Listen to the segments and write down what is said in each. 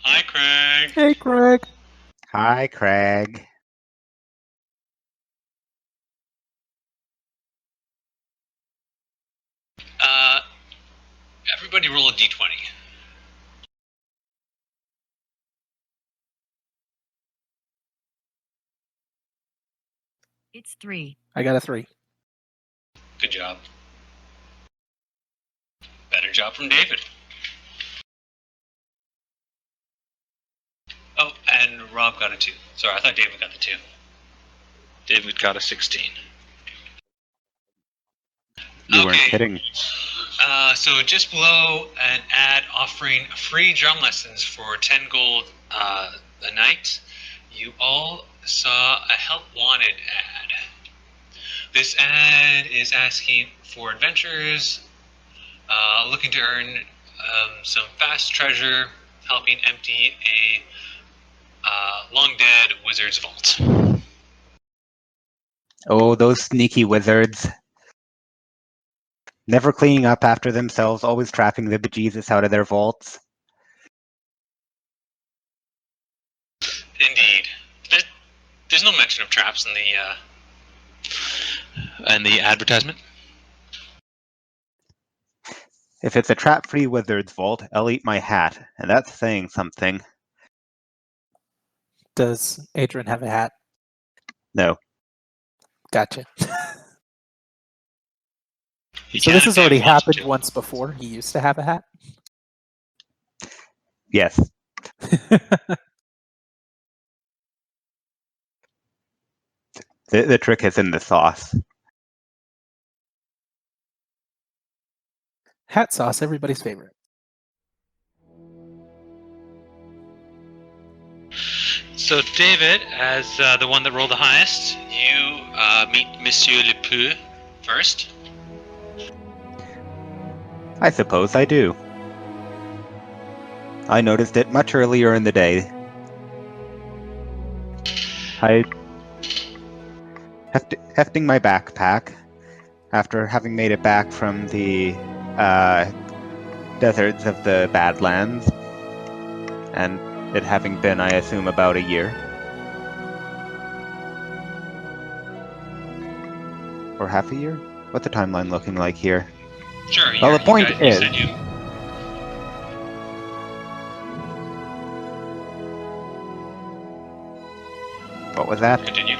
Hi, Craig. Hey, Craig. Hi, Craig. Everybody roll a d20. It's 3. I got a 3. Good job. Better job from David. Oh, and Rob got a 2. Sorry, I thought David got the 2. David got a 16. You weren't kidding. So just below an ad offering free drum lessons for 10 gold a night, you all saw a help wanted ad. This ad is asking for adventurers looking to earn some fast treasure, helping empty a long dead wizard's vault. Oh, those sneaky wizards. Never cleaning up after themselves, always trapping the bejesus out of their vaults. Indeed. There's no mention of traps in the advertisement. If it's a trap-free wizard's vault, I'll eat my hat, and that's saying something. Does Adrian have a hat? No. Gotcha. So this has already happened once before. He used to have a hat? Yes. The trick is in the sauce. Hat sauce, everybody's favorite. So David, as the one that rolled the highest, you meet Monsieur Le Peu first. I suppose I do. I noticed it much earlier in the day. Hefting my backpack, after having made it back from the deserts of the Badlands, and it having been, I assume, about a year. Or half a year? What's the timeline looking like here? Sure. Well, the point is... What was that? Continue.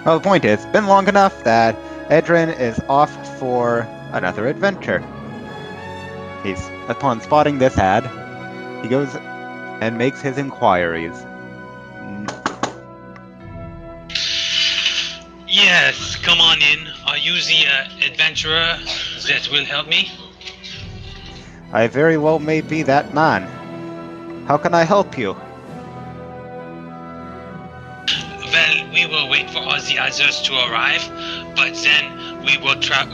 Well, the point is, it's been long enough that Edrin is off for another adventure. Upon spotting this ad, he goes and makes his inquiries. Yes, come on in. Are you the adventurer that will help me? I very well may be that man. How can I help you? Well, we will wait for all the others to arrive, but then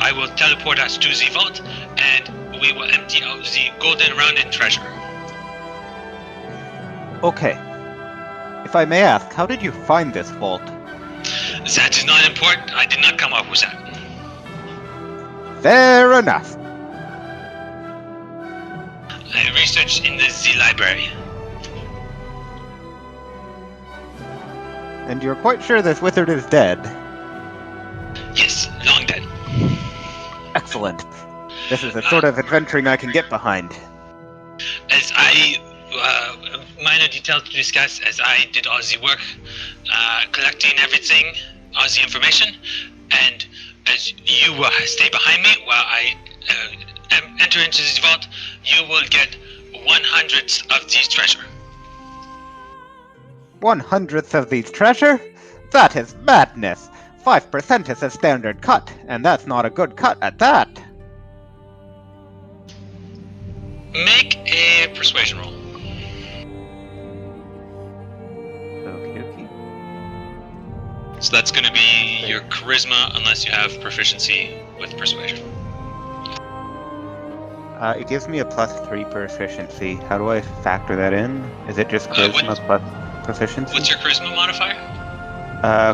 I will teleport us to the vault, and we will empty out the golden rounded treasure. Okay. If I may ask, how did you find this vault? That is not important. I did not come up with that. Fair enough. I researched in the library. And you're quite sure this wizard is dead? Yes, long dead. Excellent. This is the sort of adventuring I can get behind. As minor details to discuss, as I did all the work, collecting everything, all the information, and as you will stay behind me while I enter into this vault, you will get 1/100th of this treasure. 1/100th of these treasure? That is madness! 5% is a standard cut, and that's not a good cut at that. Make a persuasion roll. Okie dokie. So that's going to be your charisma, unless you have proficiency with persuasion. It gives me a +3 proficiency. How do I factor that in? Is it just charisma plus proficiency? What's your charisma modifier?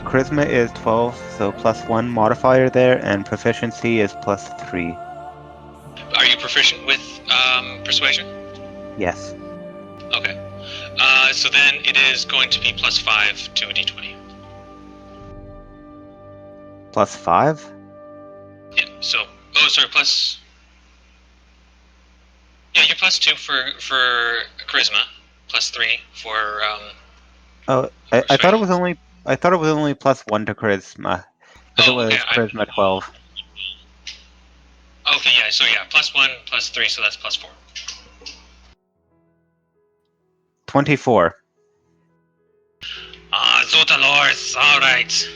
Charisma is 12, so +1 modifier there, and proficiency is +3. Are you proficient with persuasion? Yes. Okay. So then it is going to be +5 to a d20. +5? Yeah. So, sorry, plus. Yeah, you're +2 for charisma, +3 for Oh, for I thought it strength. was only +1 to charisma, because it Oh, okay. was charisma 12. Okay, yeah. So yeah, +1, +3, so that's +4. 24. Zota Lords, all right.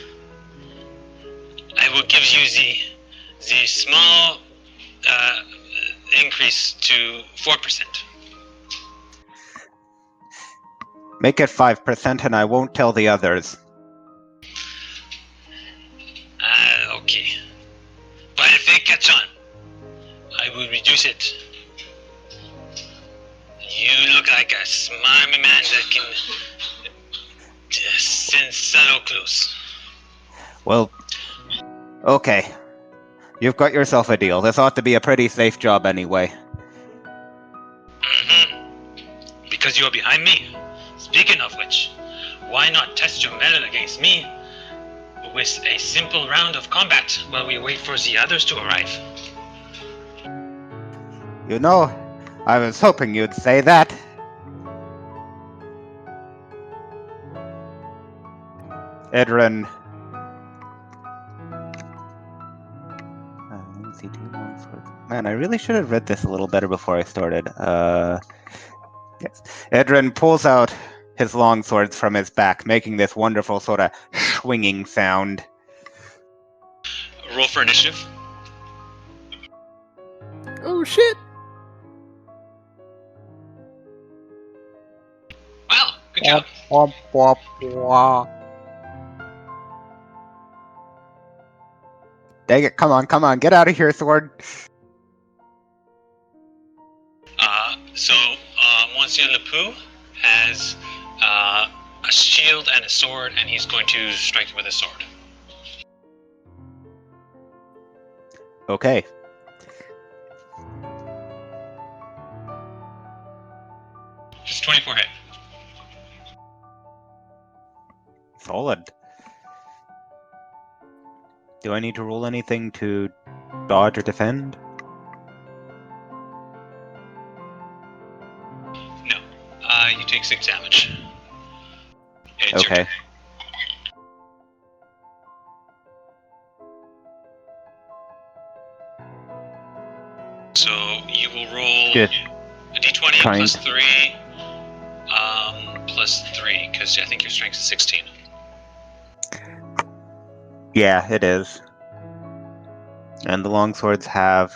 I will give you the small increase to 4%. Make it 5% and I won't tell the others. Okay. But if they catch on, I will reduce it. You look like a smarmy man that can send subtle clues. Well, okay. You've got yourself a deal. This ought to be a pretty safe job anyway. Because you are behind me. Speaking of which, why not test your mettle against me with a simple round of combat while we wait for the others to arrive? You know, I was hoping you'd say that. Edrin. Let me see, 2 longswords. Man, I really should have read this a little better before I started. Yes. Edrin pulls out his longswords from his back, making this wonderful sort of swinging sound. Roll for initiative. Oh shit! Wow, good job. Womp, womp, womp. Dang it, come on, get out of here, sword. So Monsieur Lepoux has a shield and a sword, and he's going to strike you with a sword. Okay. Just 24 hit. Solid. Do I need to roll anything to dodge or defend? No. You take 6 damage. It's your Okay. turn. So you will roll Just a d20 trying plus 3, plus 3, because I think your strength is 16. Yeah, it is. And the longswords have,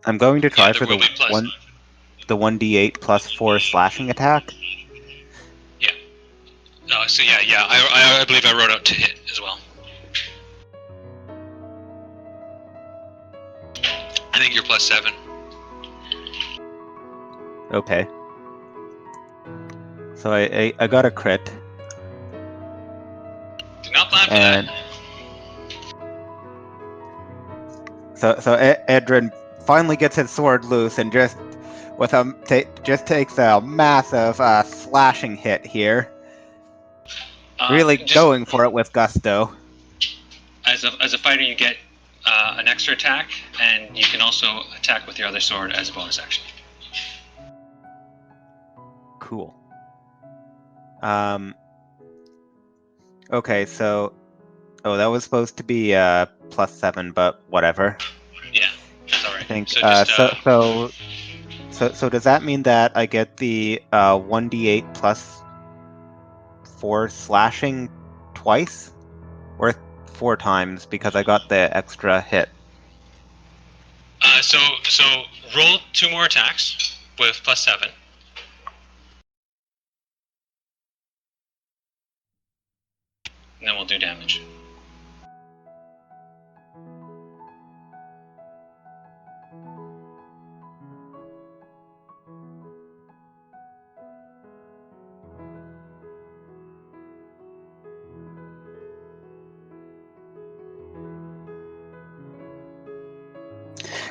I'm going to try Yeah, there for will the be plus. the 1d8 plus 4 slashing attack. Yeah. So yeah. I believe I wrote out to hit as well. I think you're plus 7. Okay. So I got a crit. Do not plan for And that. so Edrin finally gets his sword loose and just takes a massive slashing hit here. Really Just going for it with gusto. as a fighter, you get an extra attack, and you can also attack with your other sword as a bonus action. Cool. Okay, so that was supposed to be plus 7, but whatever. Yeah, that's all right. I think So just so does that mean that I get the 1d8 plus 4 slashing twice, or 4 times because I got the extra hit? so roll 2 more attacks with plus 7. And then we'll do damage.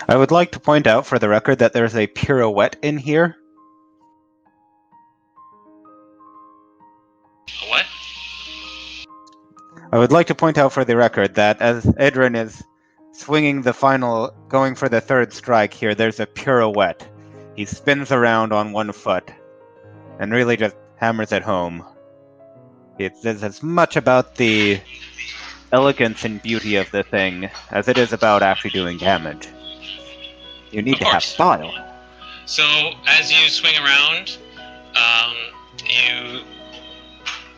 I would like to point out for the record that there's a pirouette in here. What? I would like to point out for the record that as Edrin is swinging the final, going for the third strike here, there's a pirouette. He spins around on one foot and really just hammers it home. It's as much about the elegance and beauty of the thing as it is about actually doing damage. You need Of to have course. style. So as you swing around, you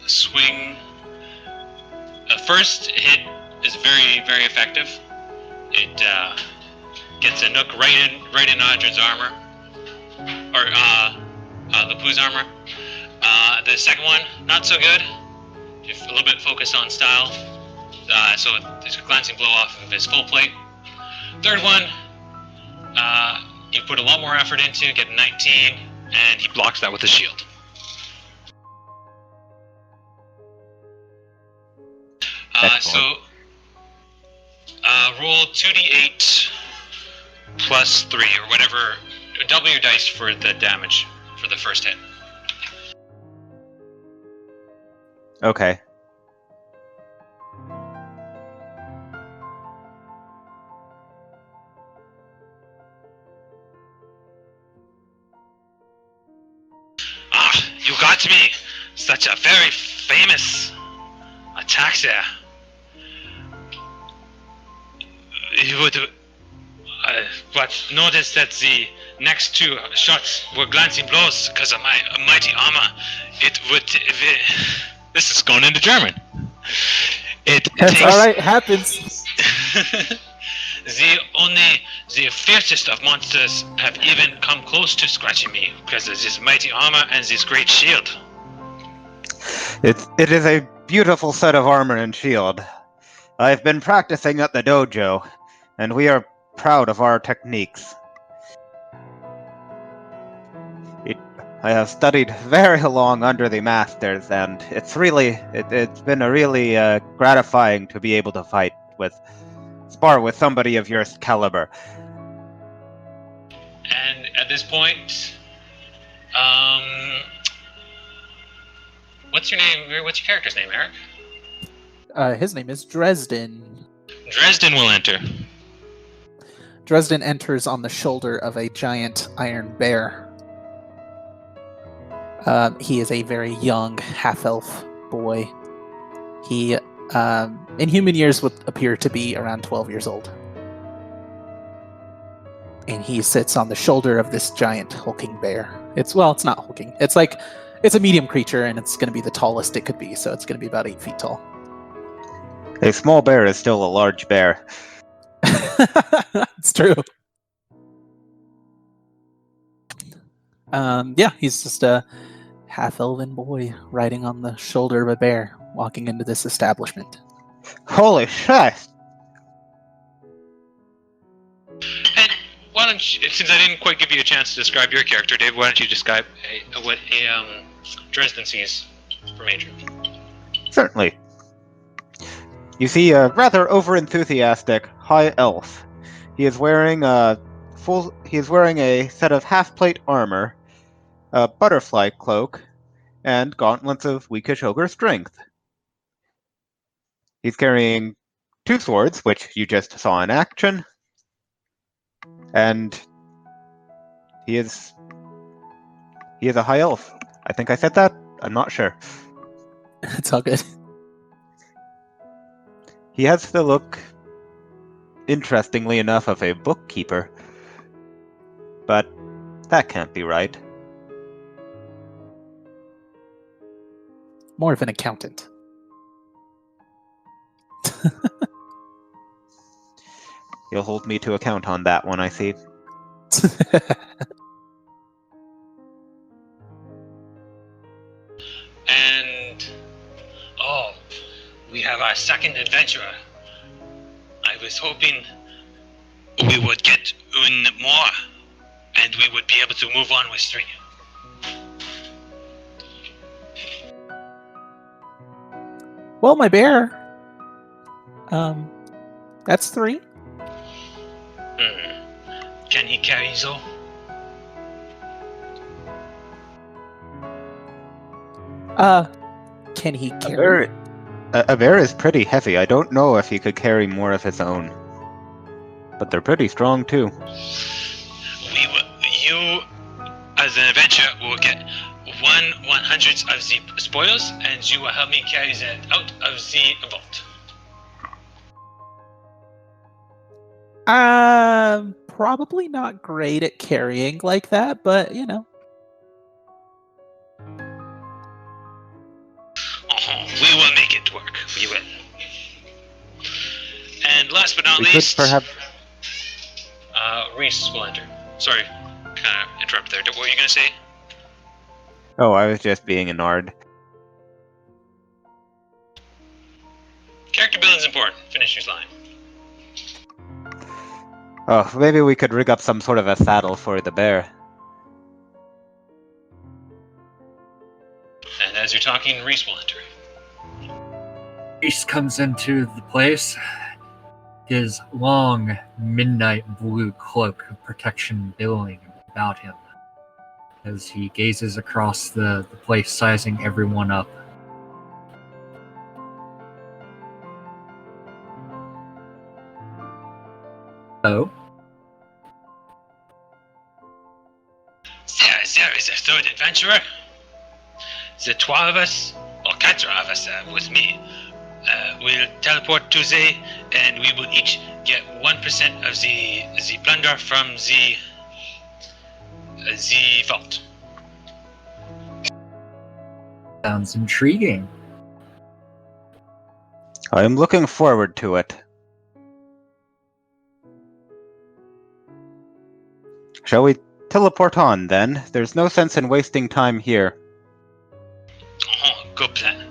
swing. The first hit is very, very effective. It gets a nook right in Audrey's armor, or Lepu's armor. The second one, not so good. Just a little bit focused on style. So there's a glancing blow off of his full plate. Third one, you put a lot more effort into, get a 19, and he blocks that with a shield. So roll 2d8 plus 3, or whatever. Double your dice for the damage for the first hit. Okay. Ah, you got me! Such a very famous attack there. You would, but notice that the next two shots were glancing blows because of my mighty armor. It would. This is going into German. It That's takes. all right. Happens. The fiercest of monsters have even come close to scratching me because of this mighty armor and this great shield. It is a beautiful set of armor and shield. I've been practicing at the dojo, and we are proud of our techniques. I have studied very long under the masters, and it's been a really gratifying to be able to spar with somebody of your caliber. And at this point, what's your name? What's your character's name, Eric? His name is Dresden. Dresden will enter. Dresden enters on the shoulder of a giant iron bear. He is a very young half-elf boy. He, in human years, would appear to be around 12 years old. And he sits on the shoulder of this giant hulking bear. It's not hulking. It's a medium creature, and it's going to be the tallest it could be, so it's going to be about 8 feet tall. A small bear is still a large bear. It's true. He's just a half-elven boy riding on the shoulder of a bear, walking into this establishment. Holy shit! And why don't you, since I didn't quite give you a chance to describe your character, Dave, why don't you describe what Dresden sees from Adrian? Certainly. You see a rather over-enthusiastic high elf. He is wearing a set of half-plate armor, a butterfly cloak, and gauntlets of weakish ogre strength. He's carrying 2 swords, which you just saw in action, and he is a high elf. I think I said that? I'm not sure. It's all good. He has the look, interestingly enough, of a bookkeeper. But that can't be right. More of an accountant. You'll hold me to account on that one, I see. And we have our second adventurer. I was hoping we would get more, and we would be able to move on with 3. Well, my bear. That's 3. Can he carry so? Can he carry? A bear is pretty heavy. I don't know if he could carry more of his own. But they're pretty strong too. You, as an adventurer, will get 1/100th of the spoils, and you will help me carry that out of the vault. Probably not great at carrying like that, but you know. We will make it work. We will. And last but not We least, could perhaps. Reese will enter. Sorry, kind of interrupted there. What were you gonna say? Oh, I was just being a nard. Character building's important. Finish your line. Oh, maybe we could rig up some sort of a saddle for the bear. And as you're talking, Reese will enter. Reese comes into the place, his long midnight blue cloak of protection billowing about him as he gazes across the place, sizing everyone up. Oh? There is a third adventurer. The 12 of us, or 4 of us with me, will teleport to the, and we will each get 1% of the plunder from the vault. Sounds intriguing. I'm looking forward to it. Shall we teleport on, then? There's no sense in wasting time here. Oh, good plan.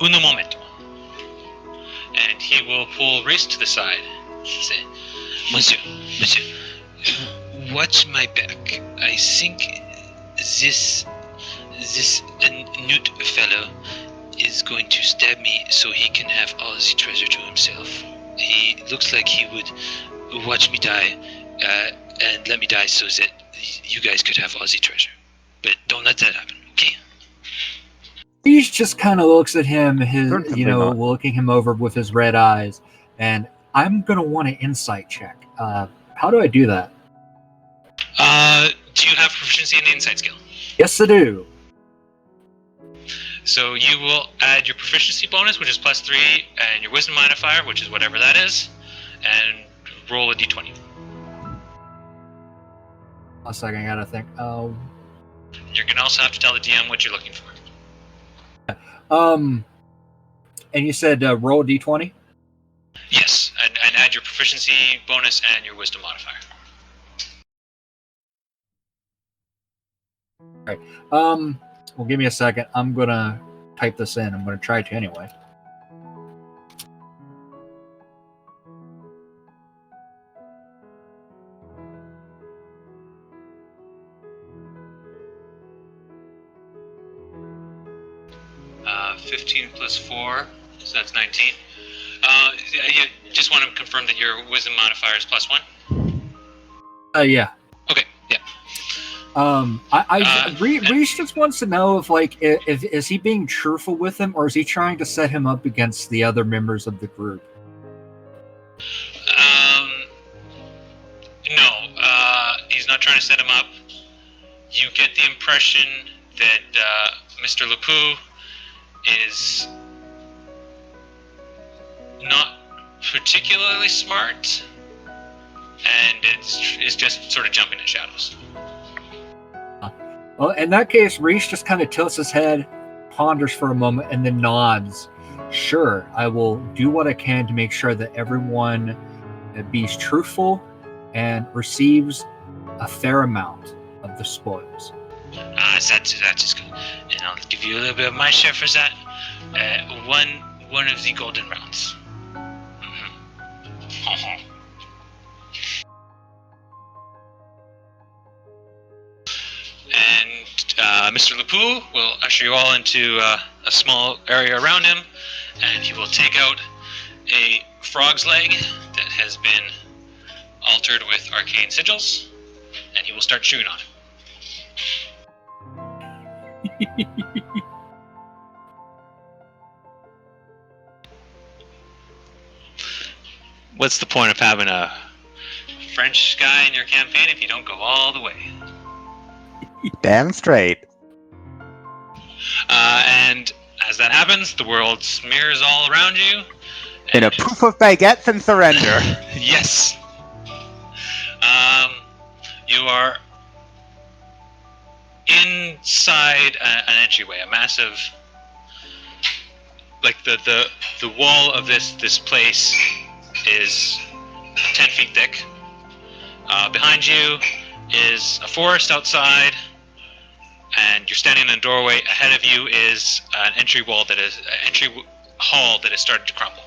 Un momento. And he will pull Reese to the side and say, Monsieur, watch my back. I think this newt fellow is going to stab me so he can have all the treasure to himself. He looks like he would watch me die and let me die so that you guys could have all the treasure. But don't let that happen, okay? He just kind of looks at him, Certainly not. looking him over with his red eyes, and I'm going to want an insight check. How do I do that? Do you have proficiency in the insight skill? Yes, I do. So you will add your proficiency bonus, which is +3, and your wisdom modifier, which is whatever that is, and roll a d20. A second, I gotta think. You're going to also have to tell the DM what you're looking for. And you said roll a d20? Yes, and add your proficiency bonus and your wisdom modifier. Well, give me a second. I'm gonna type this in. I'm gonna try to anyway. Uh, 15 plus 4, so that's 19. You just want to confirm that your wisdom modifier is +1? Yeah. Okay, yeah. Reese just wants to know if is he being truthful with him, or is he trying to set him up against the other members of the group? No, he's not trying to set him up. You get the impression that Mr. Lapou is not particularly smart, and it's just sort of jumping in shadows. Well, in that case, Reese just kind of tilts his head, ponders for a moment, and then nods. Sure, I will do what I can to make sure that everyone be truthful and receives a fair amount of the spoils. That is good. And I'll give you a little bit of my share for that. One of the golden rounds. Mm-hmm. And Mr. Lapou will usher you all into a small area around him, and he will take out a frog's leg that has been altered with arcane sigils, and he will start chewing on it. What's the point of having a French guy in your campaign if you don't go all the way? Damn straight. And as that happens, the world smears all around you. In a proof of baguettes and surrender. Yes. You are inside an entryway, a massive, like the wall of this place is 10 feet thick. Behind you is a forest outside, and you're standing in a doorway. Ahead of you is an entry hall that has started to crumble.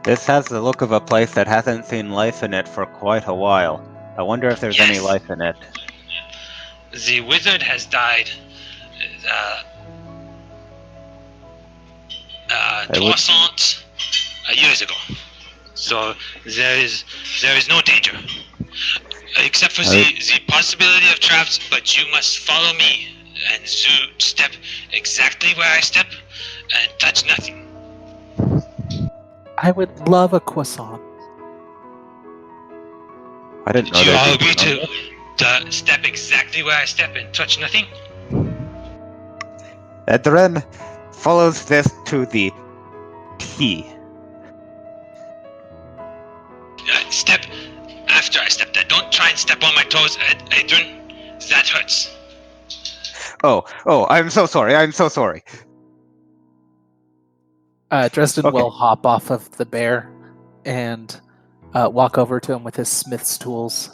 This has the look of a place that hasn't seen life in it for quite a while. I wonder if there's any Yes. life in it. The wizard has died 300 years ago. So there is no danger. Except for the possibility of traps, but you must follow me and step exactly where I step and touch nothing. I would love a croissant. I didn't know Do you all there'd be agree to step exactly where I step and touch nothing? Edren follows this to the T. Step after I step there. Don't try and step on my toes, Adrian. That hurts. Oh, I'm so sorry. Dresden Okay. will hop off of the bear and walk over to him with his smith's tools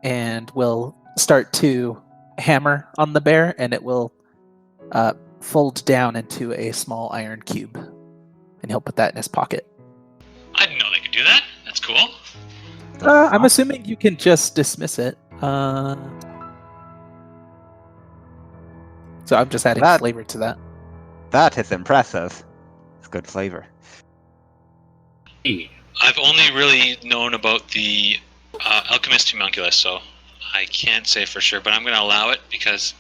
and will start to hammer on the bear, and it will fold down into a small iron cube. And he'll put that in his pocket. I didn't know they could do that. That's cool. I'm assuming you can just dismiss it. So I'm just adding That- flavor to that. That is impressive. It's good flavor. I've only really known about the alchemist homunculus, so I can't say for sure, but I'm going to allow it because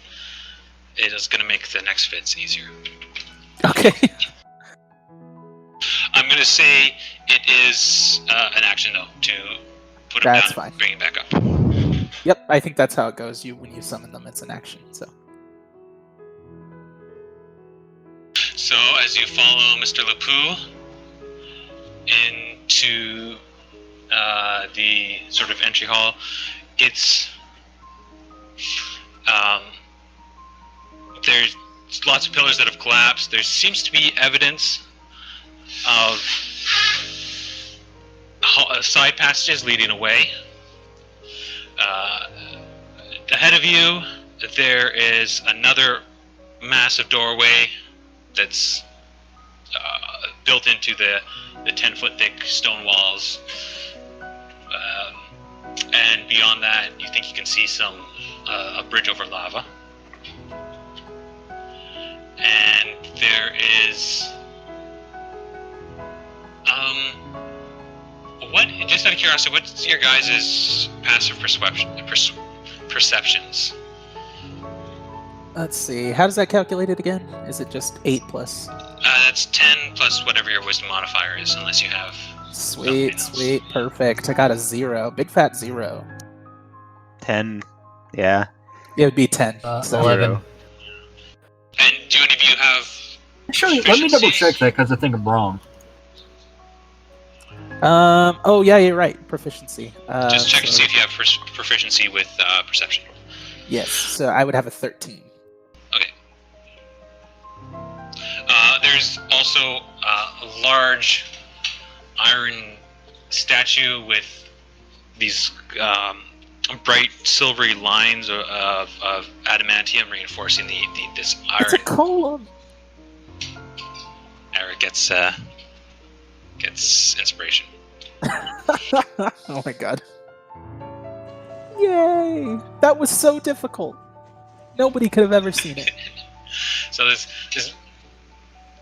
it is going to make the next fits easier. Okay. I'm going to say it is an action, though, to put it That's down fine. and bring it back up. Yep, I think that's how it goes. When you summon them, it's an action. So as you follow Mr. Lapou into the sort of entry hall, it's there's lots of pillars that have collapsed. There seems to be evidence of side passages leading away. Ahead of you, there is another massive doorway that's built into the 10-foot thick stone walls. And beyond that, you think you can see a bridge over lava. And there is just out of curiosity, what's your guys' passive perceptions? Let's see. How does that calculate it again? Is it just 8 plus? That's 10 plus whatever your wisdom modifier is, unless you have. Sweet, else. sweet, perfect. I got a 0. Big fat 0. 10. Yeah. It would be 10. So 11. And do any of you have? Actually, let me double check that because I think I'm wrong. Oh yeah, you're right. Proficiency. Just check to so- see if you have proficiency with perception. Yes. So I would have a 13. Okay. There's also a large iron statue with these bright silvery lines of adamantium reinforcing this It's a iron. column. Eric gets inspiration. Oh my god. Yay! That was so difficult. Nobody could have ever seen it. So this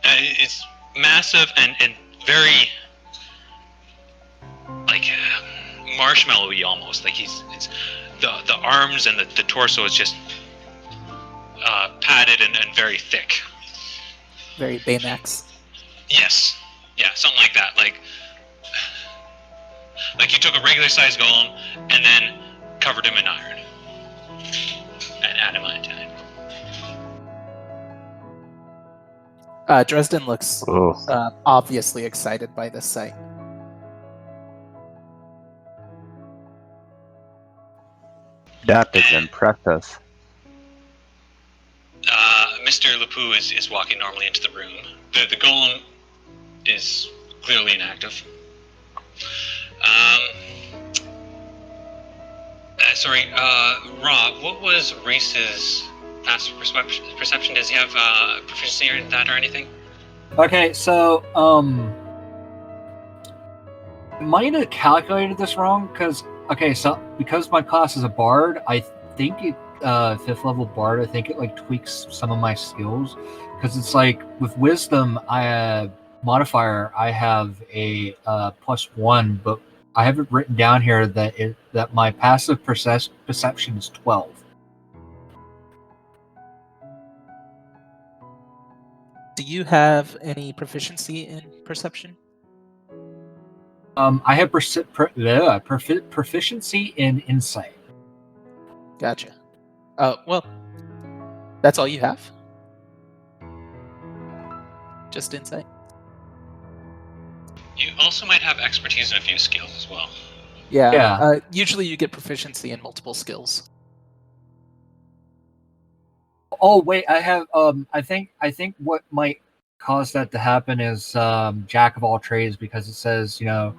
it's massive and very marshmallowy almost. Like it's the arms and the torso is just padded and very thick. Very Baymax. Yes, yeah, something like that. Like you took a regular sized golem and then covered him in iron and adamantine. Dresden looks obviously excited by this sight. That is impressive. Mr. Lepoux is walking normally into the room. The golem is clearly inactive. Sorry, Rob, what was Reese's passive perception? Does he have proficiency in that or anything? Okay, so I might have calculated this wrong because my class is a bard, I think it 5th level bard. I think it like tweaks some of my skills because it's like with wisdom, modifier I have a +1, but I have it written down here that my passive perception is 12. Do you have any proficiency in perception? I have proficiency in insight. Gotcha. Oh, well, that's all you have? Just insight? You also might have expertise in a few skills as well. Yeah. Usually you get proficiency in multiple skills. Oh wait, I have I think what might cause that to happen is jack of all trades, because it says, if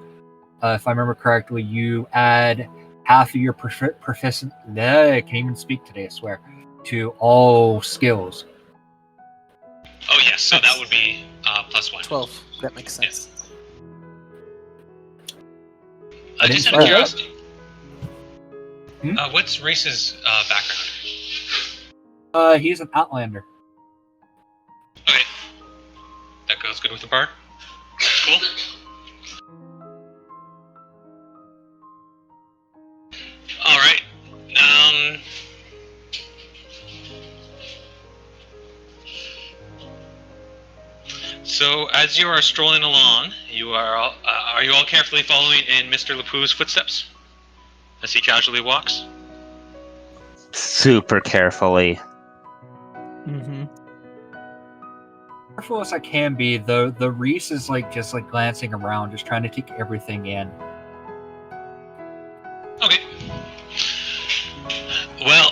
I remember correctly, you add half of your proficient. I can't even speak today, I swear. To all skills. Oh yes, so that would be +1. 12. That makes sense. Just out of curiosity, what's Reese's background? He's an outlander. Okay, that goes good with the bard. Cool. All right. So as you are strolling along, are you all carefully following in Mr. Lepoux's footsteps as he casually walks? Super carefully. Mm-hmm. Careful as I can be, though. The Reese is just glancing around, just trying to take everything in. Okay. Well,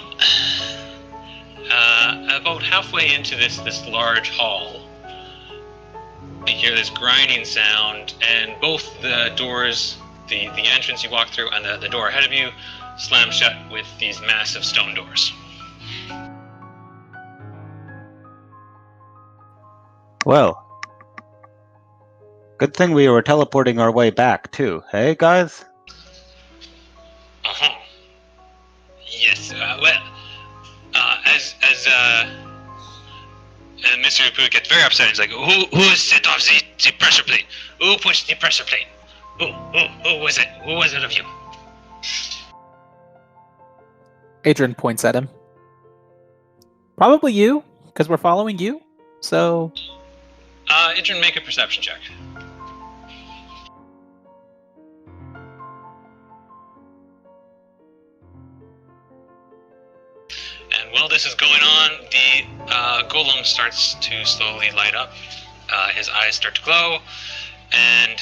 about halfway into this large hall, you hear this grinding sound, and both the doors, the entrance you walk through and the door ahead of you, slam shut with these massive stone doors. Well, good thing we were teleporting our way back too, hey guys? Uh-huh. Yes, and Mr. Lepoux gets very upset. He's like, who set off the pressure plate? Who pushed the pressure plate? Who was it? Who was it of you? Adrian points at him. Probably you, because we're following you. So... Adrian, make a perception check. And while this is going on, the golem starts to slowly light up. His eyes start to glow, and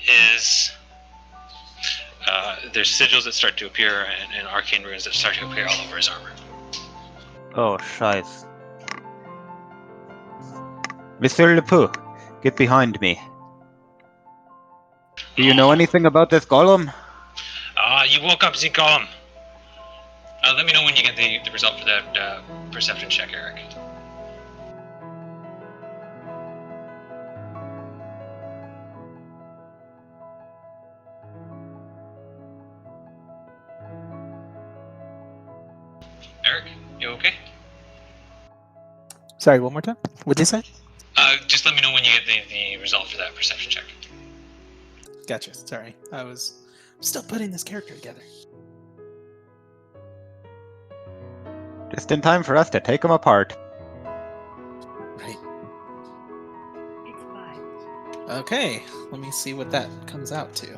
there's sigils that start to appear and arcane runes that start to appear all over his armor. Oh, scheiße. Mr. Lepoux, get behind me. Do you know anything about this golem? You woke up the golem. Let me know when you get the result for that perception check, Eric. Eric, you okay? Sorry, one more time? What'd you say? Just let me know when you get the result for that perception check. Gotcha. Sorry. I was I'm still putting this character together. Just in time for us to take them apart. Right. Okay, let me see what that comes out to.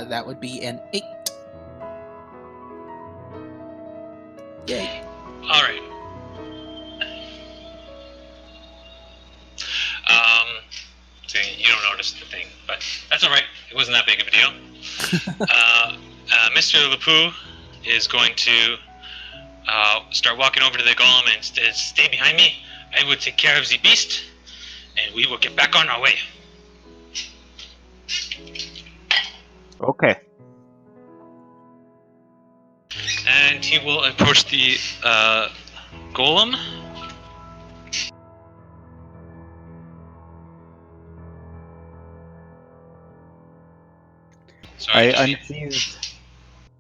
That would be an 8. Yay. All right. So you don't notice the thing, but that's all right. It wasn't that big of a deal. Mr. Lapou is going to start walking over to the golem and stay behind me. I will take care of the beast, and we will get back on our way. Okay. And he will approach the golem. Sorry, I unsheathe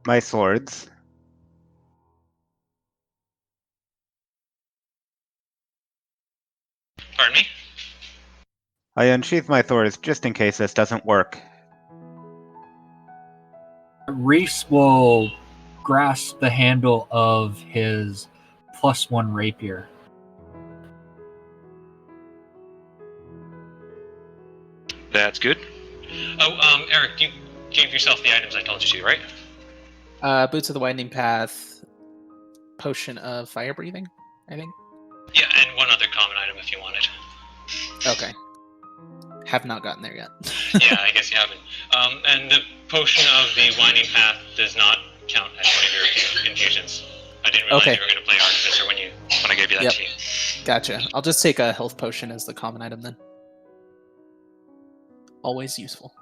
my swords. Pardon me? I unsheathe my swords just in case this doesn't work. Reese will grasp the handle of his +1 rapier. That's good. Oh, Eric, you gave yourself the items I told you to, right? Boots of the Widening Path, Potion of Fire Breathing, I think. Yeah, and one other common item if you wanted. Okay. Have not gotten there yet. Yeah, I guess you haven't. And the Potion of the Winding Path does not count as one of your infusions. I didn't realize Okay. you were going to play Artificer when I gave you that Yep. to you. Gotcha. I'll just take a health potion as the common item then. Always useful.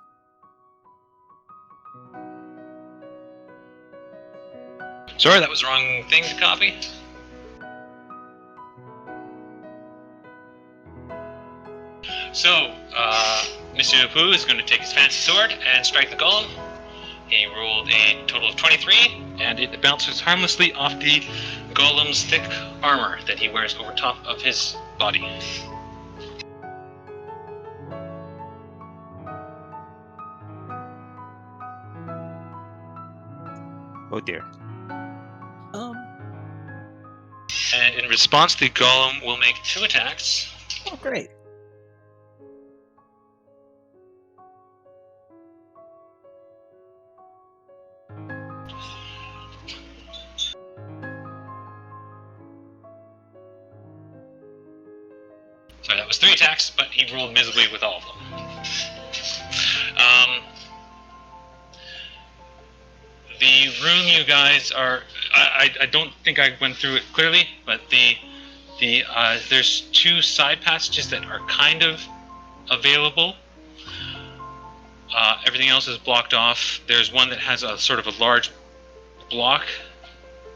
Sorry, that was the wrong thing to copy. So, Monsieur Lapou is going to take his fancy sword and strike the golem. He rolled a total of 23, and it bounces harmlessly off the golem's thick armor that he wears over top of his body. Oh dear. And in response, the golem will make 2 attacks. Oh, great. Sorry, that was 3 attacks, but he rolled miserably with all of them. The room you guys are... I don't think I went through it clearly, but there's 2 side passages that are kind of available. Everything else is blocked off. There's one that has a sort of a large block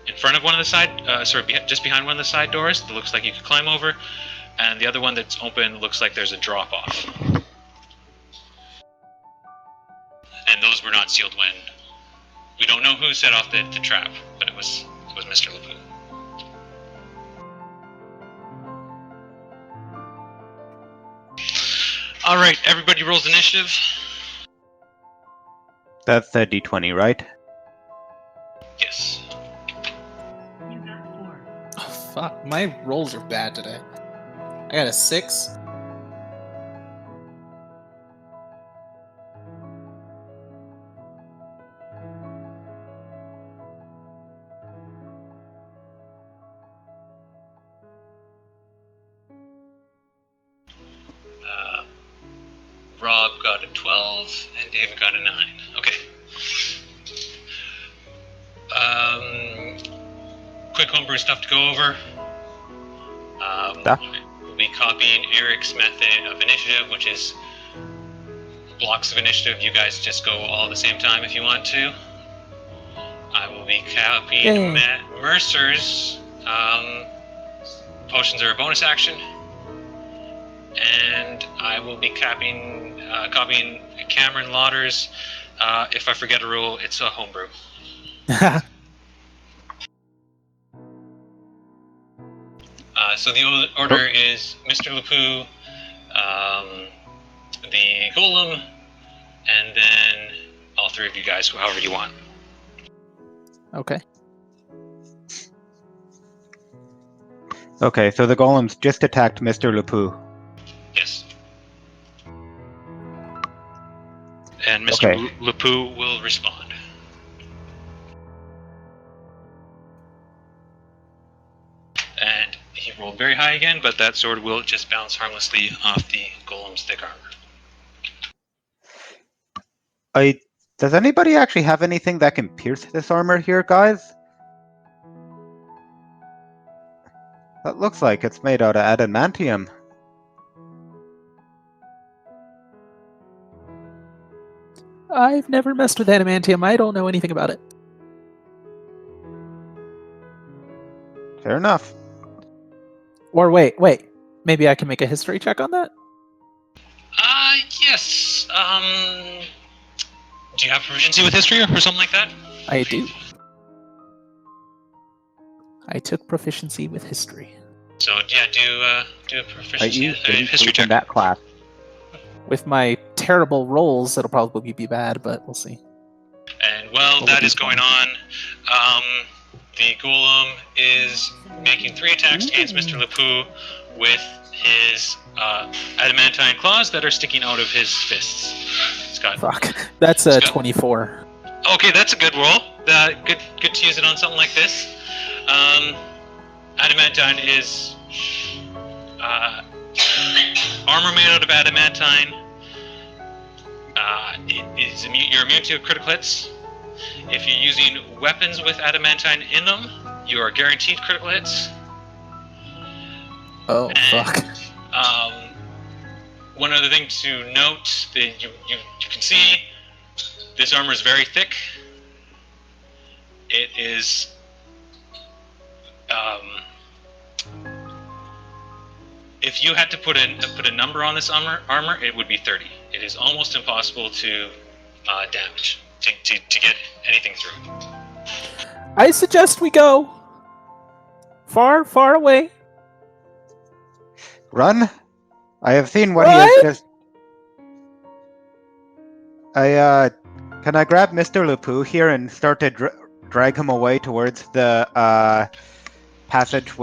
in front of one of the side, just behind one of the side doors that looks like you could climb over. And the other one that's open looks like there's a drop-off. And those were not sealed when... We don't know who set off the trap, but it was Mr. Lapou. Alright, everybody rolls initiative. That's a d20, right? Yes. Oh, fuck. My rolls are bad today. I got a 6. Rob got a 12, and David got a 9. Okay. Quick homebrew stuff to go over. We'll be copying Eric's method of initiative, which is blocks of initiative. You guys just go all at the same time if you want to. I will be copying Mercer's potions are a bonus action. And I will be copying Cameron Lauder's. If I forget a rule, it's a homebrew. So the order is Mr. Lapu, the Golem, and then all three of you guys, however you want. Okay. Okay, so the golems just attacked Mr. Lapu. Yes. And Mr. Okay. Lapu will respond. And he rolled very high again, but that sword will just bounce harmlessly off the golem's thick armor. Does anybody actually have anything that can pierce this armor here, guys? That looks like it's made out of adamantium. I've never messed with adamantium. I don't know anything about it. Fair enough. Or wait. Maybe I can make a history check on that? Yes. Do you have proficiency with history or something like that? I do. I took proficiency with history. So yeah, do a proficiency history check. In that class. With my terrible rolls, it'll probably be bad, but we'll see. And while that is going on, the golem is making 3 attacks against Mr. Lapu with his adamantine claws that are sticking out of his fists. Scott. Fuck. That's a 24. Okay, that's a good roll. Good to use it on something like this. Adamantine is armor made out of adamantine. You're immune to critical hits. If you're using weapons with adamantine in them, you are guaranteed critical hits. Oh, fuck. One other thing to note that you can see, this armor is very thick. It is if you had to put a number on this armor, it would be 30. It is almost impossible to damage to get anything through. I suggest we go far, far away. Run! I have seen what he has just... Can I grab Mr. Lapu here and start to drag him away towards the passage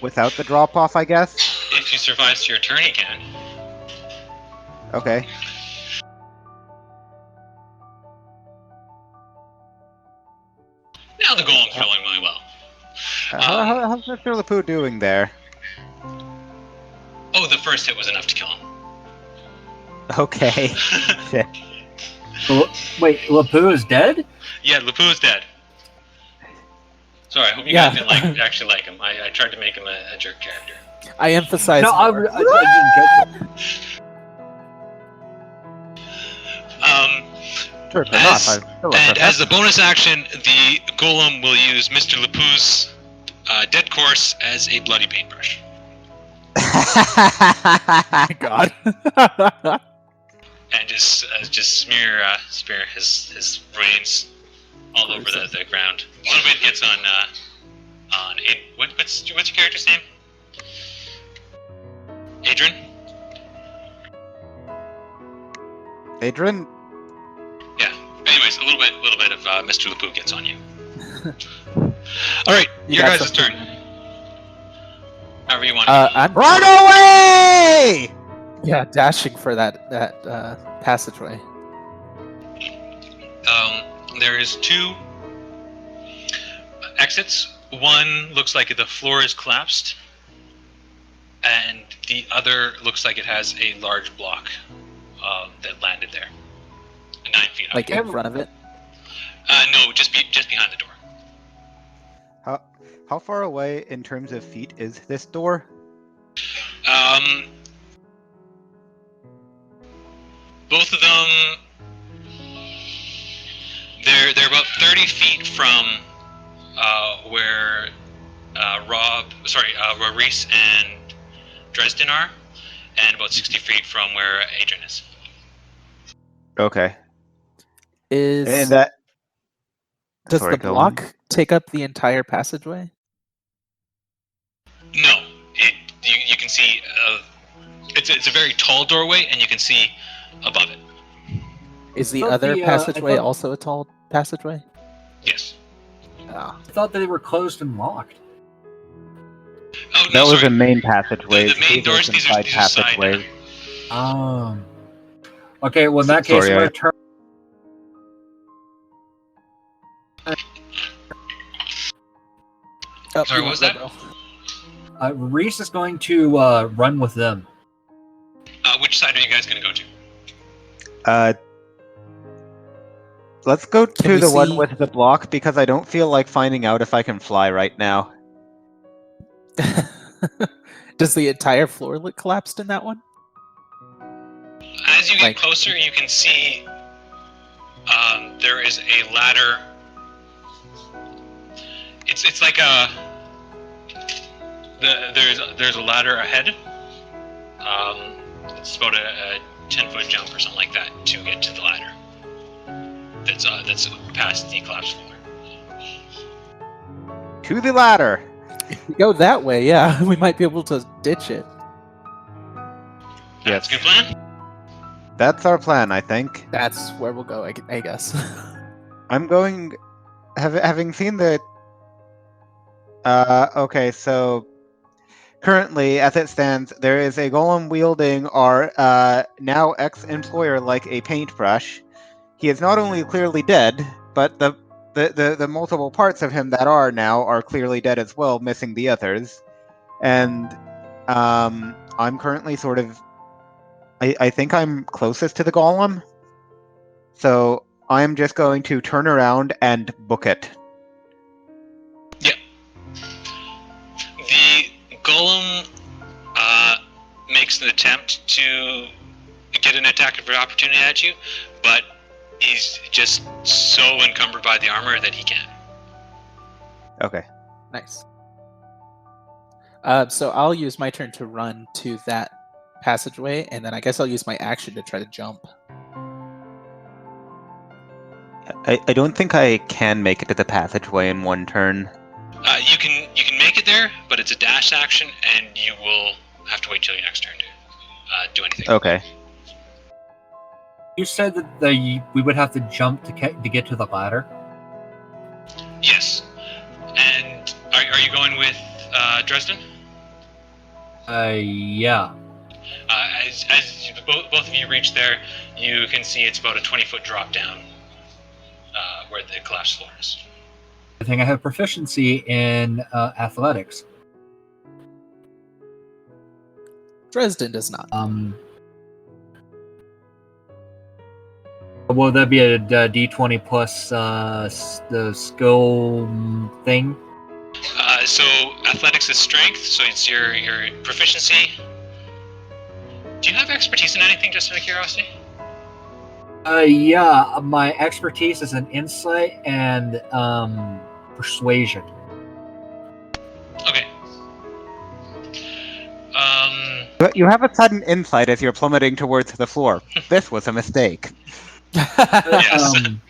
without the drop-off, I guess? If you survive to your turn, you can. Okay. Now the golem's rolling really well. How's Mr. Lapu doing there? Oh, the first hit was enough to kill him. Okay. Shit. Wait, Lapu is dead? Yeah, Lapu is dead. Sorry, I hope you guys didn't actually like him. I tried to make him a jerk character. I emphasize. No, I didn't get it. Sure, As the bonus action, the golem will use Mr. Lapu's dead corpse as a bloody paintbrush. God. And just smear his brains all over the ground. A little bit gets on what's your character's name? Adrian? Adrian? Yeah. Anyways, a little bit of Mr. Lapu gets on you. All right, your guys' turn. However you want. I'm Run away! Yeah, dashing for that passageway. There is 2 exits. One looks like the floor is collapsed, and the other looks like it has a large block that landed there, 9 feet up. Like in front of it? No, just behind the door. How far away in terms of feet is this door? Both of them, they're about 30 feet from where Reese and Dresden are, and about 60 feet from where Adrian is. Okay. Does Sorry, the go block take up the entire passageway? No, you can see it's a very tall doorway, and you can see above it. Is the thought other the, I passageway thought- also a tall passageway? Yes. Ah. I thought they were closed and locked. Oh no, That was sorry. the main passageway. The main doors. These are side. Okay, well in that case, Sorry, I'm going to turn. Oh, Sorry, you what was went that? Robo. Reese is going to run with them. Which side are you guys going to go to? Let's go Can to we the one see- with the block because I don't feel like finding out if I can fly right now. Does the entire floor look collapsed in that one? As you get Like- closer, you can see there is a ladder. It's like there's a ladder ahead. It's about a 10-foot jump or something like that to get to the ladder. That's past the collapsed floor. To the ladder. If we go that way, yeah, we might be able to ditch it. That's Yes. a good plan. That's our plan, I think. That's where we'll go, I guess. I'm going. Having seen the. Okay, so currently, as it stands, there is a golem wielding our now ex-employer like a paintbrush. He is not only clearly dead, but the multiple parts of him that are now are clearly dead as well, missing the others. And I'm currently sort of. I think I'm closest to the golem. So I'm just going to turn around and book it. The golem makes an attempt to get an attack of opportunity at you, but he's just so encumbered by the armor that he can't. Okay. Nice. So I'll use my turn to run to that passageway, and then I guess I'll use my action to try to jump. I don't think I can make it to the passageway in one turn. You can make it there, but it's a dash action, and you will have to wait till your next turn to do anything. Okay. You said that we would have to jump to get to the ladder. Yes. And are you going with Dresden? Yeah. As both of you reach there, you can see it's about a 20-foot drop down where the collapsed floor is. I think I have proficiency in athletics. Dresden does not. Will that be a D20 plus the skill thing? So athletics is strength, so it's your proficiency. Do you have expertise in anything, just out of curiosity? Yeah, my expertise is in insight and persuasion. Okay. But you have a sudden insight as you're plummeting towards the floor. This was a mistake. Yes. Um,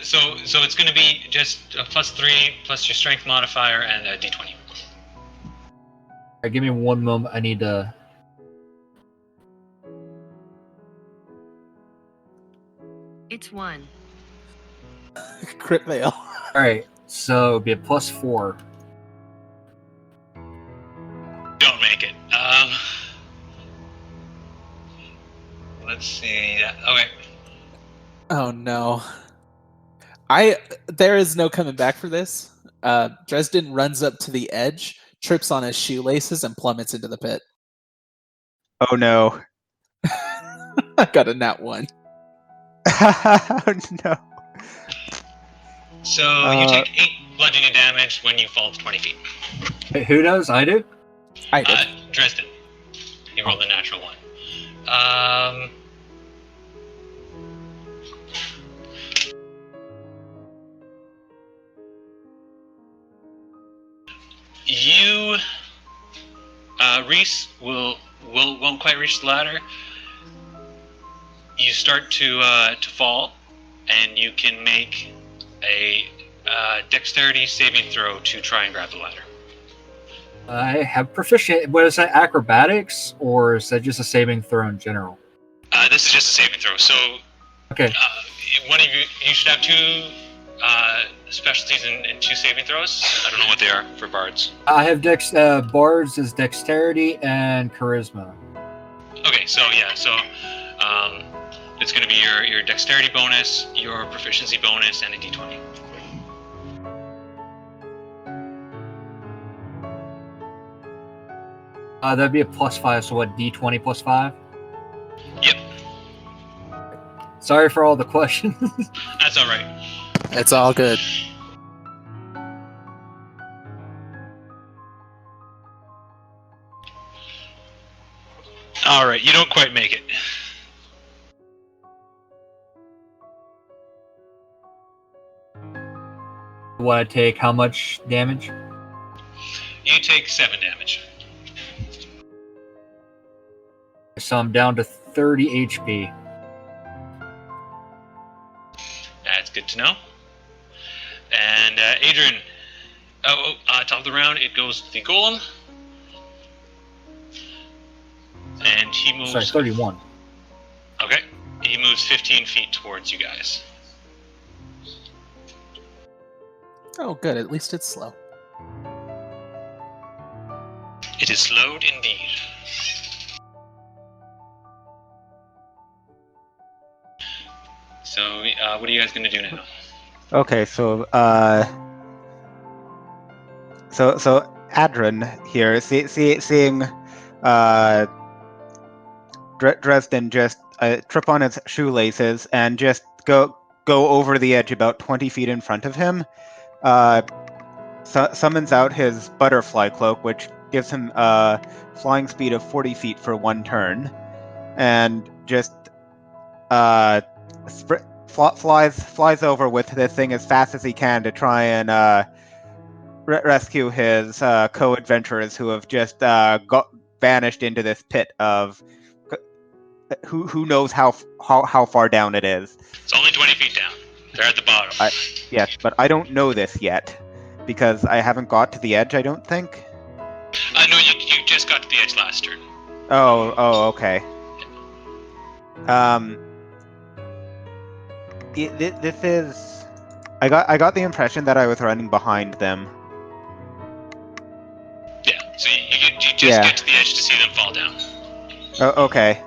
So it's going to be just a +3 plus your strength modifier and a d20. Alright, give me one moment. I need to. It's 1. Crit fail. All right, so it'd be a +4. Don't make it. Let's see. Okay. Oh no. There is no coming back for this. Dresden runs up to the edge, trips on his shoelaces, and plummets into the pit. Oh no. I got a nat 1. Oh no. So you take 8 bludgeoning damage when you fall 20 feet. Hey, who does? I do. I did. Dresden. You rolled a natural 1. You, Reese, won't quite reach the ladder. You start to fall, and you can make a dexterity saving throw to try and grab the ladder. I have proficient. What is that? Acrobatics, or is that just a saving throw in general? This is just a saving throw. So, Okay. one of you should have two specialties in two saving throws. I don't know what they are for bards. I have bards is dexterity and charisma. Okay, so it's going to be your dexterity bonus, your proficiency bonus, and a d20. That'd be a +5. So what? D20 +5. Yep, Sorry for all the questions. that's all right. It's all good. All right, you don't quite make it. What I take? How much damage? You take 7 damage. So I'm down to 30 HP. That's good to know. And Adrian, top of the round, it goes to the Golem. And he moves... Sorry, 31. Okay. He moves 15 feet towards you guys. Oh, good. At least it's slow. It is slowed indeed. So, what are you guys going to do now? Okay, so Adrin here, seeing Dresden just trip on his shoelaces and just go over the edge about 20 feet in front of him. Summons out his butterfly cloak, which gives him a flying speed of 40 feet for one turn, and just flies over with this thing as fast as he can to try and rescue his co-adventurers who have just got vanished into this pit of who knows how far down it is. It's only 20 feet down. They're at the bottom. Yes, but I don't know this yet because I haven't got to the edge, I don't think. No, you just got to the edge last turn. Oh, okay. This is. I got the impression that I was running behind them. Yeah, so you just get to the edge to see them fall down. Oh, okay.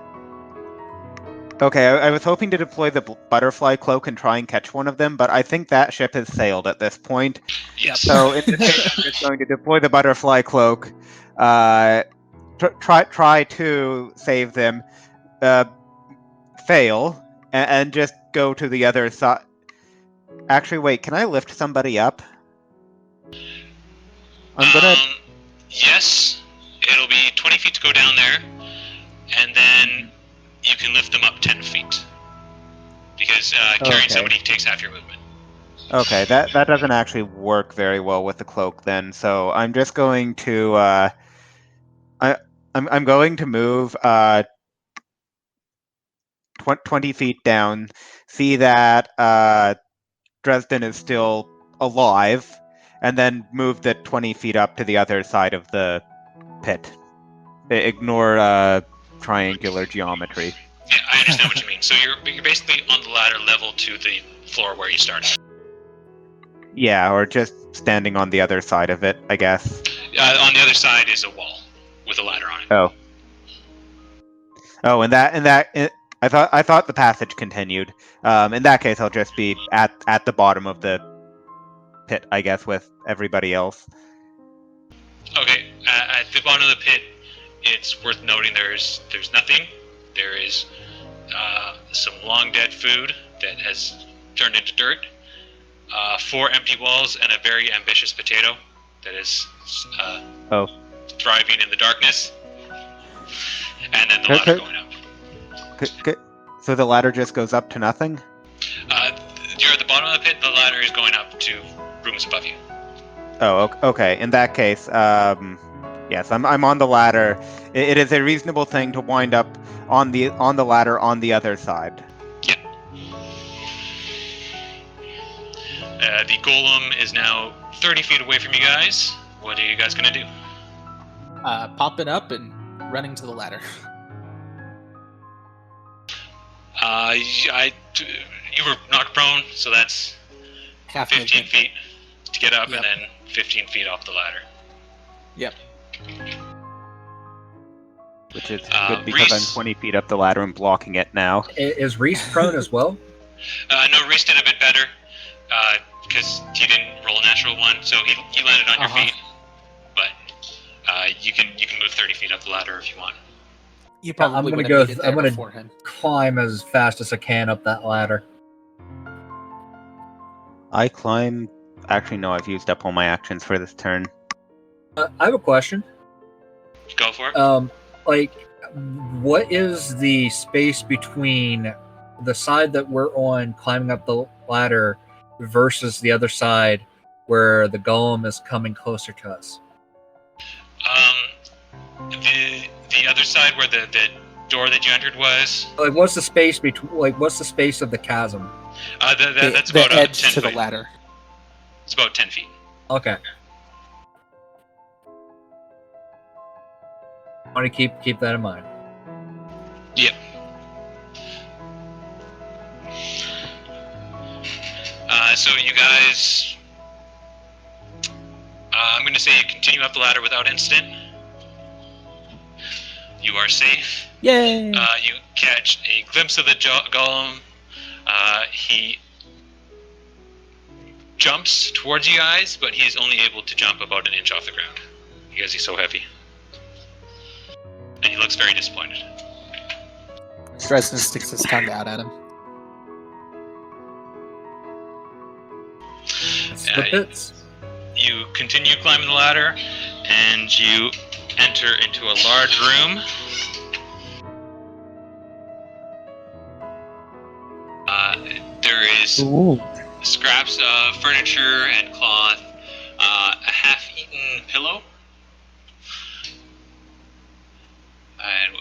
Okay, I was hoping to deploy the butterfly cloak and try and catch one of them, but I think that ship has sailed at this point. Yes. So in this case, I'm just going to deploy the butterfly cloak, try to save them, fail, and just go to the other side. Actually, wait, can I lift somebody up? I'm gonna... Yes, it'll be 20 feet to go down there, and then you can lift them up 10 feet. Because carrying somebody takes half your movement. Okay, that doesn't actually work very well with the cloak then, so I'm just going to... I'm going to move 20 feet down, see that Dresden is still alive, and then move the 20 feet up to the other side of the pit. Ignore triangular geometry. Yeah, I understand what you mean. So you're basically on the ladder level to the floor where you started. Yeah, or just standing on the other side of it, I guess. On the other side is a wall with a ladder on it. Oh, and I thought the passage continued. In that case, I'll just be at the bottom of the pit, I guess, with everybody else. Okay, at the bottom of the pit, it's worth noting there's nothing. There is some long dead food that has turned into dirt, 4 empty walls, and a very ambitious potato that is thriving in the darkness. And then the ladder going up. So the ladder just goes up to nothing? You're at the bottom of the pit, the ladder is going up to rooms above you. Oh, okay. In that case, yes, I'm on the ladder. It is a reasonable thing to wind up on the ladder on the other side. Yeah. The golem is now 30 feet away from you guys. What are you guys gonna do? popping up and running to the ladder. You were knocked prone, so that's Half 15 movement. feet to get up, Yep. and then 15 feet off the ladder. Yep. Which is good because Reese. I'm 20 feet up the ladder and blocking it now. Is Reese prone as well? No, Reese did a bit better because he didn't roll a natural one, so he landed on your feet. But you can move 30 feet up the ladder if you want. You probably I'm would gonna have go. made it there I'm gonna before him. climb as fast as I can up that ladder. I climb. Actually, no, I've used up all my actions for this turn. I have a question. Go for it. Like, what is the space between the side that we're on climbing up the ladder versus the other side where the golem is coming closer to us? The other side where the door that you entered was. Like, what's the space between? Like, what's the space of the chasm? That's The about edge 10 to the feet. ladder. It's about 10 feet. Okay. I want to keep that in mind. Yep. So you guys, I'm going to say you continue up the ladder without incident. You are safe. Yay! You catch a glimpse of the golem. He jumps towards you guys, but he's only able to jump about an inch off the ground because he's so heavy. And he looks very disappointed. Dresden sticks his tongue out at him. The pits. You continue climbing the ladder, and you enter into a large room. There is scraps of furniture and cloth, a half-eaten pillow, and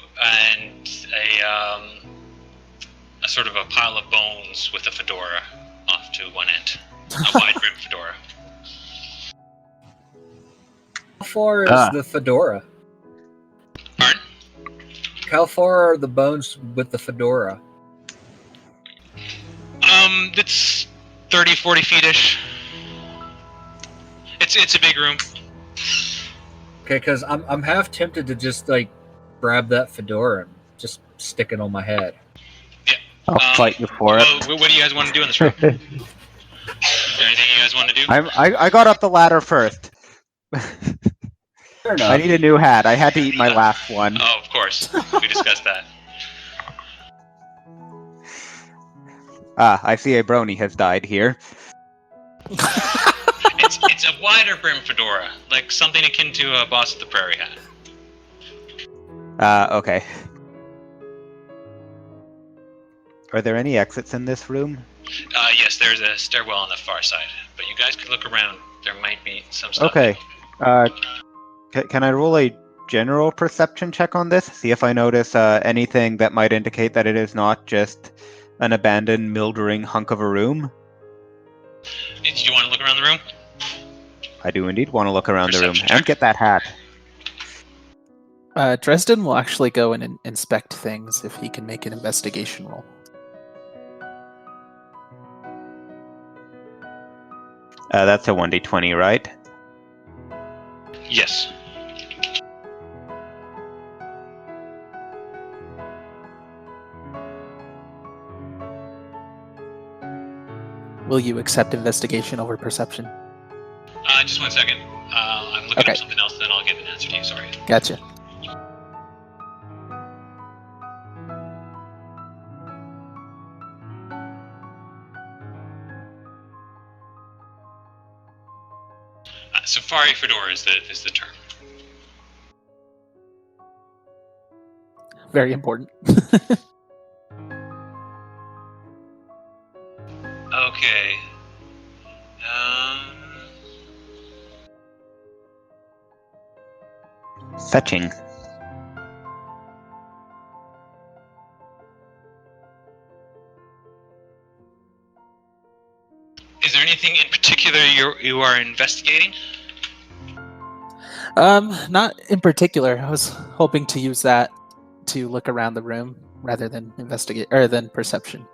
a sort of a pile of bones with a fedora off to one end, a wide-brimmed fedora. How far is the fedora? Pardon? How far are the bones with the fedora? It's 30, 40 feet-ish. It's a big room. Okay, because I'm half tempted to just like grab that fedora and just stick it on my head. Yeah. I'll fight you for it. What do you guys want to do in this room? Is there anything you guys want to do? I got up the ladder first. Fair enough. I need a new hat. I had to eat my last one. Oh, of course. We discussed that. I see a brony has died here. It's a wider brim fedora, like something akin to a Boss of the Prairie hat. Okay. Are there any exits in this room? Yes, there's a stairwell on the far side, but you guys could look around. There might be some stuff. Okay. Can I roll a general perception check on this? See if I notice anything that might indicate that it is not just an abandoned, mildering hunk of a room? Do you want to look around the room? I do indeed want to look around the room Perception and check. get that hat. Dresden will actually go and inspect things if he can make an investigation roll. That's a 1d20, right? Yes. Will you accept investigation over perception? Just 1 second. I'm looking Okay. up something else, then I'll get an answer to you. Sorry. Gotcha. Safari fedora is the term. Very important. Okay. Fetching. Is there anything in particular you are investigating? Not in particular. I was hoping to use that to look around the room rather than investigate or than perception.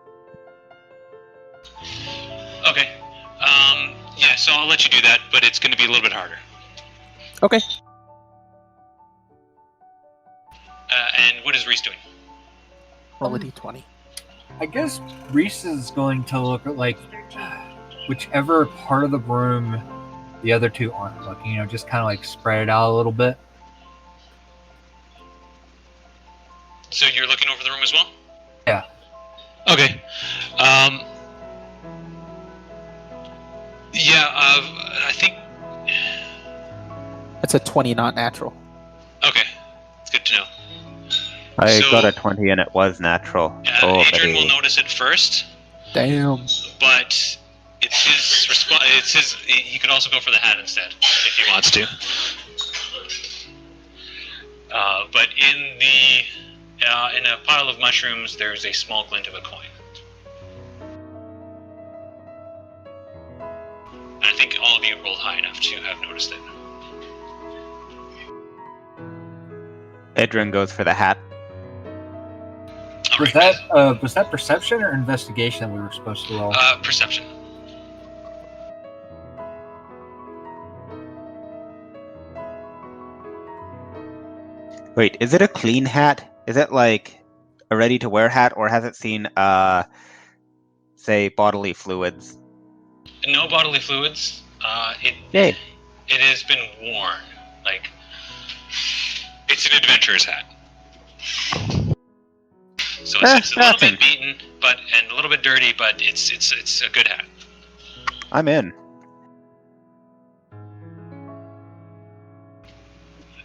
Okay. Yeah, so I'll let you do that, but it's going to be a little bit harder. Okay. And what is Reese doing? Roll a d20. I guess Reese is going to look at like whichever part of the room the other two aren't looking. Just kind of like spread it out a little bit. So you're looking over the room as well? Yeah. Okay. Yeah, I think... That's a 20, not natural. Okay. It's good to know. I So- got a 20 and it was natural. Oh, Adrian will buddy. notice it first, Damn. but it's his response. It's his. He could also go for the hat instead if he wants to. But in a pile of mushrooms, there's a small glint of a coin. And I think all of you rolled high enough to have noticed it. Edrin goes for the hat. All Was right, that perception or investigation that we were supposed to roll? perception. Wait, is it a clean hat? Is it like a ready-to-wear hat, or has it seen, say, bodily fluids? No bodily fluids. Yay. It has been worn. Like, it's an adventurer's hat. So it's a little nothing. bit beaten, and a little bit dirty, but it's a good hat. I'm in.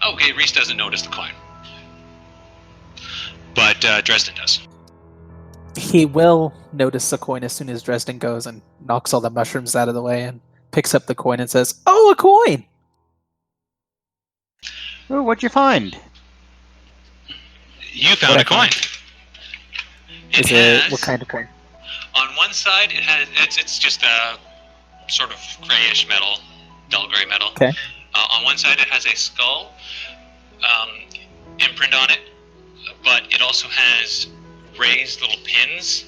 Okay, Reese doesn't notice the coin, but Dresden does. He will notice the coin as soon as Dresden goes and knocks all the mushrooms out of the way and picks up the coin and says, "Oh, a coin!" Ooh, what'd you find? You found a What'd I coin. Is it what kind of coin? On one side, it's just a sort of grayish metal, dull gray metal. Okay. On one side, it has a skull imprint on it, but it also has raised little pins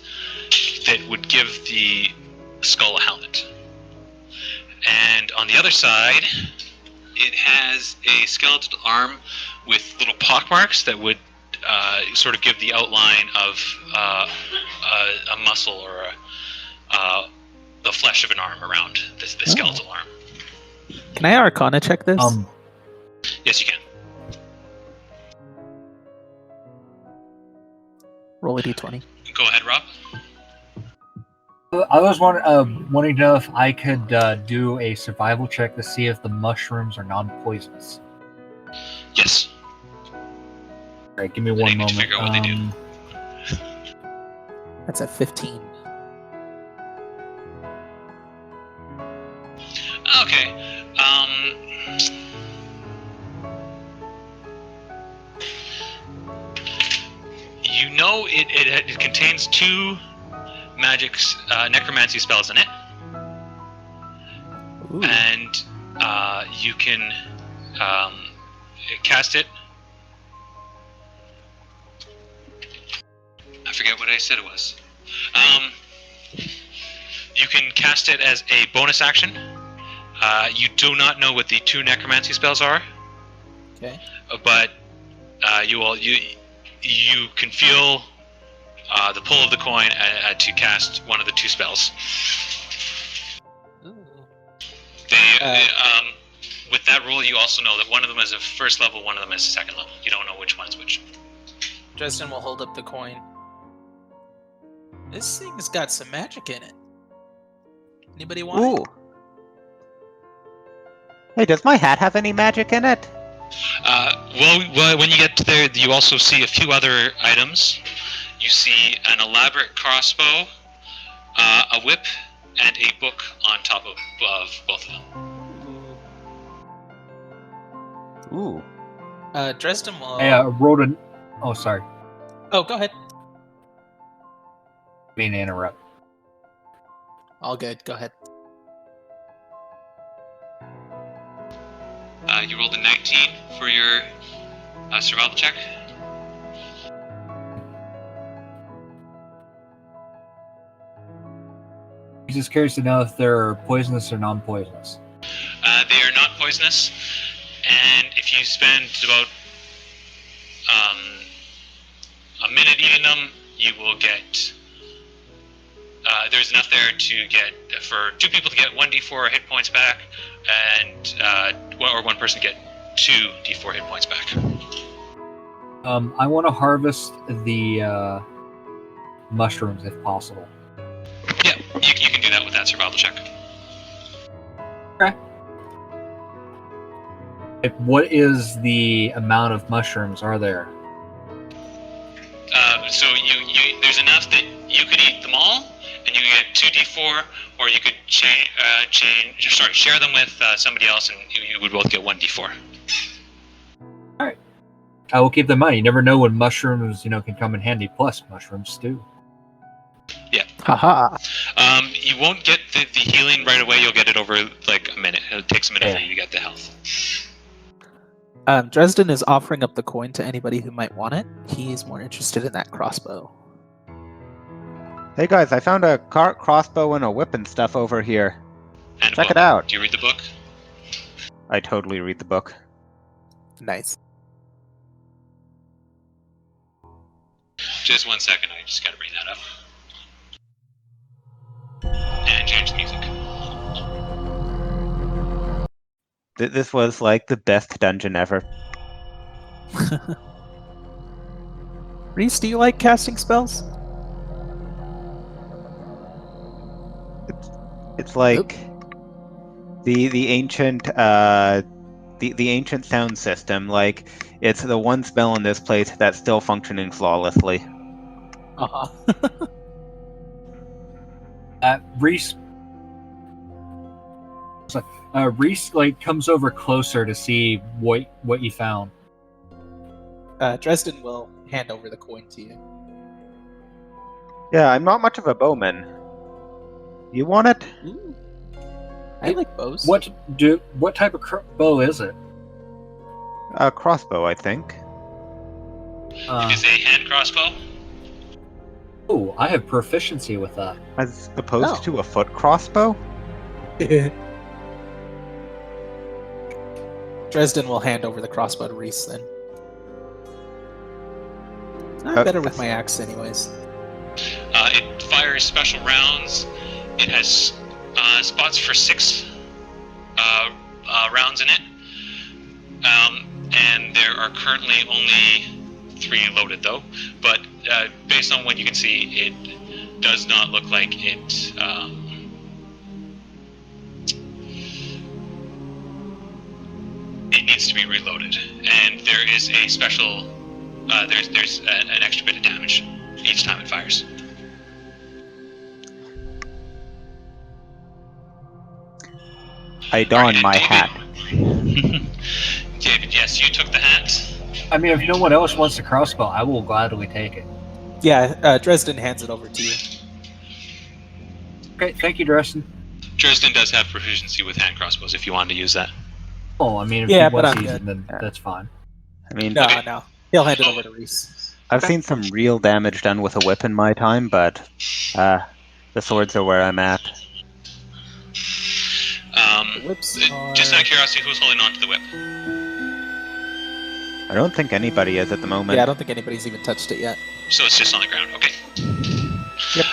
that would give the skull a helmet. And on the other side, it has a skeletal arm with little pockmarks that would sort of give the outline of a muscle or the flesh of an arm around the skeletal arm. Can I Arcana check this? Yes, you can. Roll a d20. Go ahead, Rob. I was wanting to know if I could do a survival check to see if the mushrooms are non-poisonous. Yes. All right, give me I one need to moment. figure out what they do. That's a 15. Okay. You know it contains 2 magics, necromancy spells in it, Ooh. and you can cast it. I forget what I said it was. You can cast it as a bonus action. You do not know what the 2 necromancy spells are, Okay. but you can feel the pull of the coin to cast one of the 2 spells. Ooh. With that rule, you also know that one of them is a first level, one of them is a second level. You don't know which one is which. Dresden will hold up the coin. This thing's got some magic in it. Anybody want Ooh. Hey, does my hat have any magic in it? Well, when you get to there, you also see a few other items. You see an elaborate crossbow, a whip, and a book on top of both of them. it? Ooh. Dresden will. I wrote an. Oh, sorry. Oh, go ahead. Being to interrupt. All good. Go ahead. You rolled a 19 for your survival check. He's just curious to know if they're poisonous or non-poisonous. They are not poisonous, and if you spend about a minute eating them, you will get. There's enough there to get for 2 people to get 1d4 hit points back, and or 1 person to get 2 d4 hit points back. I want to harvest the mushrooms if possible. Yeah, you can do that with that survival check. Okay. What is the amount of mushrooms are there? So you there's enough that you could eat them all, and you get 2d4, or you could share them with somebody else, and you would both get 1d4. All right. I will keep them in mind. You never know when mushrooms, can come in handy. Plus, mushroom stew. Yeah. Haha. You won't get the healing right away. You'll get it over like a minute. It takes a minute for you to get the health. Dresden is offering up the coin to anybody who might want it. He's more interested in that crossbow. Hey guys, I found a crossbow and a whip and stuff over here. And Check it out. Do you read the book? I totally read the book. Nice. Just 1 second. I just got to bring that up. And change the music. This was like the best dungeon ever. Reese, do you like casting spells? It's like the ancient the ancient sound system. Like it's the one spell in this place that's still functioning flawlessly. Uh-huh. Reese comes over closer to see what you found. Dresden will hand over the coin to you. Yeah, I'm not much of a bowman. You want it? Ooh. I like bows. What type of bow is it? A crossbow, I think. It is a hand crossbow. Oh, I have proficiency with that. As opposed to a foot crossbow? Dresden will hand over the crossbow to Reese then. I'm better with my axe anyways. It fires special rounds. It has spots for 6 rounds in it. And there are currently only 3 loaded though. But based on what you can see, it does not look like it... it needs to be reloaded. And there is a special... there's an extra bit of damage each time it fires. I don my David. hat. David, yes, you took the hat. I mean, if no one else wants the crossbow, I will gladly take it. Yeah, Dresden hands it over to you. Okay, thank you, Dresden. Dresden does have proficiency with hand crossbows if you wanted to use that. Oh, I mean, if Yeah, he but wants I'm to use good. it, then that's fine. I mean, No, Okay. no. He'll hand it over to Reese. I've seen some real damage done with a whip in my time, but the swords are where I'm at. The whips are... Just out of curiosity, who's holding on to the whip? I don't think anybody is at the moment. Yeah, I don't think anybody's even touched it yet. So it's just on the ground. Okay. Yep.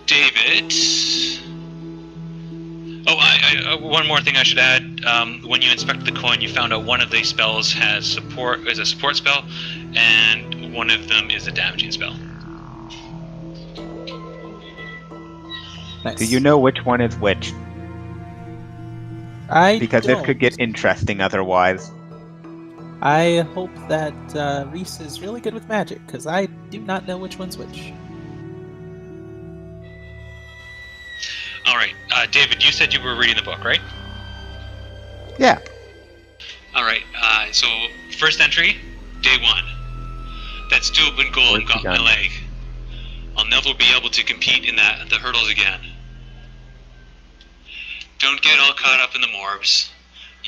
David. Oh, one more thing I should add. When you inspected the coin, you found out one of these spells is a support spell, and one of them is a damaging spell. Nice. Do you know which one is which? Because don't. this could get interesting otherwise. I hope that Reese is really good with magic, because I do not know which one's which. All right, David, you said you were reading the book, right? Yeah. All right. So first entry, day 1. That stupid golem Where's got he my gone? leg. I'll never be able to compete in the hurdles again. Don't get all caught up in the morbs.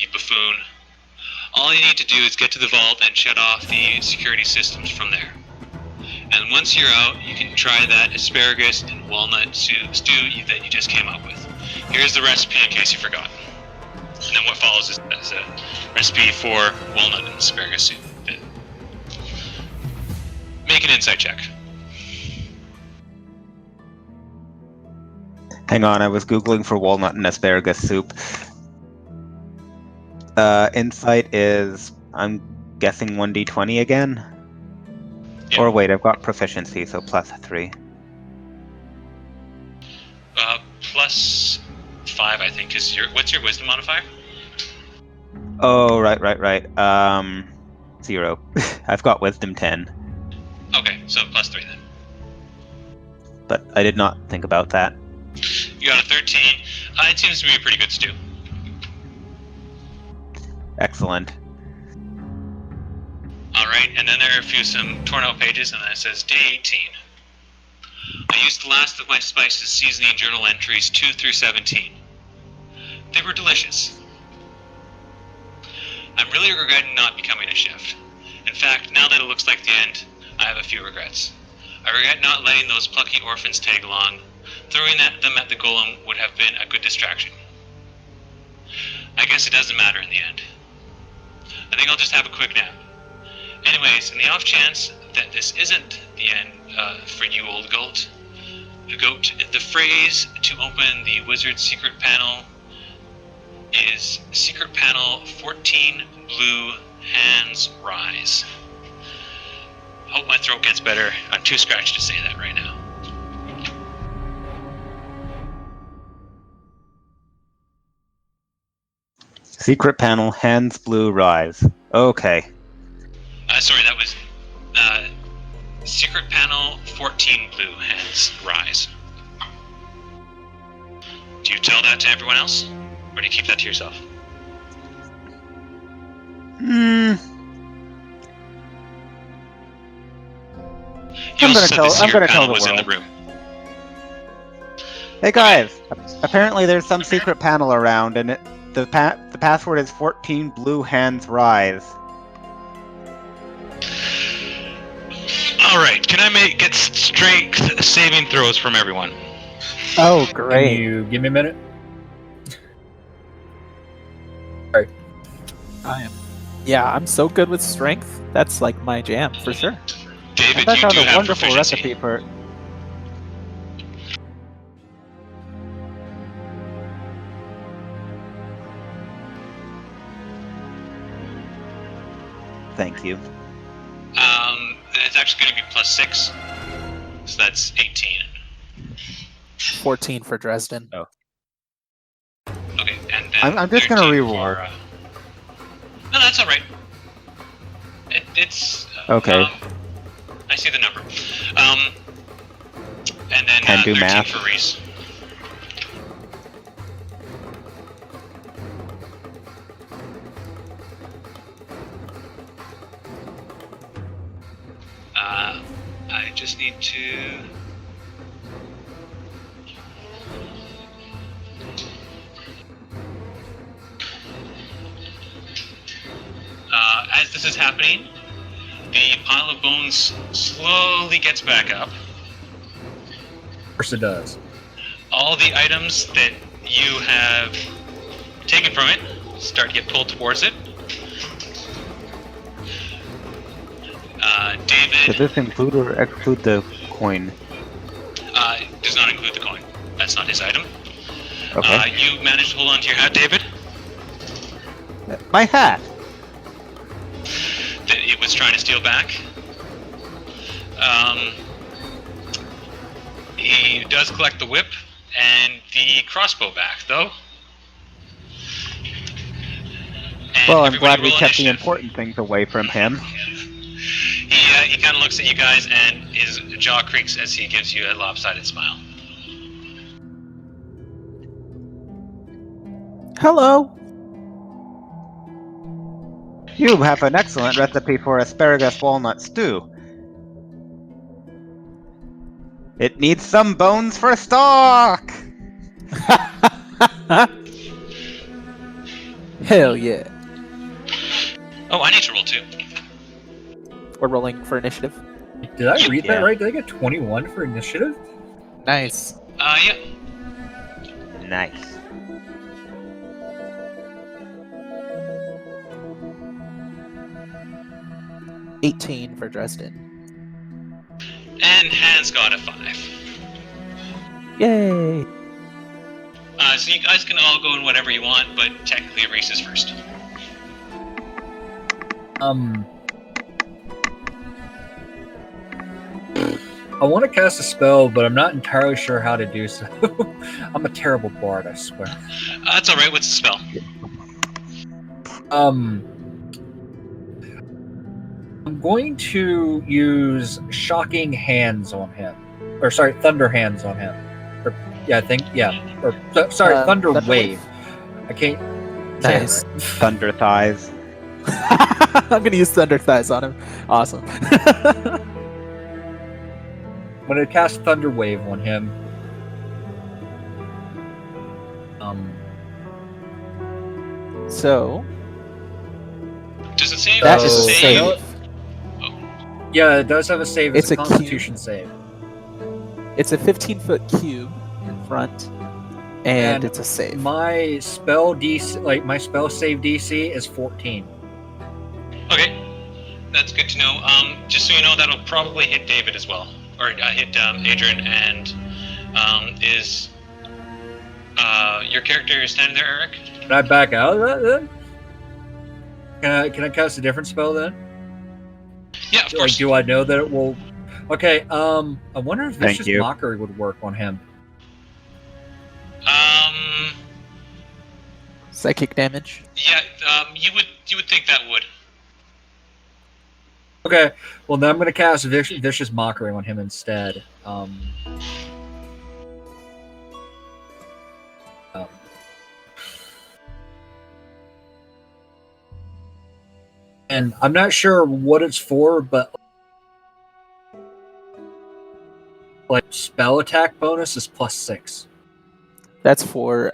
you buffoon. All you need to do is get to the vault and shut off the security systems from there. And once you're out, you can try that asparagus and walnut stew that you just came up with. Here's the recipe in case you forgot. And then what follows is a recipe for walnut and asparagus soup. Make an insight check. Hang on, I was Googling for walnut and asparagus soup. Insight is, I'm guessing 1d20 again? Yeah. Or wait, I've got proficiency, so +3. Plus 5, I think, is what's your wisdom modifier? Oh, right. 0. I've got wisdom 10. Okay, so plus 3 then. But I did not think about that. You got a 13. It seems to be a pretty good stew. Excellent. Alright, and then there are some torn out pages, and then it says day 18. I used the last of my spices seasoning journal entries 2 through 17. They were delicious. I'm really regretting not becoming a chef. In fact, now that it looks like the end, I have a few regrets. I regret not letting those plucky orphans tag along. Throwing them at the golem would have been a good distraction. I guess it doesn't matter in the end. I think I'll just have a quick nap. Anyways, in the off chance that this isn't the end for you, old goat, the phrase to open the wizard's secret panel is secret panel 14 blue hands rise. Hope my throat gets better. I'm too scratched to say that right now. Secret panel, hands blue, rise. Okay. Sorry, that was secret panel 14 blue hands rise. Do you tell that to everyone else, or do you keep that to yourself? I'm You also gonna said tell. the secret I'm gonna tell panel the was in the world. room. Hey guys, apparently there's some secret panel around, and the password is 14 blue hands rise. All right, can I get strength saving throws from everyone? Oh, Can great. you give me a minute? I'm so good with strength. That's like my jam for sure. David, I you found do a have wonderful proficiency. recipe for. Thank you. It's actually going to be plus 6, so that's 18. 14 for Dresden. Okay, and then I'm just gonna 13 reroll. for, no, that's all right. It's Okay. I see the number. And then Can do 13 math. for Reese. I just need to. As this is happening, the pile of bones slowly gets back up. Of course it does. All the items that you have taken from it start to get pulled towards it. David Does this include or exclude the coin? does not include the coin. That's not his item. Okay. You managed to hold on to your hat, David. My hat. That it was trying to steal back. He does collect the whip and the crossbow back, though. And Well, I'm everybody glad we roll kept the initiative. important things away from him. He kind of looks at you guys, and his jaw creaks as he gives you a lopsided smile. Hello. You have an excellent recipe for asparagus walnut stew. It needs some bones for stock! Hell yeah. Oh, I need to roll too. We're rolling for initiative. Did I read that Yeah. right? Did I get 21 for initiative? Nice. Yeah. Nice. $18 for Dresden. And Hans got a 5. Yay! So you guys can all go in whatever you want, but technically Reese is first. I want to cast a spell, but I'm not entirely sure how to do so. I'm a terrible bard, I swear. That's alright, what's the spell? I'm going to use Shocking Hands on him. Or, sorry, Thunder Hands on him. Or, yeah, I think, yeah. Or, sorry, Thunder Thunder Wave. I can't say it Nice. right. Thunder thighs. I'm gonna use Thunder Thighs on him. Awesome. I'm going to cast Thunder Wave on him. So Does it save? that So- is a Save. save. Yeah, it does have a save. It's It's a a cube. Constitution save. It's a 15-foot cube in front, and And it's a save. My spell DC, like my spell save DC, is 14. Okay, that's good to know. Just so you know, that'll probably hit David as well, or hit Adrian. And is your character standing there, Eric? Can I back out of that then? Can I cast a different spell then? Yeah, of Like, course. do I know that it will? Okay. I wonder if Thank Vicious you. Mockery would work on him. Psychic damage. Yeah. You would think that would. Okay. Well, then I'm going to cast Vicious Mockery on him instead. And I'm not sure what it's for, but like spell attack bonus is +6. That's for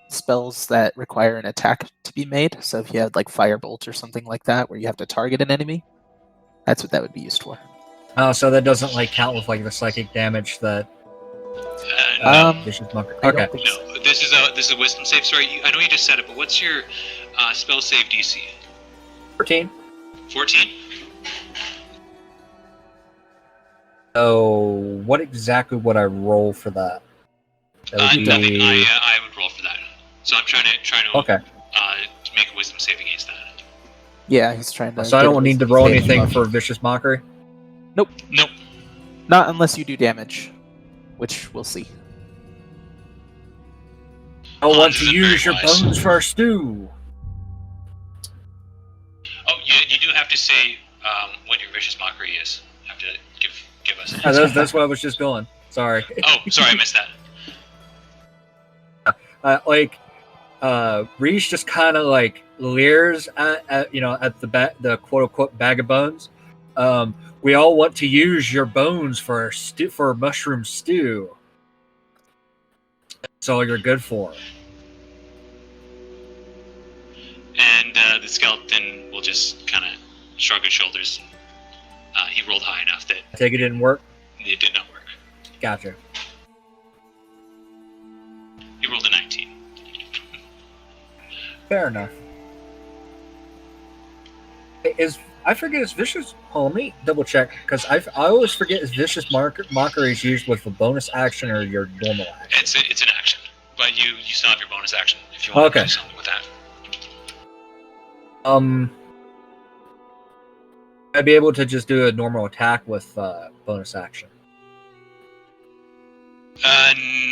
spells that require an attack to be made. So if you had like Firebolt or something like that, where you have to target an enemy, that's what that would be used for. So that doesn't like count with like the psychic damage that No, Vicious Mockery. I don't Okay. think so. no. This is a wisdom save. Sorry, I know you just said it, but what's your spell save DC? 14. 14. So what exactly would I roll for that? That would Nothing. be... I would roll for that. So I'm trying to Okay. to make a wisdom save against that. Yeah, he's trying to. So I get a don't need to wisdom roll save anything above. for Vicious Mockery? Nope. Not unless you do damage, which we'll see. I want Hans to isn't use your very wise. bones for a stew. Oh, you do have to say what your vicious mockery is. You have to give us. Yeah, that's what I was just going. Sorry. Oh, sorry, I missed that. Reese just kind of like leers at the quote unquote bag of bones. We all want to use your bones for a mushroom stew. That's all you're good for. And the skeleton will just kind of shrug his shoulders. He rolled high enough that I take it didn't work. it did not work. Gotcha. He rolled a 19. Fair enough. I forget is vicious. Oh, let me double check because I always forget is vicious mockery is used with a bonus action or your normal action. It's an action, but you still have your bonus action if you want Okay. to do something with that. I'd be able to just do a normal attack with bonus action.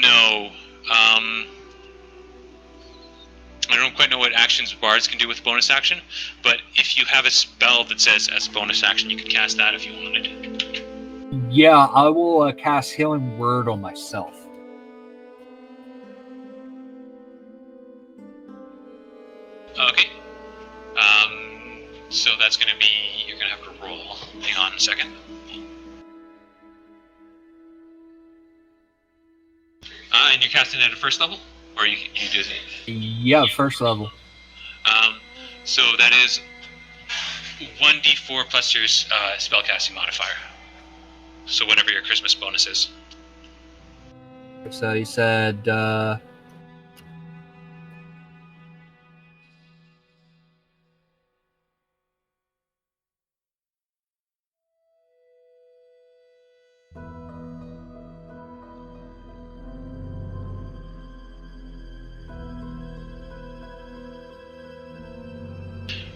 No. I don't quite know what actions bards can do with bonus action, but if you have a spell that says as a bonus action, you could cast that if you wanted. Yeah, I will cast Healing Word on myself. Okay. So that's going to be, you're going to have to roll. Hang on a second. And you're casting it at a first level? Or you do it? Yeah, first level. So that is 1d4 plus your spellcasting modifier. So whatever your Christmas bonus is. So you said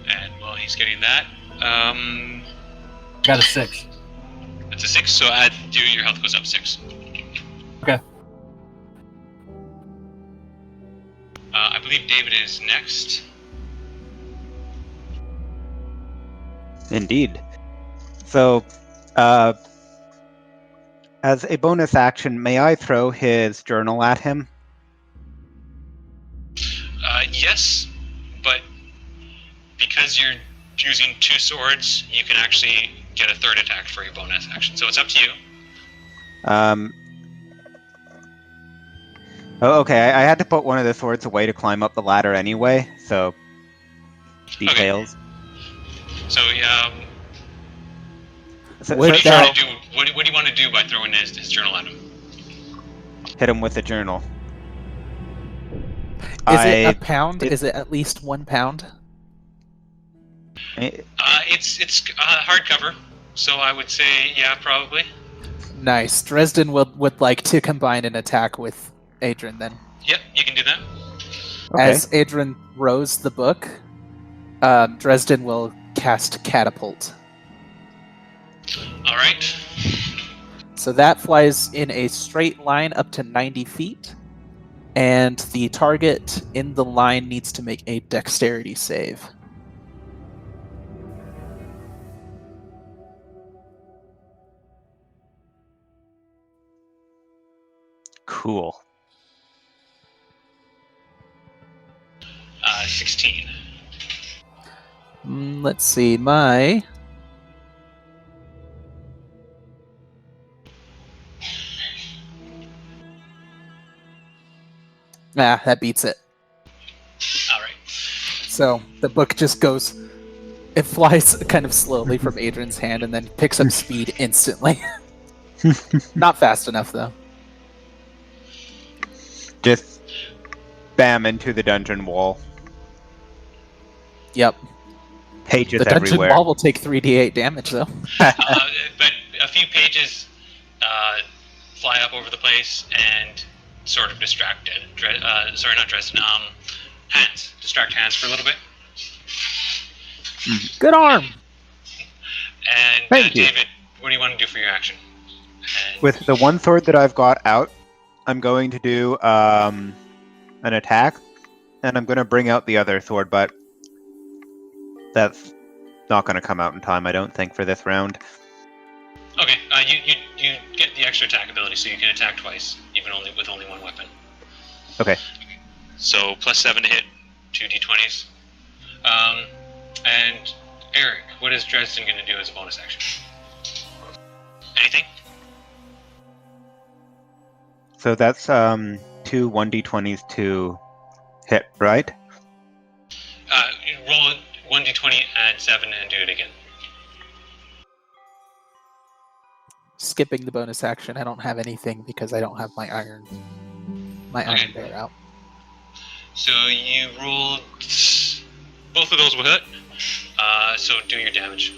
And while he's getting that, got a 6. that's a 6. So add your health goes up 6. Okay. I believe David is next. Indeed. So, as a bonus action, may I throw his journal at him? Yes, but because you're using 2 swords, you can actually get a 3rd attack for your bonus action. So it's up to you. Oh, okay. I had to put one of the swords away to climb up the ladder anyway, so details. So So, Would so- that- so what do you want to do by throwing his journal at him? hit him with the journal. Is it a I- pound? it- Is it at least 1 pound? It's hardcover, so I would say yeah, probably. Nice. Dresden would like to combine an attack with Adrian then. Yep, you can do that. Okay. As Adrian rows the book, Dresden will cast Catapult. All right. So that flies in a straight line up to 90 feet, and the target in the line needs to make a dexterity save. Cool. 16. Let's see, my... that beats it. All right. So the book just goes... It flies kind of slowly from Adrian's hand and then picks up speed instantly. Not fast enough, though. Just bam into the dungeon wall. Yep. Pages The dungeon everywhere. wall will take 3d8 damage, though. But a few pages fly up over the place and sort of distract Hands. Distract Hands for a little bit. Good arm! And Thank you. David, what do you want to do for your action? And With the one sword that I've got out, I'm going to do an attack, and I'm going to bring out the other sword, but that's not going to come out in time, I don't think, for this round. Okay, you get the extra attack ability, so you can attack twice, even with only 1 weapon. Okay. So +7 to hit, 2 d20s. And Eric, what is Dresden going to do as a bonus action? Anything? So that's 2 1d20s to hit, right? You roll 1d20, add 7, and do it again. Skipping the bonus action, I don't have anything because I don't have my iron bear out. So you rolled... Both of those will hit. So do your damage.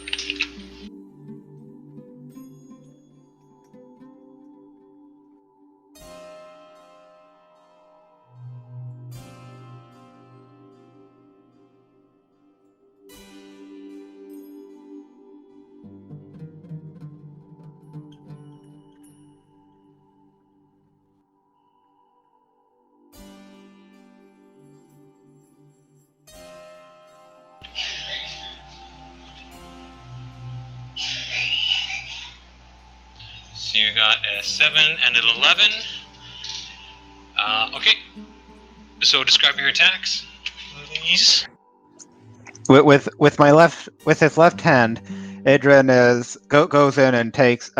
So you got a 7 and an 11. Okay. So describe your attacks, please. With his left hand, Adrian goes in and takes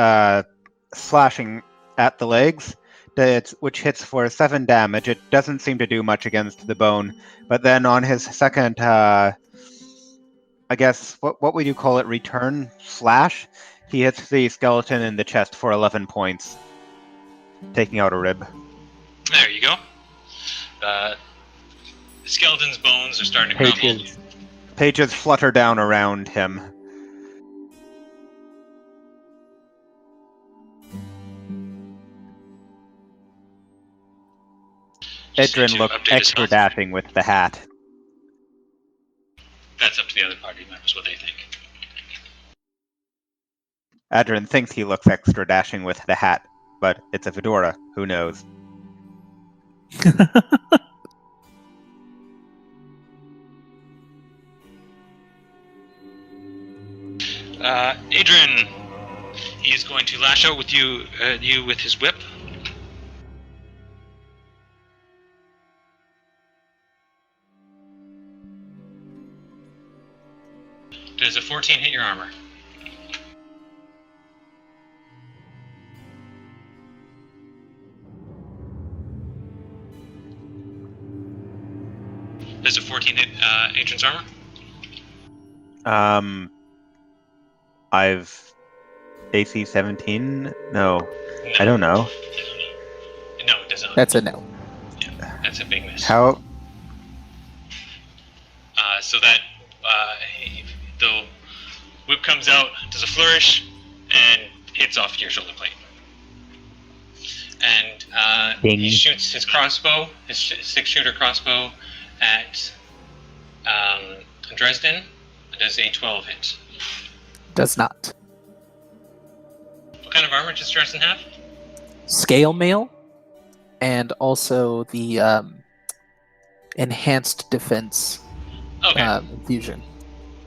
slashing at the legs, which hits for 7 damage. It doesn't seem to do much against the bone, but then on his second I guess, what would you call it? Return slash? He hits the skeleton in the chest for 11 points, taking out a rib. There you go. The skeleton's bones are starting to crumble. Pages flutter down around him. Just need Edrin to looks update his extra health. dashing with the hat. That's up to the other party members what they think. Adrin thinks he looks extra dashing with the hat, but it's a fedora. Who knows? Adrian, he is going to lash out with you with his whip. Does a 14 hit your armor? Does a 14 hit Adrian's armor? I've AC 17? No, No. I don't know. No, it does not. That's a no. Yeah, that's a big miss. How? So that the whip comes out, does a flourish, and hits off your shoulder plate. And he Ding. shoots his crossbow, his six-shooter crossbow, at Dresden. Does a 12 hit? Does not. What kind of armor does Dresden have? Scale mail, and also the enhanced defense Okay. infusion.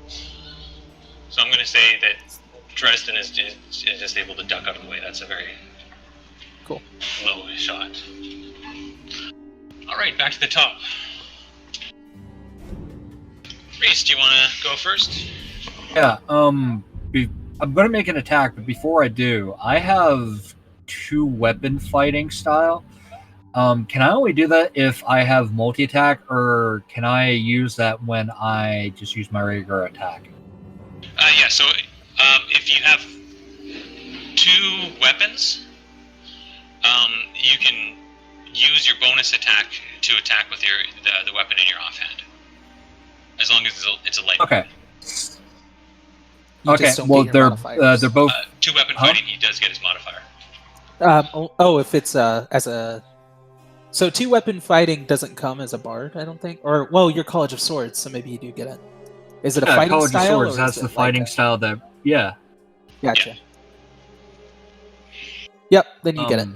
So I'm going to say that Dresden is just able to duck out of the way. That's a very Cool. low shot. All right, back to the top. Reese, do you want to go first? Yeah, I'm going to make an attack, but before I do, I have 2 weapon fighting style. Can I only do that if I have multi-attack, or can I use that when I just use my regular attack? Yeah, so if you have 2 weapons, you can use your bonus attack to attack with the weapon in your offhand. As long as it's a light. Okay. You Okay, just don't well, get your modifiers. they're both... 2 weapon fighting, he does get his modifier. If it's as a... So 2 weapon fighting doesn't come as a bard, I don't think. Or, well, your College of Swords, so maybe you do get it. Is it a fighting College style? of Swords, or that's is the it fighting like style that... Yeah. Gotcha. Yep, then you get it.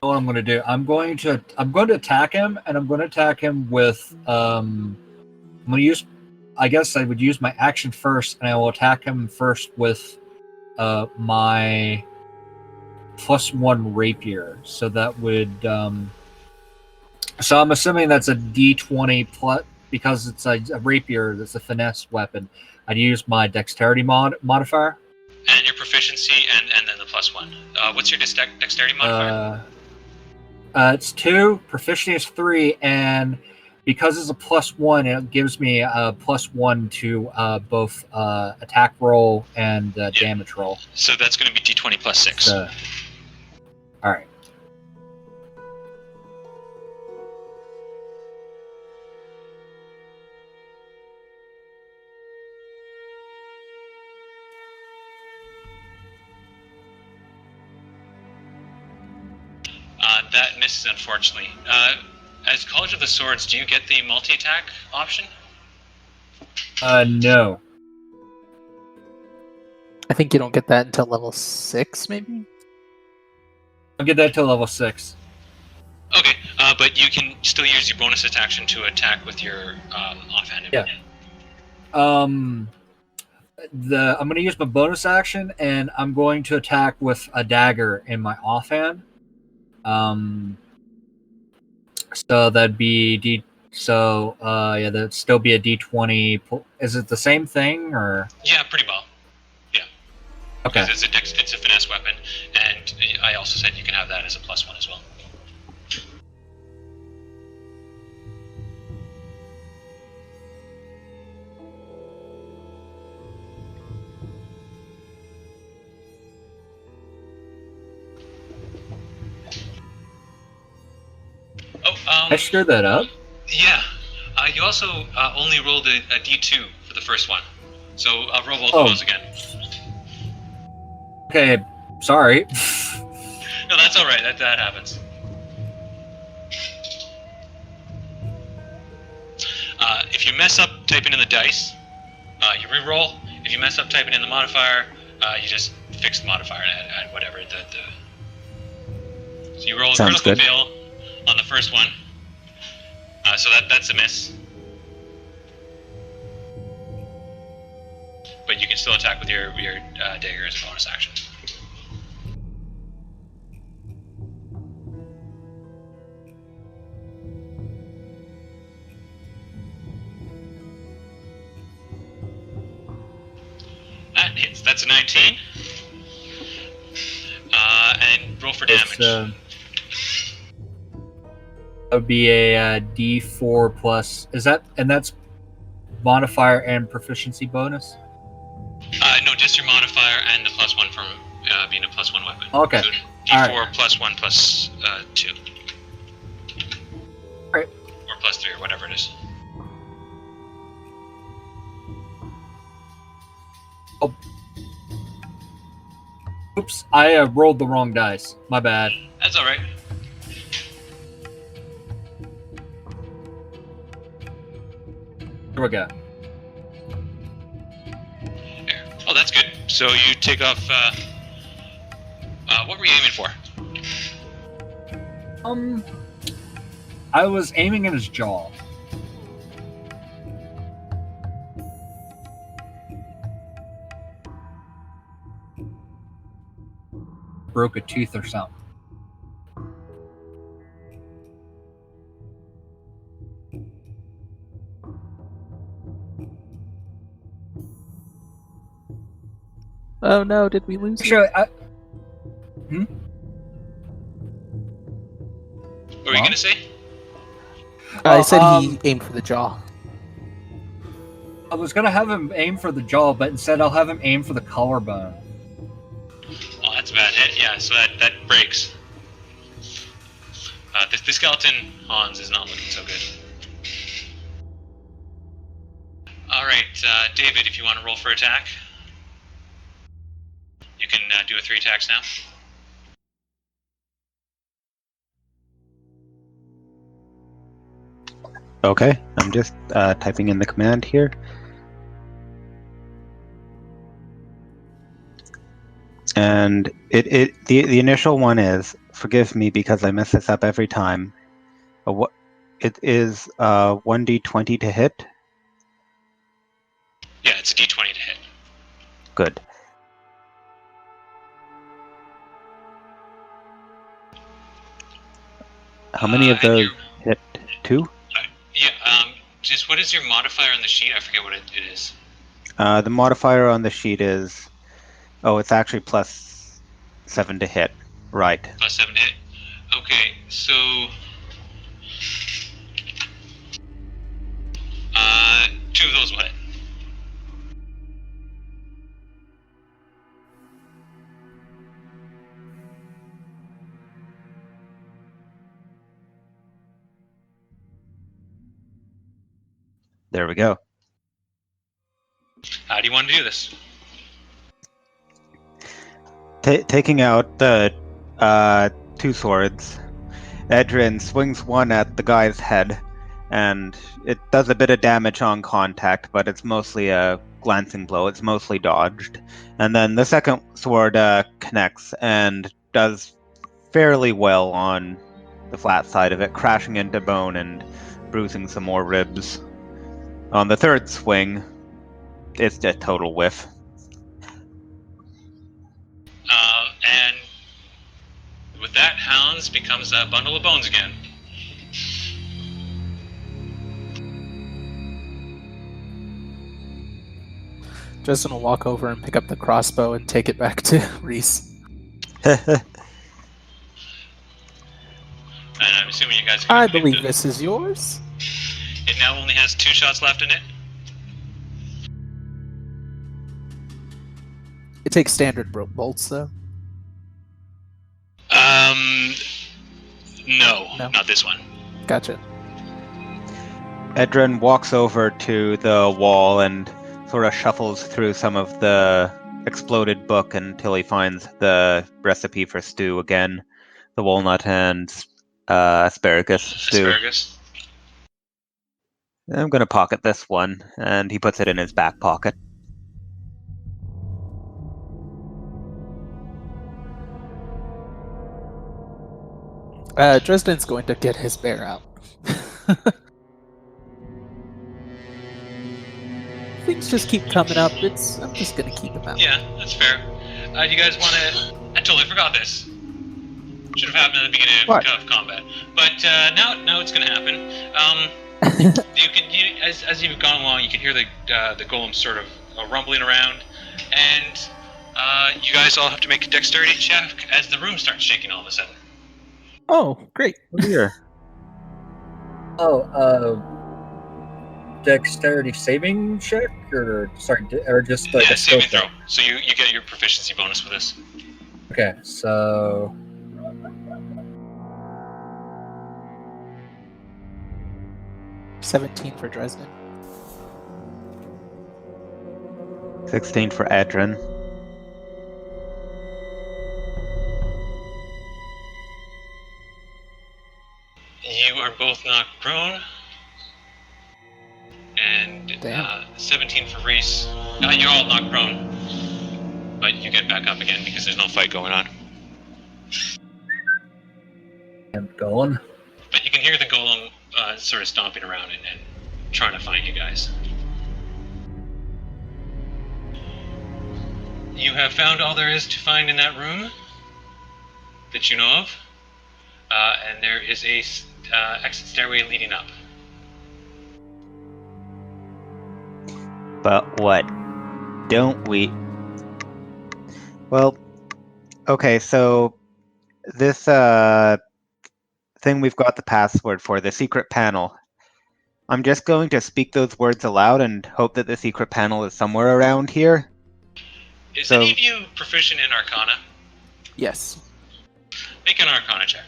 What I'm going to do, I'm going to attack him, and I'm going to attack him with I'm going to use, I guess I would use my action first, and I will attack him first with my +1 rapier. So that would so I'm assuming that's a D20 plus, because it's a rapier that's a finesse weapon. I'd use my dexterity modifier. And your proficiency, and then the +1. What's your dexterity modifier? It's 2, proficiency is 3, and because it's a +1, it gives me a +1 to both attack roll and damage roll. So that's going to be D20 plus 6. All right. That misses, unfortunately. As College of the Swords, do you get the multi-attack option? No. I think you don't get that until level 6, maybe? I'll get that till level 6. Okay, but you can still use your bonus action to attack with your offhand. Yeah. I'm going to use my bonus action, and I'm going to attack with a dagger in my offhand. So that'd be that'd still be a D20. Is it the same thing, or? Yeah, pretty well. Yeah. Okay. Because it's a finesse weapon, and I also said you can have that as a +1 as well. I screwed that up. Yeah. You also only rolled a d2 for the first one. So roll both Oh. of those again. Okay, sorry. No, that's alright. That happens. If you mess up typing in the dice, you re-roll. If you mess up typing in the modifier, you just fix the modifier and add whatever. So you roll a Sounds critical good. fail on the first one. So that's a miss. But you can still attack with your dagger as a bonus action. That hits. That's a 19. And roll for damage. That would be a D4 plus. Is that, and that's modifier and proficiency bonus? No, just your modifier and the +1 from being a +1 weapon. Okay. So D4 All right. +1 plus 2. Alright. Or +3 or whatever it is. Oops, I rolled the wrong dice. My bad. That's alright. Here we go. There. Oh, that's good. So you take off. What were you aiming for? I was aiming at his jaw. Broke a tooth or something. Oh no, did we lose? Sure, What were you Huh? gonna say? I said he um, aimed for the jaw. I was gonna have him aim for the jaw, but instead I'll have him aim for the collarbone. Oh, that's a bad hit. Yeah, so that breaks. The skeleton Hans is not looking so good. Alright, David, if you want to roll for attack, you can do a 3 attacks now. Okay, I'm just typing in the command here. And the initial one is, forgive me because I mess this up every time. It is 1d20 to hit. Yeah, it's a d20 to hit. Good. How many of And those hit? 2? Yeah, just what is your modifier on the sheet? I forget what it is. The modifier on the sheet is, it's actually +7 to hit. Right. +7 to hit. Okay, so 2 of those will hit. There we go. How do you want to do this? Taking out the 2 swords, Edrin swings one at the guy's head, and it does a bit of damage on contact, but it's mostly a glancing blow. It's mostly dodged. And then the second sword connects and does fairly well on the flat side of it, crashing into bone and bruising some more ribs. On the third swing, it's a total whiff. And with that, Hounds becomes a bundle of bones again. Justin will walk over and pick up the crossbow and take it back to Reese. And I'm assuming you guys are I gonna believe hit this is yours. it now only has 2 shots left in it. It takes standard bolts though. No, No. not this one. Gotcha. Edrin walks over to the wall and sort of shuffles through some of the exploded book until he finds the recipe for stew again, the walnut and asparagus stew. Asparagus. I'm going to pocket this one, and he puts it in his back pocket. Dresden's going to get his bear out. Things just keep coming up. I'm just gonna keep him out. Yeah, that's fair. You guys want to? I totally forgot this. Should have happened at the beginning of combat, but now it's gonna happen. As you've gone along, you can hear the golem sort of rumbling around, and you guys all have to make a dexterity check as the room starts shaking all of a sudden. Oh, great. Here. Dexterity saving check, or just like a skill saving check? throw. So you get your proficiency bonus for this. Okay, so 17 for Dresden. 16 for Edrin. You are both knocked prone. And 17 for Reese. You're all knocked prone. But you get back up again because there's no fight going on. I'm going. But you can hear the golem sort of stomping around and trying to find you guys. You have found all there is to find in that room that you know of. And there is a exit stairway leading up. But what don't we... Well, okay, so this thing we've got the password for, the secret panel. I'm just going to speak those words aloud and hope that the secret panel is somewhere around here. Is any of you proficient in Arcana? Yes. Make an Arcana check.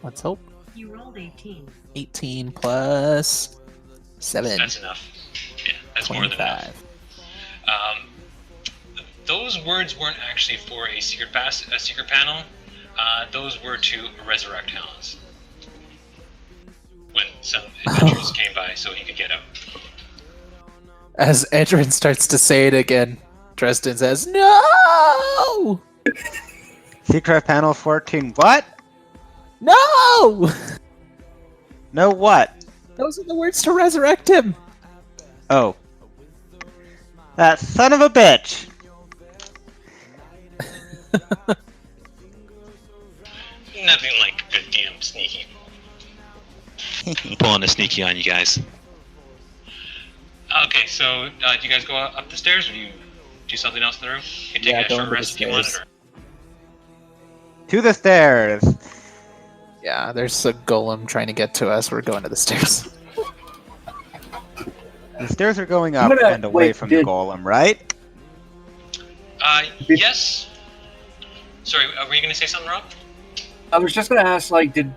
Let's hope. You rolled 18. 18 plus 7. That's enough. Yeah, that's 25. More than enough. Those words weren't actually for a secret panel. Those were to resurrect Helens. When some adventurers came by so he could get out. As Edrin starts to say it again, Dresden says, "No! Secret panel 14, what? No! No what? Those are the words to resurrect him." Oh. That son of a bitch! Nothing like a good DM sneaky. Pulling a sneaky on you guys. Okay, so do you guys go up the stairs, or do you do something else in the room? You can take a short rest if you want. To the stairs! Yeah, there's a golem trying to get to us. We're going to the stairs. The stairs are going up and away from the golem, right? Yes. Sorry, were you going to say something, Rob? I was just going to ask, did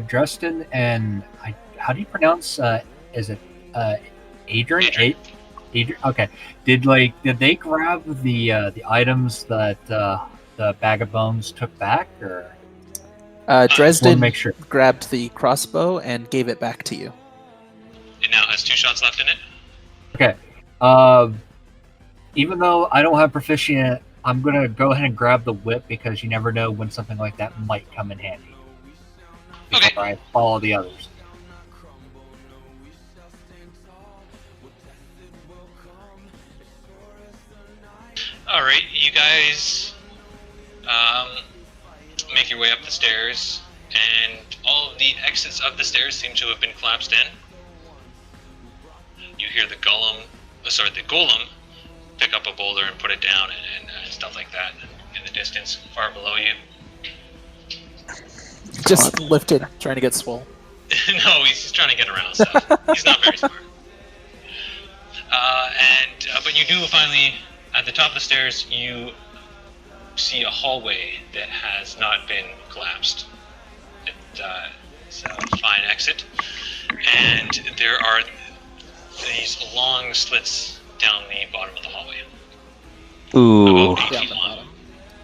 Dresden and how do you pronounce? Is it Adrian? Adrian? Okay. Did they grab the items that the bag of bones took back, or? Dresden make sure. Grabbed the crossbow and gave it back to you. It now has 2 shots left in it. Okay. Even though I don't have proficient, I'm gonna go ahead and grab the whip because you never know when something like that might come in handy. Okay. Before I follow the others. Alright, you guys make your way up the stairs, and all of the exits of the stairs seem to have been collapsed in. You hear the golem pick up a boulder and put it down and stuff like that in the distance, far below you. Just lifted, trying to get swole. No, he's just trying to get around stuff. He's not very smart. But you do finally, at the top of the stairs, you see a hallway that has not been collapsed. It's a fine exit, and there are these long slits down the bottom of the hallway. Ooh. About 8 Down feet the long. bottom.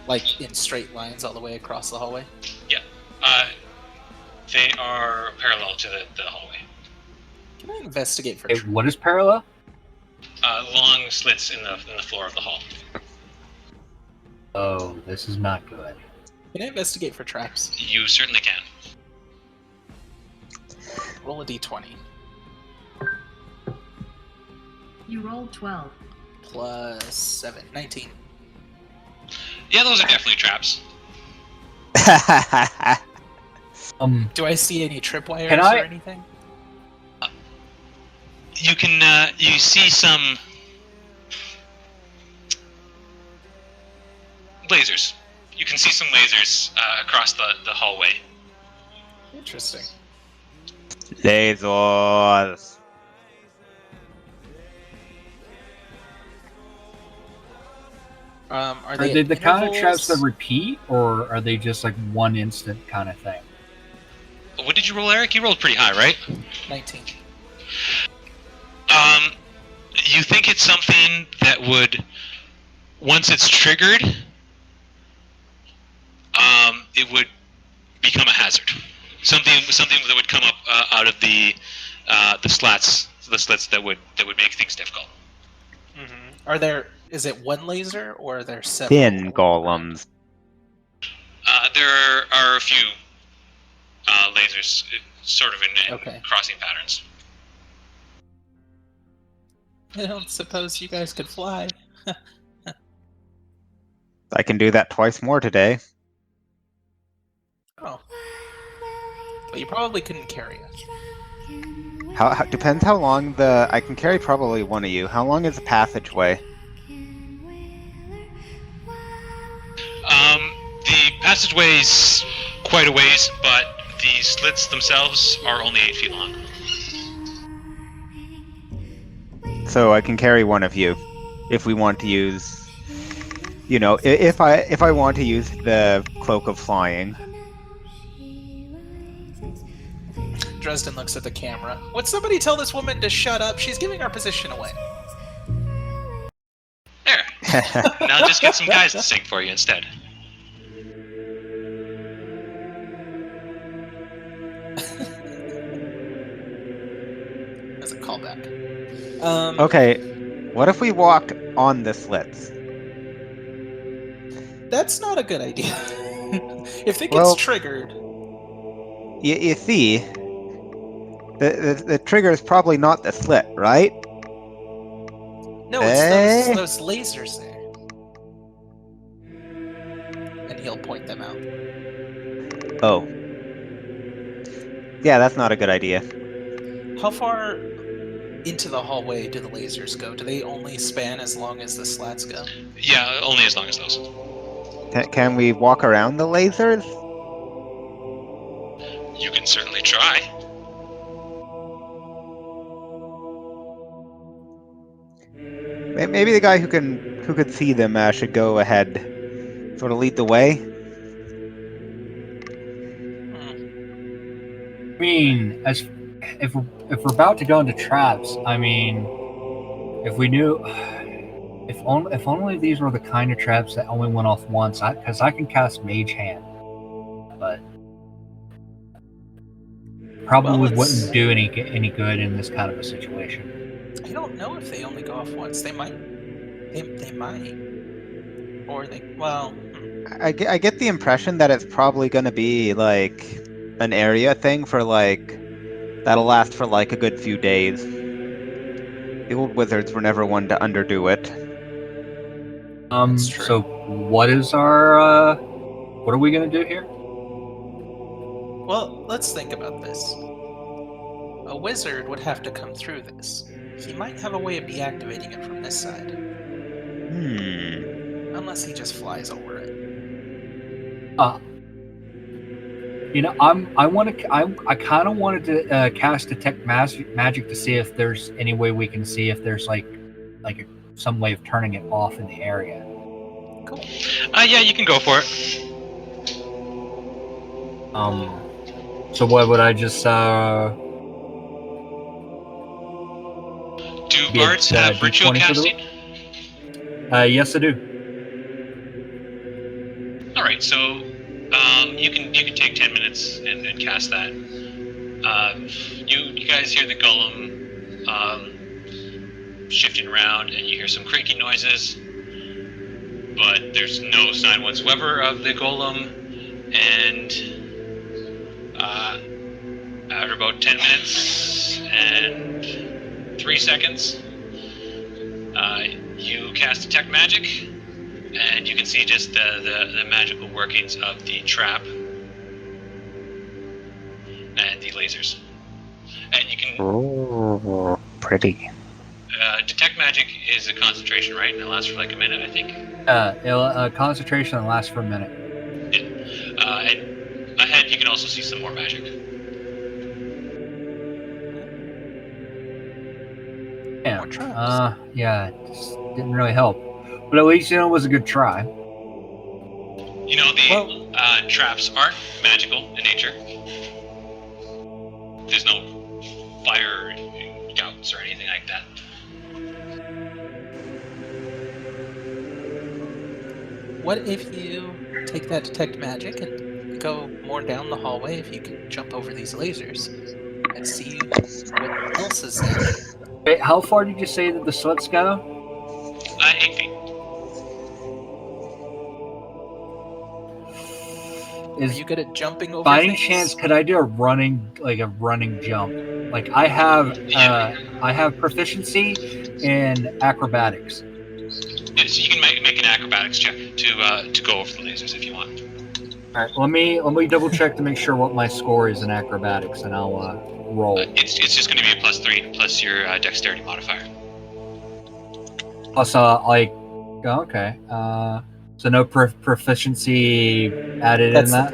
Like in straight lines all the way across the hallway. They are parallel to the hallway. Can I investigate for Hey, what is parallel? Long slits in the floor of the hall. Oh, this is not good. Can I investigate for traps? You certainly can. Roll a d20. You rolled 12. Plus 7. 19. Yeah, those are definitely traps. Do I see any tripwires Can I- or anything? You can you see some lasers. You can see some lasers across the hallway. Interesting. Lasers. Are Are they they at the kind of traps that intervals? repeat, or are they just like one instant kind of thing? What did you roll, Eric? You rolled pretty high, right? 19. You think it's something that would, once it's triggered, it would become a hazard. Something that would come up out of the slits that would make things difficult. Mm-hmm. Is it one laser or are there several? Thin golems. There are a few lasers, sort of in Okay. crossing patterns. I don't suppose you guys could fly. I can do that twice more today. Oh. But you probably couldn't carry it. How depends how long I can carry probably one of you. How long is the passageway? The passageway's quite a ways, but the slits themselves are only 8 feet long. So I can carry one of you, if we want to use, if I want to use the cloak of flying. Dresden looks at the camera. Would somebody tell this woman to shut up? She's giving our position away. There. Now just get some guys to sing for you instead. As a callback. Okay, what if we walk on the slits? That's not a good idea. If it gets Well- triggered, You see, the trigger is probably not the slit, right? no, it's Eh? those lasers there. And he'll point them out. Oh. Yeah, that's not a good idea. How far into the hallway do the lasers go? Do they only span as long as the slats go? Yeah, only as long as those. Can we walk around the lasers? You can certainly try. Maybe the guy who could see them should go ahead, sort of lead the way. I mean, if we're about to go into traps, I mean, if we knew, if only these were the kind of traps that only went off once, because I can cast Mage Hand, but probably Well, let's- wouldn't do any good in this kind of a situation. I don't know if they only go off once. They might. They might. Or they. Well. I get the impression that it's probably going to be like an area thing for like that'll last for like a good few days. The old wizards were never one to underdo it. That's true. So what is our what are we gonna do here? Well, let's think about this. A wizard would have to come through this. He might have a way of deactivating it from this side. Unless he just flies over it. I kind of wanted to cast detect magic to see if there's any way we can see if there's like some way of turning it off in the area. Yeah, you can go for it. So what would I just Do be a bards have ritual D20 for the casting? yes I do. All right, so you can take 10 minutes and cast that. You guys hear the golem shifting around, and you hear some creaky noises, but there's no sign whatsoever of the golem. And after about 10 minutes and 3 seconds, you cast Detect Magic, and you can see just the magical workings of the trap and the lasers. And you can Oh, pretty. Detect Magic is a concentration, right? And it lasts for like a minute, I think. Concentration that lasts for a minute. And ahead, you can also see some more magic. Yeah. More traps. Yeah, it just didn't really help. But at least, it was a good try. You know, the traps aren't magical in nature. There's no fire gouts or anything like that. What if you take that detect magic and go more down the hallway if you can jump over these lasers and see what else is there? Wait, how far did you say that the slits go? 8 feet. Are you good at jumping over By any things? chance, could I do a running jump? Like I have proficiency in acrobatics. Yeah, so you can make an acrobatics check to go over the lasers if you want. All right, let me double check to make sure what my score is in acrobatics, and I'll roll. It's just going to be a +3 plus your dexterity modifier. Plus, okay. So no proficiency added That's in the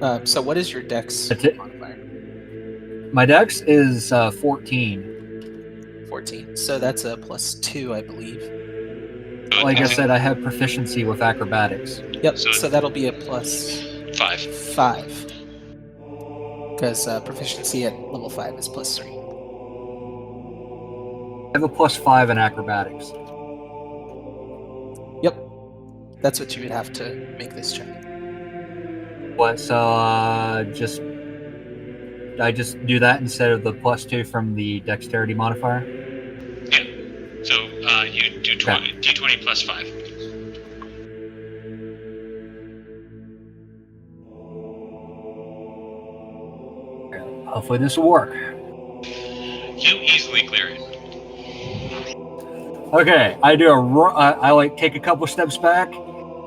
that. +3. So what is your dex That's it. modifier? My dex is 14. 14. So that's a +2, I believe. Like I said, I have proficiency with acrobatics. Yep. So- So that'll be a +5. 5. Because proficiency at level 5 is +3. I have a +5 in acrobatics. Yep. That's what you would have to make this check. What? So I just do that instead of the +2 from the dexterity modifier. Yeah. So you do d20 plus 5. Hopefully this will work. You easily clear it. Okay, I do I take a couple steps back,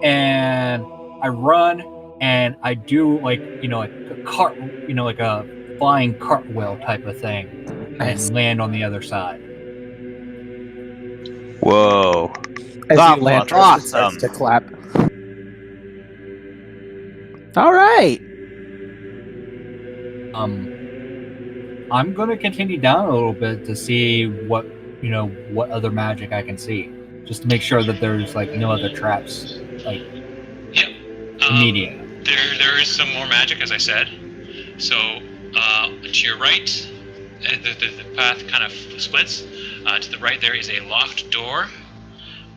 and I run, and I do like a cart, like a flying cartwheel type of thing, Nice. and land on the other side. Whoa. As That you land, was Tristan starts awesome. to clap. All right. I'm gonna continue down a little bit to see what other magic I can see, just to make sure that there's like no other traps like Yep. immediate. There is some more magic, as I said. So to your right, the path kind of splits. To the right, there is a locked door,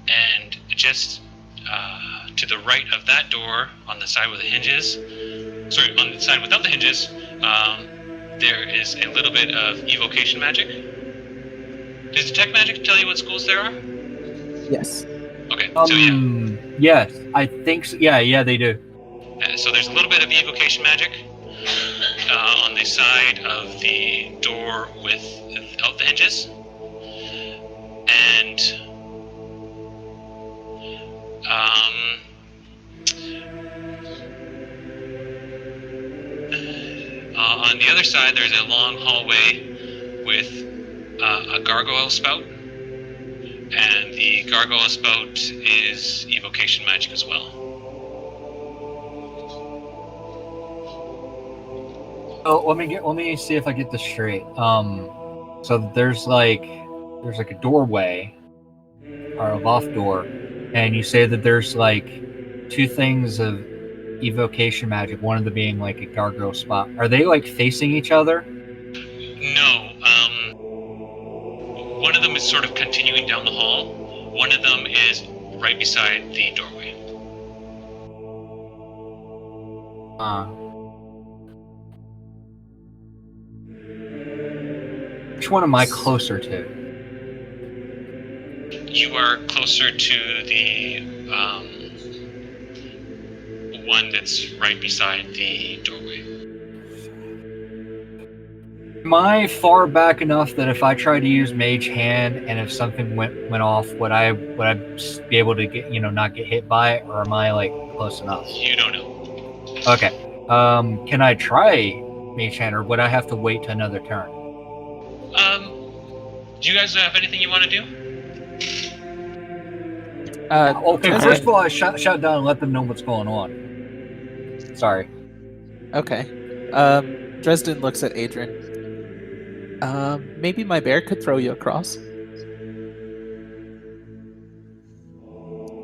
and just to the right of that door, on the side with the hinges, on the side without the hinges, there is a little bit of evocation magic. Does Detect Magic tell you what schools there are? Yes. Okay, so yeah. Yes, I think so. Yeah, they do. So there's a little bit of evocation magic on the side of the door without the hinges, and on the other side there's a long hallway with a gargoyle spout, and the gargoyle spout is evocation magic as well. Oh, let me see if I get this straight. So there's like there's like a doorway or a loft door, and you say that there's like two things of evocation magic, one of them being like a gargoyle spot. Are they like facing each other? No. One of them is sort of continuing down the hall. One of them is right beside the doorway. Which one am I closer to? You are closer to the one that's right beside the doorway. Am I far back enough that if I tried to use Mage Hand and if something went off, would I be able to get not get hit by it, or am I like close enough? You don't know. Okay. Can I try Mage Hand, or would I have to wait to another turn? Do you guys have anything you want to do? Okay. First of all, I shout down and let them know what's going on. Sorry. Okay. Dresden looks at Adrian. Maybe my bear could throw you across.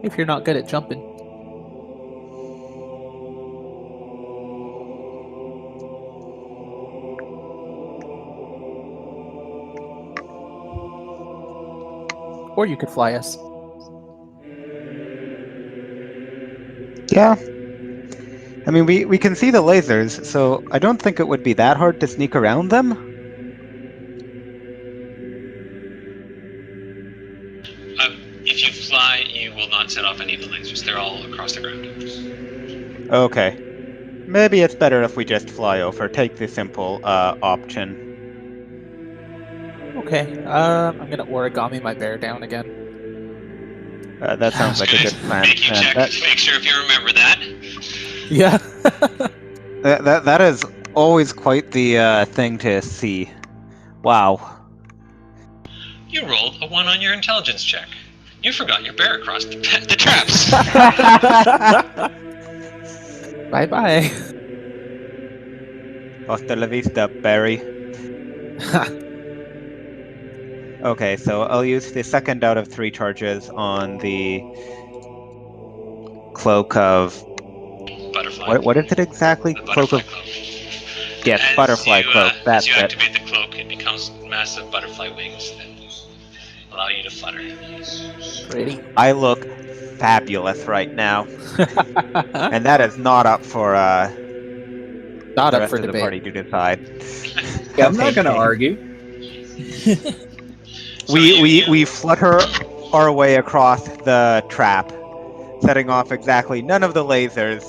If you're not good at jumping. Or you could fly us. Yeah. I mean, we can see the lasers, so I don't think it would be that hard to sneak around them. If you fly, you will not set off any of the lasers. They're all across the ground. Okay. Maybe it's better if we just fly over. Take the simple option. Okay. I'm gonna origami my bear down again. That sounds like a good plan. Make you check That, to make sure if you remember that. Yeah. that is always quite the thing to see. Wow. You rolled a 1 on your intelligence check. You forgot your bear across the traps. Bye bye. Hasta la vista, Barry. Okay, so I'll use the second out of 3 charges on the cloak of... Butterfly. What is it exactly? The Cloak butterfly of... cloak. Yes, As butterfly you, cloak. That's as you it. activate the cloak, it becomes massive butterfly wings that allow you to flutter. Pretty. I look fabulous right now. And that is not up for Not the up rest for of the debate. party to decide. Yeah, I'm not going to argue. We flutter our way across the trap, setting off exactly none of the lasers,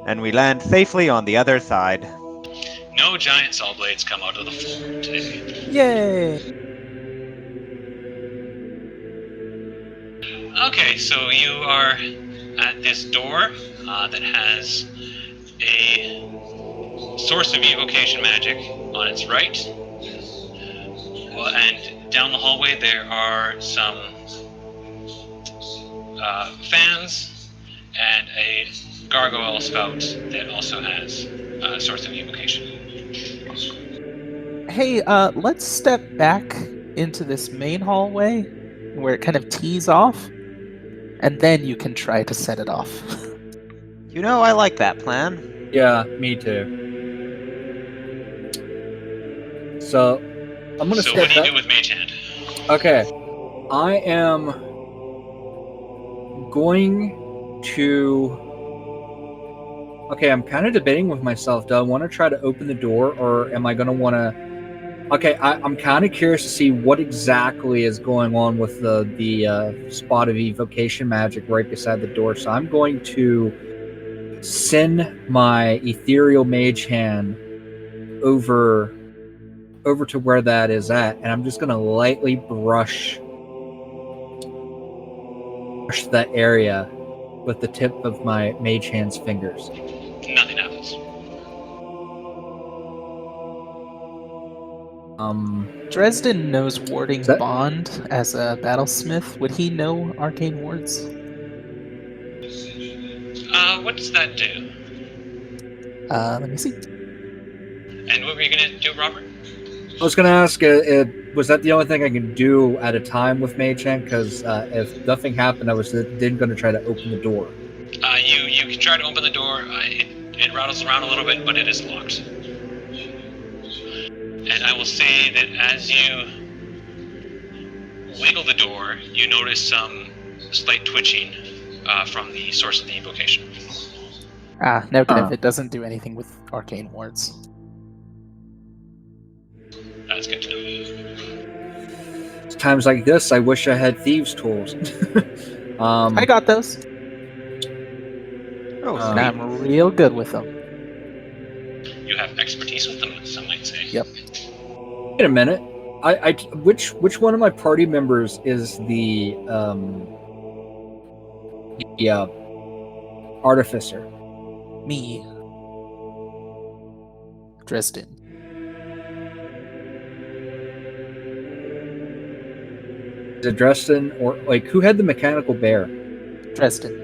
and we land safely on the other side. No giant saw blades come out of the floor today. Yay! Okay, so you are at this door that has a source of evocation magic on its right. And down the hallway there are some fans and a gargoyle spout that also has a source of evocation. Hey, let's step back into this main hallway where it kind of tees off, and then you can try to set it off. You know, I like that plan. Yeah, me too. So, I'm going to So step what do you back. do with Mage Hand? Okay. I am going to... Okay, I'm kind of debating with myself. Do I want to try to open the door, or am I going to want to... Okay, I'm kind of curious to see what exactly is going on with the spot of evocation magic right beside the door. So I'm going to send my ethereal mage hand over to where that is at, and I'm just going to lightly brush that area with the tip of my mage hand's fingers. Nothing happens. Dresden knows Warding Is that- Bond as a battlesmith. Would he know arcane wards? What does that do? Let me see. And what were you gonna do, Robert? I was going to ask, was that the only thing I can do at a time with Mage Hand? Because if nothing happened, I was then going to try to open the door. You can try to open the door. It rattles around a little bit, but it is locked. And I will say that as you wiggle the door, you notice some slight twitching from the source of the evocation. Negative. Huh. It doesn't do anything with arcane wards. That's good to know. It's times like this, I wish I had thieves' tools. I got those, Oh, Uh, and I'm real good with them. You have expertise with them, some might say. Yep. Wait a minute. Which one of my party members is the artificer? Me. Dresden. Is it Dresden or like who had the mechanical bear? Dresden.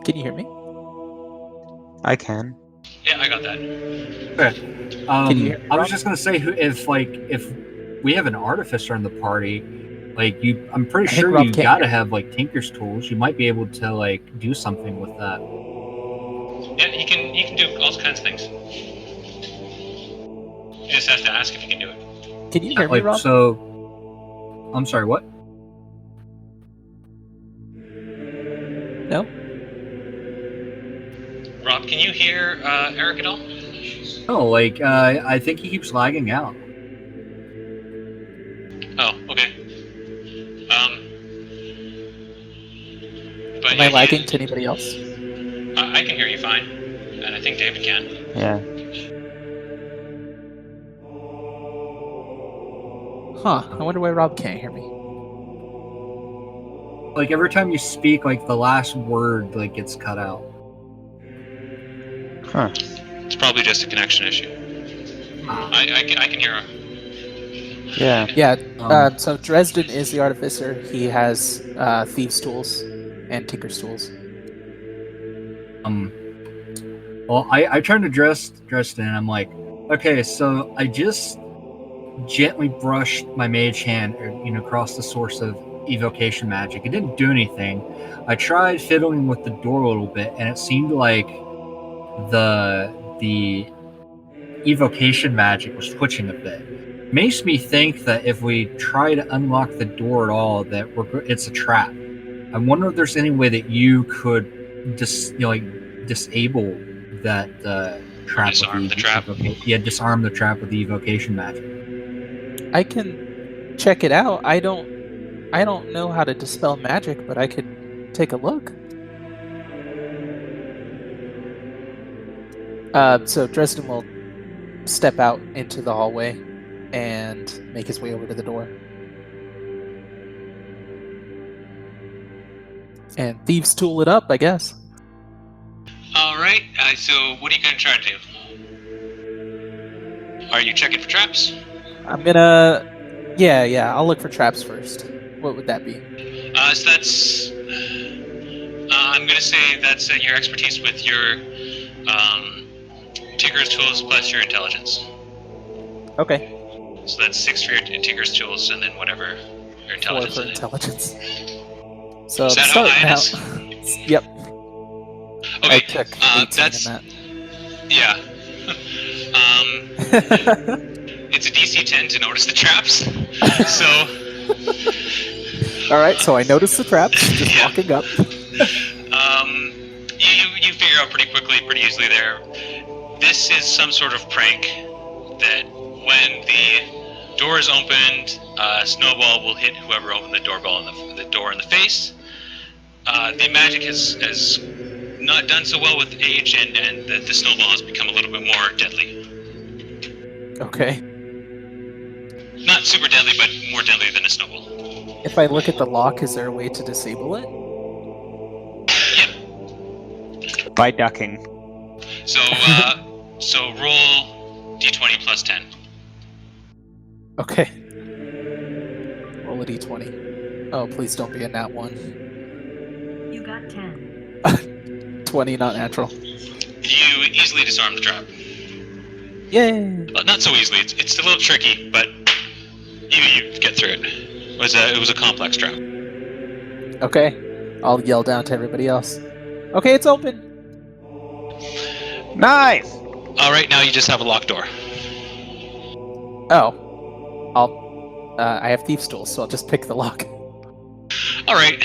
Can you hear me? I can. Yeah, I got that. Can you hear me, I was Rob? just gonna say if we have an artificer in the party, like I'm pretty I think sure Rob you can't gotta hear. have like Tinker's tools. You might be able to like do something with that. Yeah, you can do all kinds of things. You just have to ask if you can do it. Can you hear me, Like Rob? so. I'm sorry. What? No? Rob, can you hear Eric at all? No, like I think he keeps lagging out. Oh, okay. But Am yeah, I lagging to anybody else? I can hear you fine, and I think David can. Yeah. Huh. I wonder why Rob can't hear me. Like every time you speak, like the last word like gets cut out. Huh. It's probably just a connection issue. I can hear her. Yeah. Yeah, Um, so Dresden is the artificer. He has thieves' tools and tinker's tools. Well, I turned to Dresden and I'm like, okay, so I just gently brushed my mage hand, across the source of evocation magic. It didn't do anything. I tried fiddling with the door a little bit, and it seemed like the evocation magic was twitching a bit. Makes me think that if we try to unlock the door at all, that it's a trap. I wonder if there's any way that you could disable that trap. Disarm the trap. Disarm the trap with the evocation magic. I can check it out. I don't know how to dispel magic, but I could take a look. So Dresden will step out into the hallway and make his way over to the door. And thieves tool it up, I guess. All right. So what are you gonna try to do? Are you checking for traps? I'm gonna... Yeah, I'll look for traps first. What would that be? So that's. I'm gonna say that's your expertise with your Tinker's tools plus your intelligence. Okay. So that's 6 for your Tinker's tools, and then whatever your 4 intelligence for is. intelligence. So Is I'm that how starting high it out. is? Yep. I Okay. took 18 That's in yeah. that. It's a DC 10 to notice the traps. So All right, so I noticed the traps just Yeah. walking up. you figure out pretty quickly, pretty easily there. This is some sort of prank that when the door is opened, snowball will hit whoever opened the doorbell in the door in the face. The magic has not done so well with age, and the snowball has become a little bit more deadly. Okay. Not super deadly, but more deadly than a snowball. If I look at the lock, is there a way to disable it? Yeah. By ducking. So so roll d20 plus 10. Okay. Roll a d20. Oh, please don't be a nat 1. You got 10. 20, not natural. You easily disarm the trap. Yay! Not so easily. It's a little tricky, but you get through it. It was a complex trap. Okay. I'll yell down to everybody else. Okay, it's open! Nice! All right, now you just have a locked door. Oh. I have Thief's Tools, so I'll just pick the lock. All right.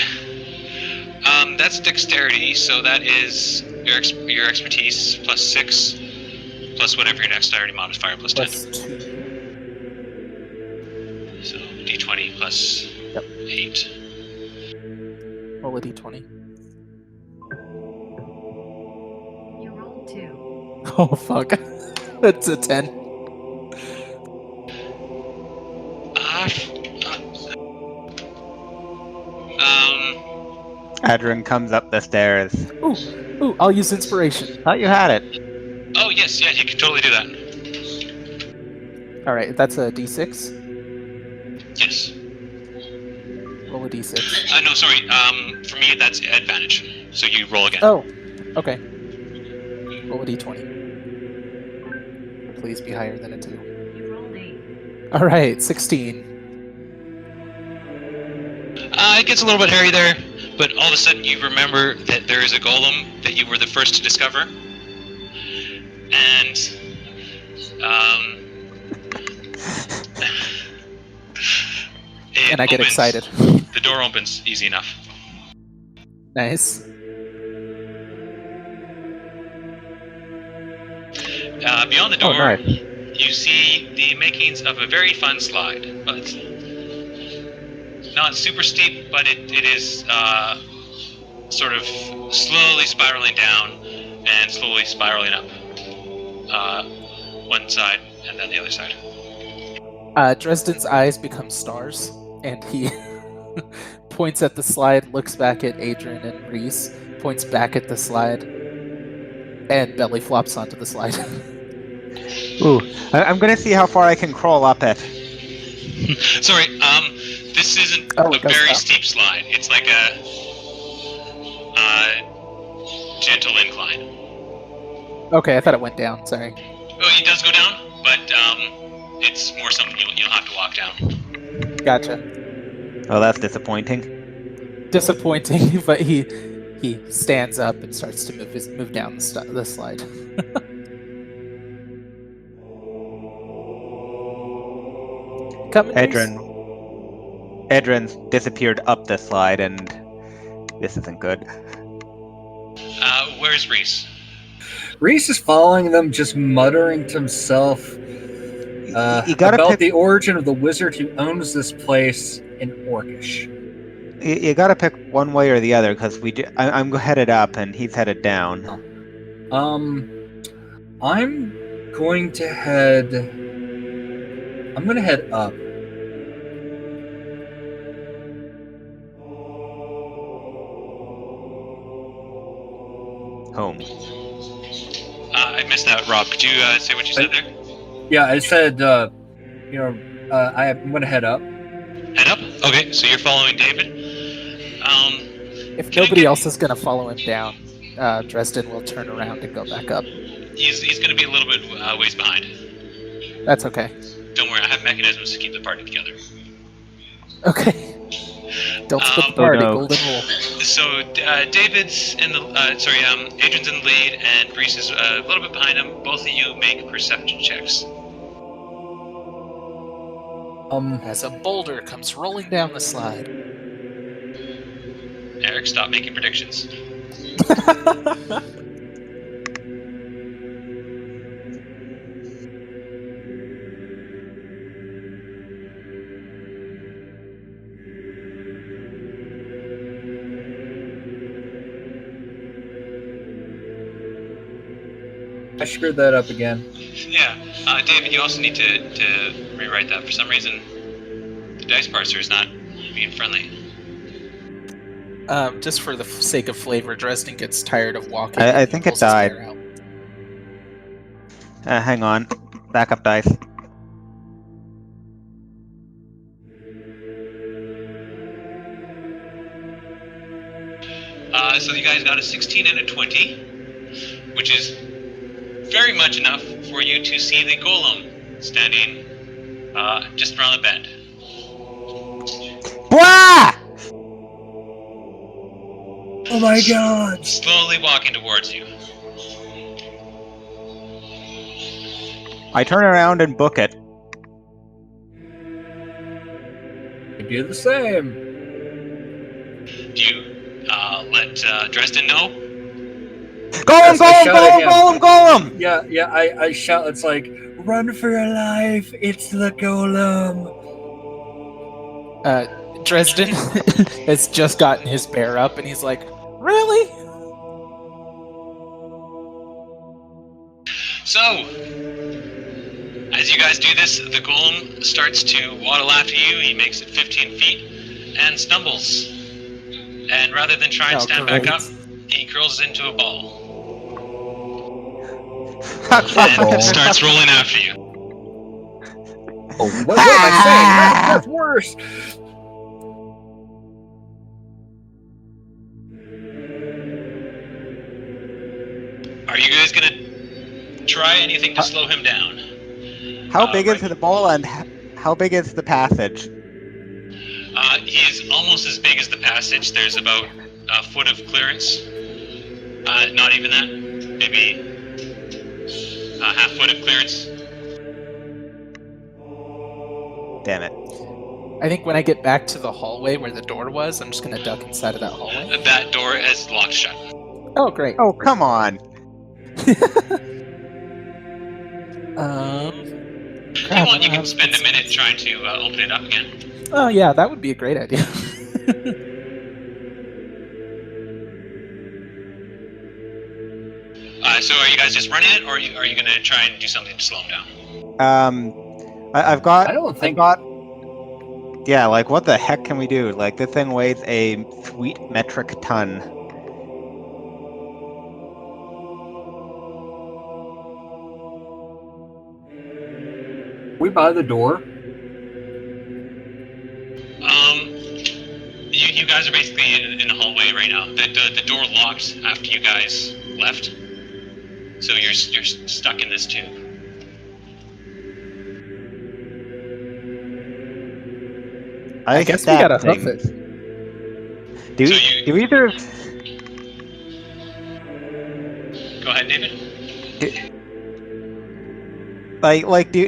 That's dexterity, so that is your expertise plus 6, plus whatever your dexterity modifier plus 10. Plus 2. So d20 plus Yep. 8. Roll a d20. You rolled 2. Oh, fuck. It's a 10. Adrian comes up the stairs. Ooh, I'll use inspiration. Thought you had it. Oh yes, yeah, you can totally do that. Alright, that's a d6. Yes. Roll a d6. No, sorry. For me, that's advantage. So you roll again. Oh, okay. Roll a d20. Please be higher than a 2. You rolled 8. Alright, 16. It gets a little bit hairy there, but all of a sudden you remember that there is a golem that you were the first to discover, and And I get opens. excited. The door opens easy enough. Nice. Beyond the door, Oh, nice. you see the makings of a very fun slide, but not super steep, but it is sort of slowly spiraling down and slowly spiraling up one side and then the other side. Dresden's eyes become stars, and he points at the slide, looks back at Adrian and Reese, points back at the slide, and belly flops onto the slide. Ooh, I'm gonna see how far I can crawl up it. Sorry, this isn't Oh, a it does very stop. steep slide. It's like a gentle incline. Okay, I thought it went down, sorry. Oh, it does go down, but it's more something you'll have to walk down. Gotcha. Oh, that's disappointing. Disappointing, but he stands up and starts to move down the slide. Coming, Adrian's disappeared up the slide, and this isn't good. Where's Reese? Reese is following them, just muttering to himself You gotta about pick. the origin of the wizard who owns this place in Orcish. You gotta pick one way or the other, because I'm headed up and he's headed down. I'm going to head up. Home. I missed that, Rob. Could you say what you said there? Yeah, I said, I'm going to head up. Head up? Okay, so you're following David. If Can I nobody get- else is going to follow him down, Dresden will turn around and go back up. He's going to be a little bit ways behind. That's okay. Don't worry, I have mechanisms to keep the party together. Okay. Don't split the Oh, party, no. golden rule. So David's in the Adrian's in the lead, and Reese is a little bit behind him. Both of you make perception checks. As a boulder comes rolling down the slide. Eric, stop making predictions. I screwed that up again. Yeah, David, you also need to rewrite that. For some reason, the dice parser is not being friendly. Just for the sake of flavor, Dresden gets tired of walking. I and he think it pulls his died. hair out. Hang on. Backup dice. So you guys got a 16 and a 20, which is very much enough for you to see the golem standing just around the bend. Blah! Oh my god! Slowly walking towards you. I turn around and book it. I do the same. Do you let Dresden know? Golem, Yes, I golem, shout golem, at him. golem, golem! Yeah, I shout, it's like, run for your life, it's the golem. Dresden has just gotten his bear up, and he's like, "Really?" So, as you guys do this, the golem starts to waddle after you. He makes it 15 feet and stumbles. And rather than try and stand back great. up, he curls into a ball Ball. and starts rolling after you. Oh, what am I saying? That's worse. Are you guys gonna try anything to slow him down? How big is right. the ball and how big is the passage? He is almost as big as the passage. There's about a foot of clearance. Not even that. Maybe a half foot of clearance. Damn it. I think when I get back to the hallway where the door was, I'm just gonna duck inside of that hallway. That door is locked shut. Oh, great. Oh, come on. If you crap, want, you can spend a minute trying to open it up again. Oh yeah, that would be a great idea. So are you guys just running it, or are you going to try and do something to slow him down? I've got. I don't think- I've got. Yeah, like what the heck can we do? Like this thing weighs a sweet metric ton. We by the door. You guys are basically in a hallway right now. The door locked after you guys left, so you're stuck in this tube. I guess we gotta hoof it. Do So you- do either Go ahead, David.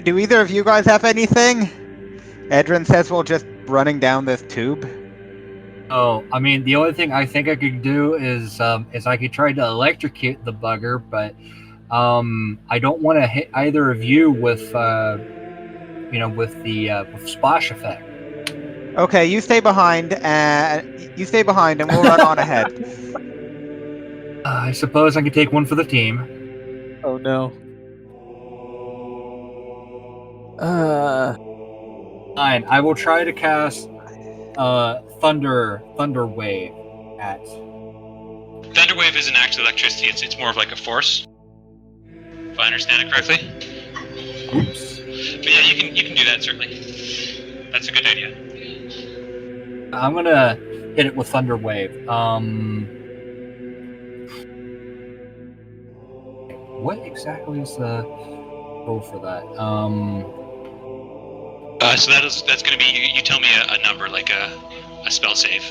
do either of you guys have anything? Edrin says we're just running down this tube. Oh, I mean, the only thing I think I could do is I could try to electrocute the bugger, but I don't want to hit either of you with with splash effect. Okay, you stay behind, and we'll run on ahead. I suppose I could take one for the team. Oh no. Fine, I will try to cast thunder wave at. Thunderwave isn't actually electricity. It's more of like a force. If I understand it correctly. Oops. But yeah, you can do that certainly. That's a good idea. I'm gonna hit it with thunder wave. What exactly is the roll for that? So that's going to be you tell me a number like a spell save.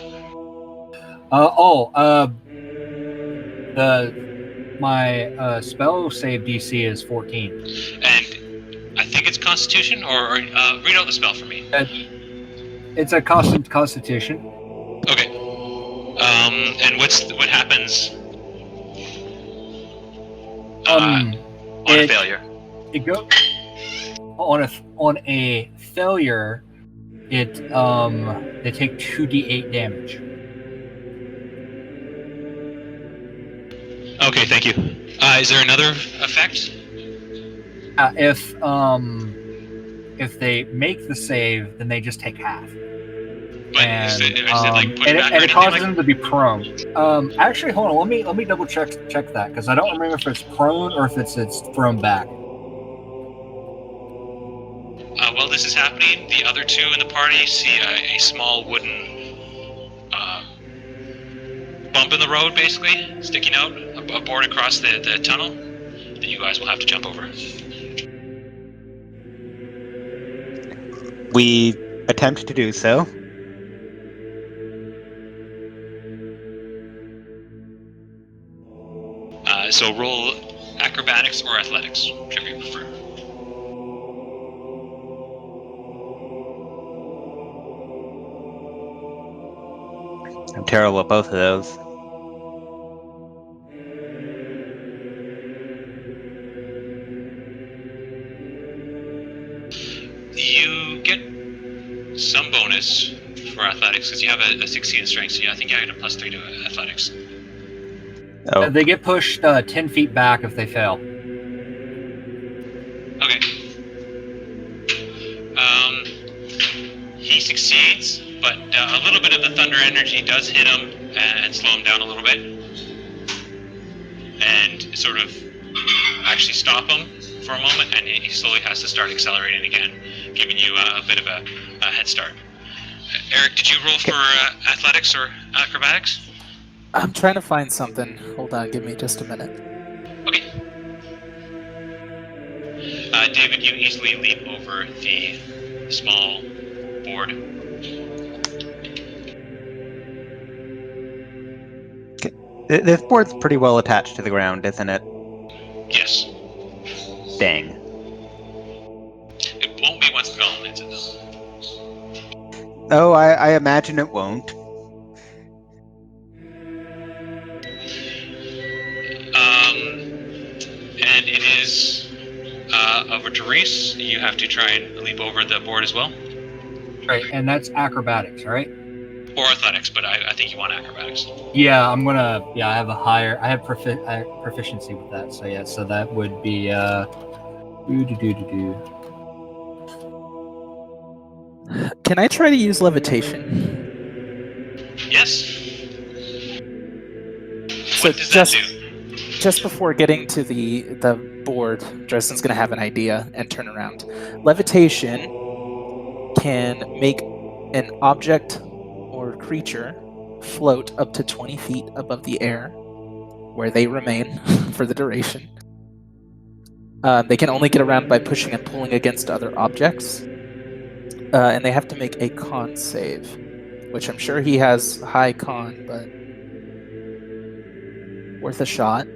My spell save DC is 14. And I think it's Constitution, or read out the spell for me. It's a constant Constitution. Okay. And what happens on a failure? It go on a failure. They take 2d8 damage. Okay, thank you. Is there another effect? If they make the save, then they just take half. But And, is it like put and back or it anything causes like? them to be prone. Actually, hold on. Let me double check that because I don't remember if it's prone or if it's thrown back. While this is happening, the other two in the party see a small wooden bump in the road, basically, sticking out, a board across the tunnel that you guys will have to jump over. We attempt to do so. So roll acrobatics or athletics, whichever you prefer. I'm terrible at both of those. You get some bonus for athletics because you have a 16 strength, so I think you get a +3 to athletics. Oh, They get pushed 10 feet back if they fail. Okay. He succeeds, but a little bit of the thunder energy does hit him and slow him down a little bit, and sort of actually stop him for a moment, and he slowly has to start accelerating again, giving you a bit of a head start. Eric, did you roll for athletics or acrobatics? I'm trying to find something. Hold on, give me just a minute. Okay. David, you easily leap over the small board. this board's pretty well attached to the ground, isn't it? Yes. Dang. It won't be once the golem hits it, though. Oh, I imagine it won't. And it is over to Reese. You have to try and leap over the board as well. Right, and that's acrobatics, right? Or athletics, but I think you want acrobatics. Yeah, I'm gonna. Yeah, I have proficiency with that. So yeah, so that would be Can I try to use levitation? Yes. So What does that do? just before getting to the board, Dresden's gonna have an idea and turn around. Levitation can make an object or creature float up to 20 feet above the air, where they remain for the duration. They can only get around by pushing and pulling against other objects, and they have to make a con save, which I'm sure he has high con, but worth a shot.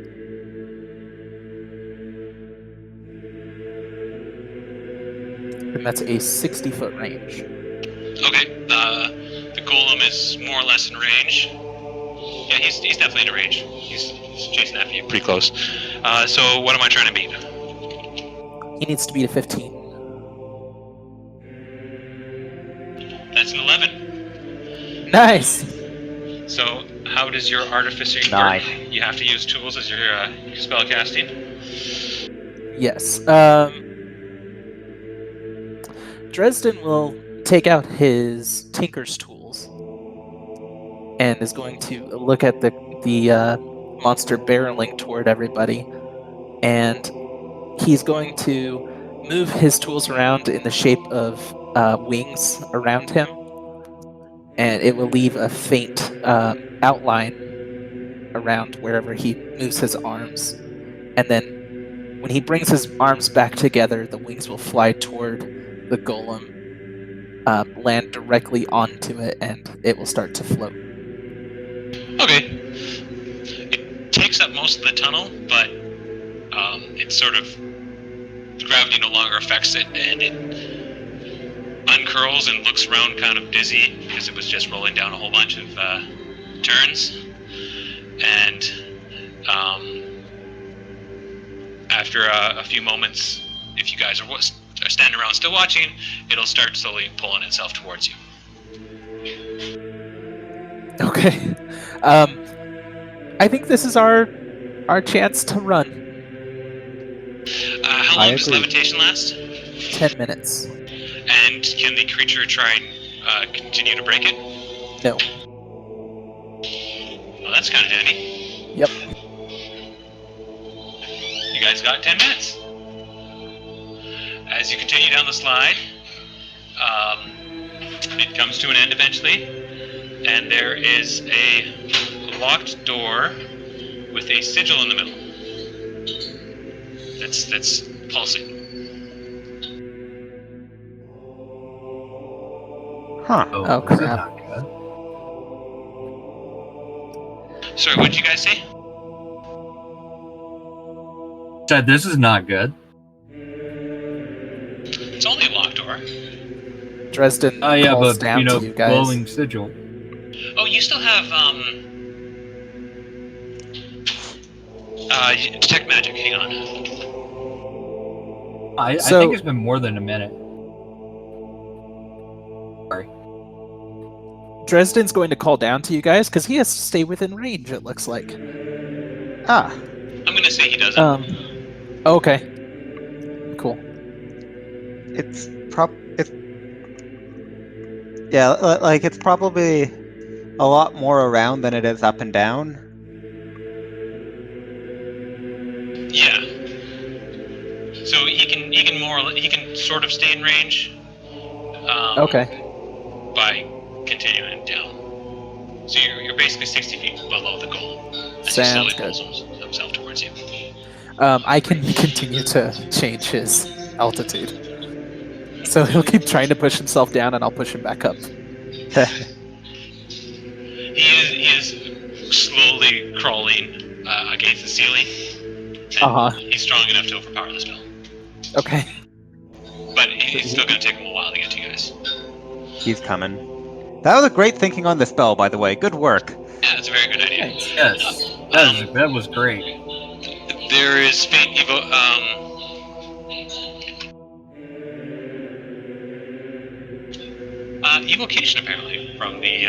And that's a 60-foot range. Okay. The golem is more or less in range. Yeah, he's definitely in range. He's chasing after you pretty close. So what am I trying to beat? He needs to beat a 15. That's an 11. Nice! So how does your artificing Nice. work? You have to use tools as your spell casting. Yes. Dresden will take out his tinker's tools and is going to look at the monster barreling toward everybody, and he's going to move his tools around in the shape of wings around him, and it will leave a faint outline around wherever he moves his arms. And then when he brings his arms back together, the wings will fly toward the golem, land directly onto it, and it will start to float. Okay. It takes up most of the tunnel, but it's sort of gravity no longer affects it, and it uncurls and looks around kind of dizzy because it was just rolling down a whole bunch of turns. And after a few moments, if you guys are standing around still watching, it'll start slowly pulling itself towards you. Okay. I think this is our chance to run. How I long does agree. levitation last? 10 minutes. And can the creature try and continue to break it? No. Well, that's kind of handy. Yep. You guys got 10 minutes. As you continue down the slide, it comes to an end eventually, and there is a blocked door with a sigil in the middle. That's pulsing. Huh. Oh, this is crap. not good. Sorry, what did you guys say? Said this is not good. It's only a locked door. Dresden Yeah, calls but down to you guys. glowing sigil. Oh, you still have detect magic. Hang on. I So- think it's been more than a minute. Sorry. Dresden's going to call down to you guys because he has to stay within range, it looks like. Ah. I'm gonna say he doesn't. Okay. Cool. It's yeah, like it's probably a lot more around than it is up and down. Yeah. So he can sort of stay in range. Okay. By continuing down. So you're basically 60 feet below the goal. As he Sounds slowly good. pulls himself towards you. I can continue to change his altitude. So he'll keep trying to push himself down and I'll push him back up. He is slowly crawling against the ceiling. And he's strong enough to overpower the spell. Okay. But it's still going to take him a while to get to you guys. He's coming. That was a great thinking on the spell, by the way. Good work. Yeah, that's a very good idea. Thanks. Yes, that was great. There is faint evocation apparently from the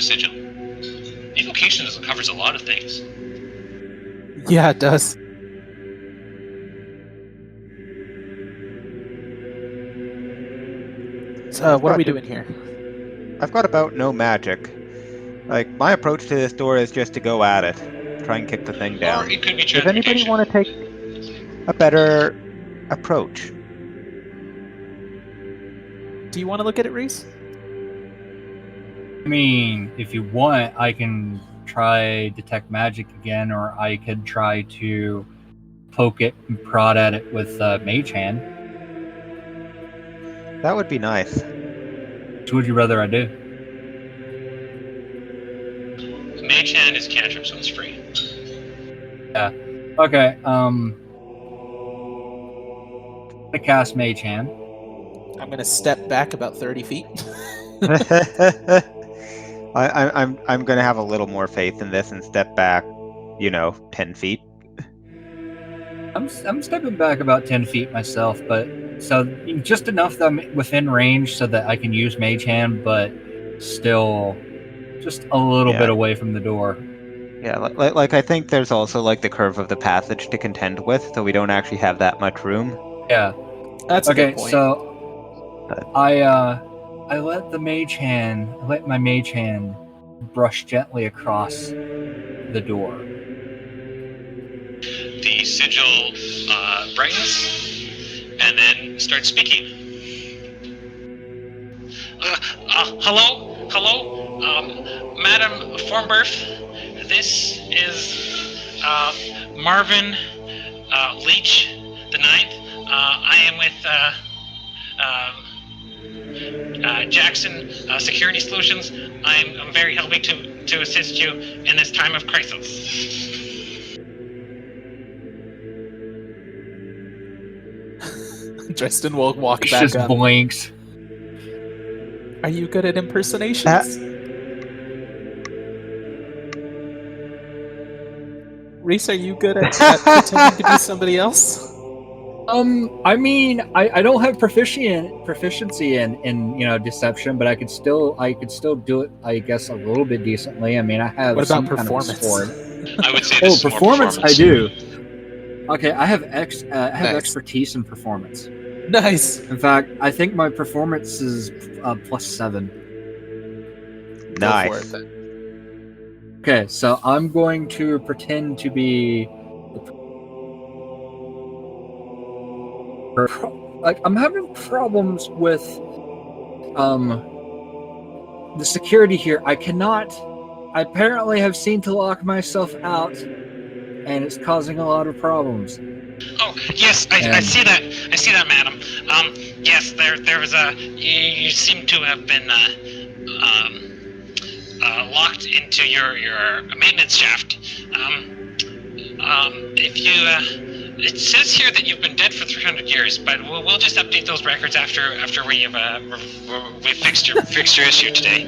sigil. Evocation covers a lot of things. Yeah, it does. So, what are we doing here? I've got about no magic. Like, my approach to this door is just to go at it. Try and kick the thing down. Or it could be Does anybody transmutation. want to take a better approach? Do you want to look at it, Reese? I mean, if you want, I can try detect magic again, or I could try to poke it and prod at it with Mage Hand. That would be nice. Which would you rather I do? Mage Hand is cantrip, so it's free. Okay, I'm gonna cast Mage Hand. I'm going to step back about 30 feet. I'm going to have a little more faith in this and step back, 10 feet. I'm stepping back about 10 feet myself, but so just enough that I'm within range so that I can use Mage Hand, but still just a little bit away from the door. Yeah, like I think there's also like the curve of the passage to contend with, so we don't actually have that much room. Yeah. That's a Okay, good point. so I let my Mage Hand brush gently across the door. The sigil brightens and then starts speaking. Hello, Madam Formberth. This is Marvin Leach the Ninth. I am with Jackson Security Solutions. I'm very happy to assist you in this time of crisis. Dresden will walk He back just up. blinks. Are you good at impersonations? Reese, are you good at pretending to be somebody else? I mean, I don't have proficiency in deception, but I could still do it, I guess, a little bit decently. I mean, I have What about some kind of performance? sword. I would say this is more performance, I performance. do. Okay, I have Nice. expertise in performance. Nice. In fact, I think my performance is +7. Go Nice. for it, then. Okay, so I'm going to pretend to be like I'm having problems with the security here, I apparently have seen to lock myself out, and it's causing a lot of problems. Oh, yes, I And- see that. I see that, madam. Yes, there was a. You seem to have been locked into your maintenance shaft. If you. It says here that you've been dead for 300 years, but we'll just update those records after we've fixed your issue today.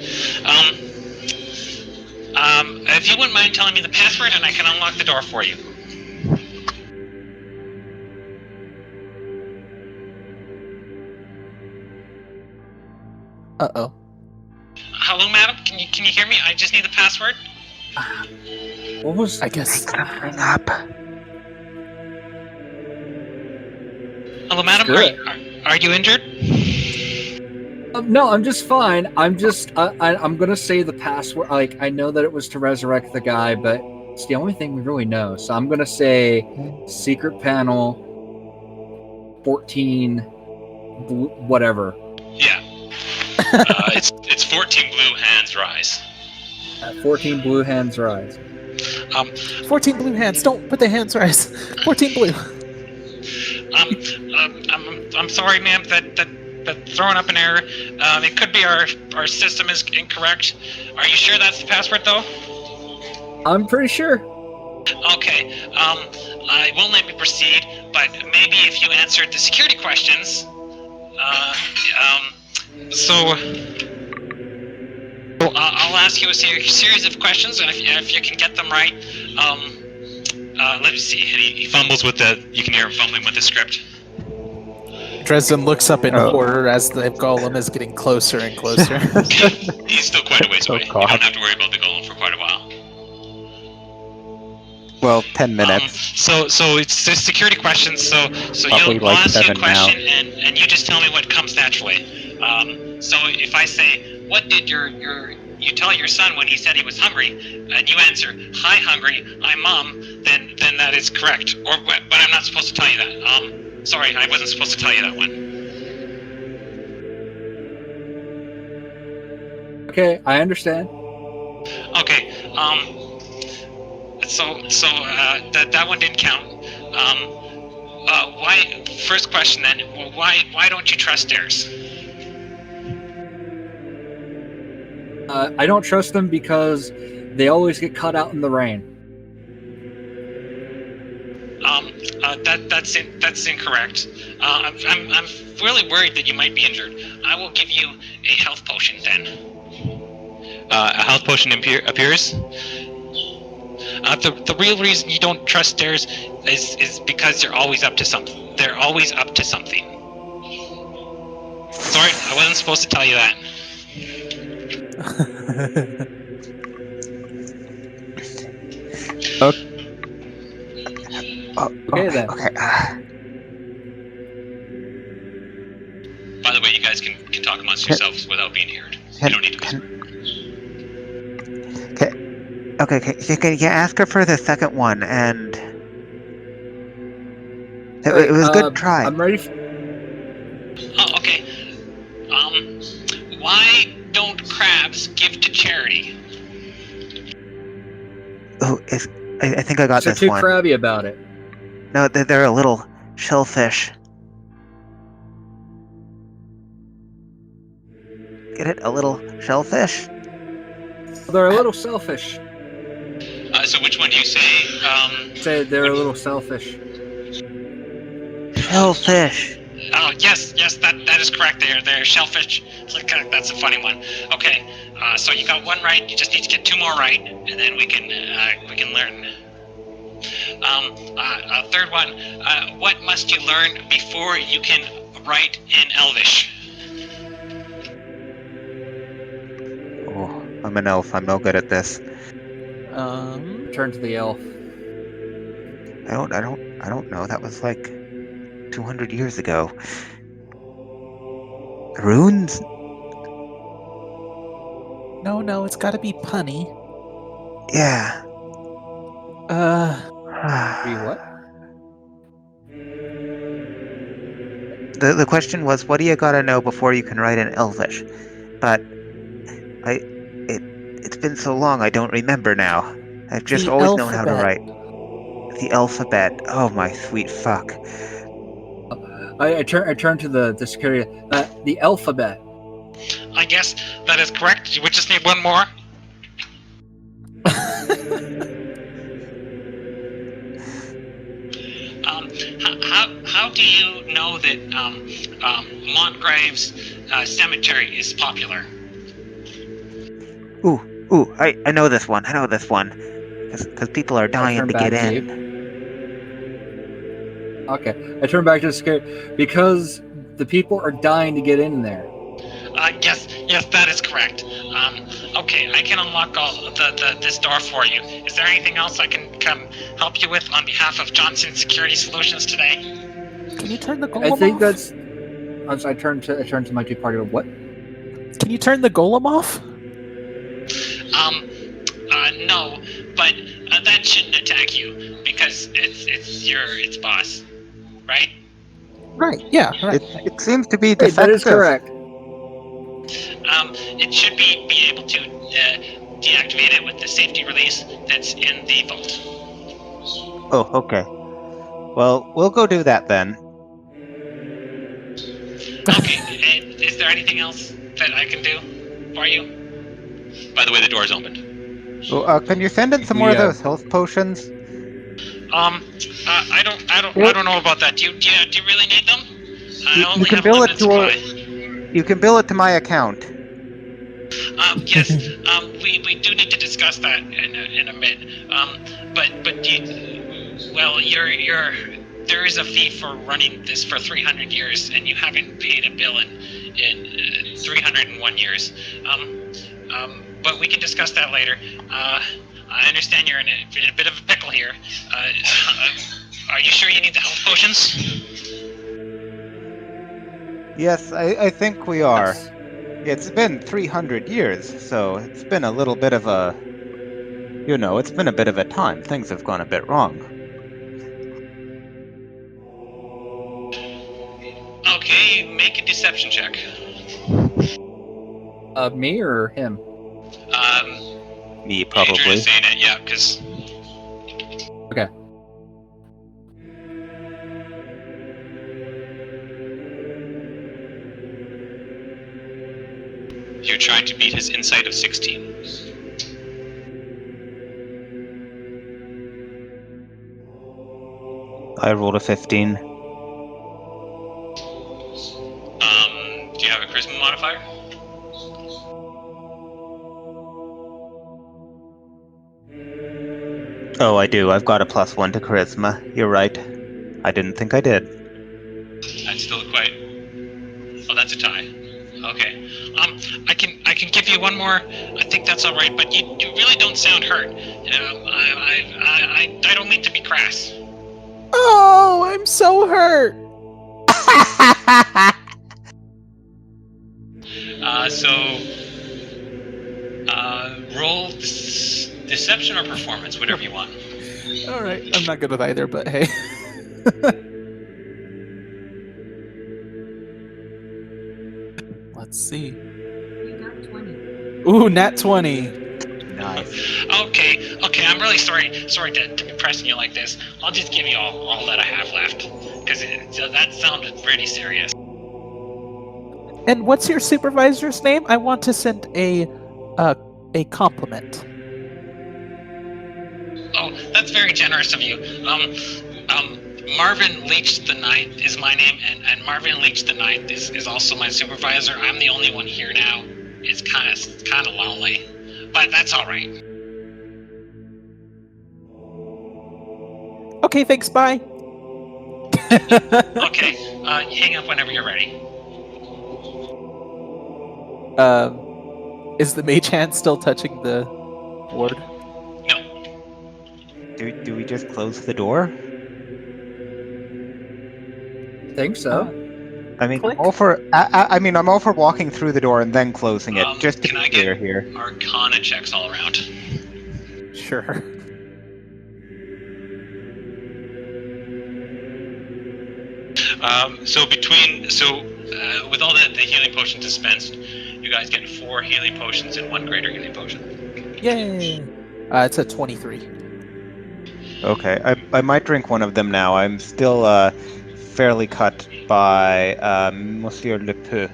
If you wouldn't mind telling me the password, and I can unlock the door for you. Uh-oh. Hello, madam. Can you hear me? I just need the password. What was? I guess. Hang up. Hello, madam. Good. Are you injured? No, I'm just fine. I'm just I'm gonna say the password. Like, I know that it was to resurrect the guy, but it's the only thing we really know. So I'm gonna say secret panel 14 whatever. Yeah. It's 14 blue hands rise. 14 blue hands rise. 14 blue hands. Don't put the hands rise. 14 blue. I'm sorry, ma'am, that throwing up an error. It could be our system is incorrect. Are you sure that's the password, though? I'm pretty sure. Okay. I won't let me proceed, but maybe if you answered the security questions. So I'll ask you a series of questions, and if you can get them right, let me see. And he fumbles with you can hear him fumbling with the script. Dresden looks up in Oh. horror as the golem is getting closer and closer. He's still quite a ways Oh, away. You God. don't have to worry about the golem for quite a while. Well, 10 minutes. So it's the security questions. So Probably I'll like ask you a 7 now. question, and you just tell me what comes naturally. So if I say, what did you tell your son when he said he was hungry, and you answer, "Hi, hungry, I'm mom," then that is correct. But I'm not supposed to tell you that. Sorry, I wasn't supposed to tell you that one. Okay, I understand. Okay. So that one didn't count. Why? First question then. Why don't you trust stairs? I don't trust them because they always get caught out in the rain. That's incorrect. I'm really worried that you might be injured. I will give you a health potion then. A health potion appears. The real reason you don't trust stairs is because they're always up to something. They're always up to something. Sorry, I wasn't supposed to tell you that. Okay, then. Okay. By the way, you guys can talk amongst yourselves without being heard. You don't need to whisper. Can you ask her for the second one? And it Right, was a good try. I'm ready. Oh, okay. Why don't crabs give to charity? Oh, I think I got They're this too one. crabby about it. No, they're a little shellfish. Get it? A little shellfish? They're a little selfish. So which one do you say? Say they're a little selfish. Shellfish. Oh yes, that is correct. They're shellfish. That's a funny one. Okay, so you got one right. You just need to get two more right, and then we can learn. Third one. What must you learn before you can write in Elvish? Oh, I'm an elf. I'm no good at this. Turn to the elf. I don't know. That was like 200 years ago. Runes? No, it's gotta be punny. Yeah. Be what? The question was, what do you gotta know before you can write in Elvish? But It's been so long I don't remember now. I've just The always known how to alphabet. write. The alphabet. Oh my sweet fuck. I turn to the security. The alphabet. I guess that is correct. We just need one more. How do you know that Montgrave's cemetery is popular? Ooh, I know this one. I know this one. Because people are I dying turn to back get to in. Okay, I turn back to the security because the people are dying to get in there. Yes, that is correct. Okay, I can unlock all this door for you. Is there anything else I can come help you with on behalf of Johnson Security Solutions today? Can you turn the golem I think off? that's. As I turn to my two party. What? Can you turn the golem off? No, but that shouldn't attack you because it's boss, right? Right. Yeah. Right. It seems to be Hey, that is defective. correct. It should be able to deactivate it with the safety release that's in the vault. Oh, okay. Well, we'll go do that then. Okay, and is there anything else that I can do for you? By the way, the door is opened. Well, can you send in some more of those health potions? I don't know about that. Do you really need them? I You only can have a bill it limited to supply. you can bill it to my account. Yes, we do need to discuss that in a bit. There is a fee for running this for 300 years, and you haven't paid a bill in 301 years. But we can discuss that later. I understand you're in a bit of a pickle here. Are you sure you need the health potions? Yes, I think we are. Yes. It's been 300 years, so it's been a little bit of a... it's been a bit of a time. Things have gone a bit wrong. Okay, make a deception check. Me or him? Me, Adrian probably. is saying it, yeah, because... Okay. You're trying to beat his insight of 16. I rolled a 15. Do you have a charisma modifier? Oh, I do. I've got a +1 to charisma. You're right. I didn't think I did. That's still quite... Oh, that's a tie. Okay. I can give you one more. I think that's all right, but you really don't sound hurt. I don't mean to be crass. Oh, I'm so hurt. Roll deception or performance, whatever you want. All right. I'm not good with either, but hey. Let's see. You got 20. Ooh, nat 20. Nice. Okay. I'm really sorry to be pressing you like this. I'll just give you all that I have left, because that sounded pretty serious. And what's your supervisor's name? I want to send a compliment. Oh, that's very generous of you. Marvin Leach the Ninth is my name, and Marvin Leach the Ninth is also my supervisor. I'm the only one here now. It's kind of lonely, but that's all right. Okay, thanks. Bye. Okay, hang up whenever you're ready. Is the mage hand still touching the ward? No. Do we just close the door? Think so. I mean, Click. I'm all for. I'm all for walking through the door and then closing it, just to Can be I clear get here. Arcana checks all around? Sure. With all the healing potions dispensed, You guys get 4 healing potions and 1 greater healing potion. Yay! It's a 23. Okay, I might drink one of them now. I'm still fairly cut by Monsieur Le Peu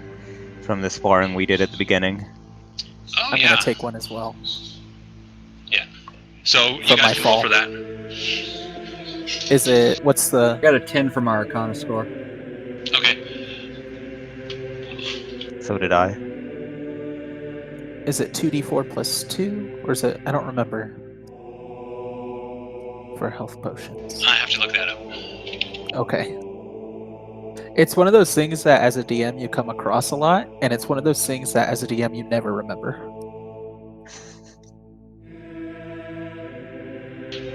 from the sparring we did at the beginning. Oh, I'm yeah. gonna take one as well. So you From my guys can roll fall. for that. Is it? What's the? I got a 10 from our Arcana score. Okay. So did I. Is it 2d4 plus 2, or is it? I don't remember. For health potions. I have to look that up. Okay. It's one of those things that as a DM you come across a lot, and it's one of those things that as a DM you never remember.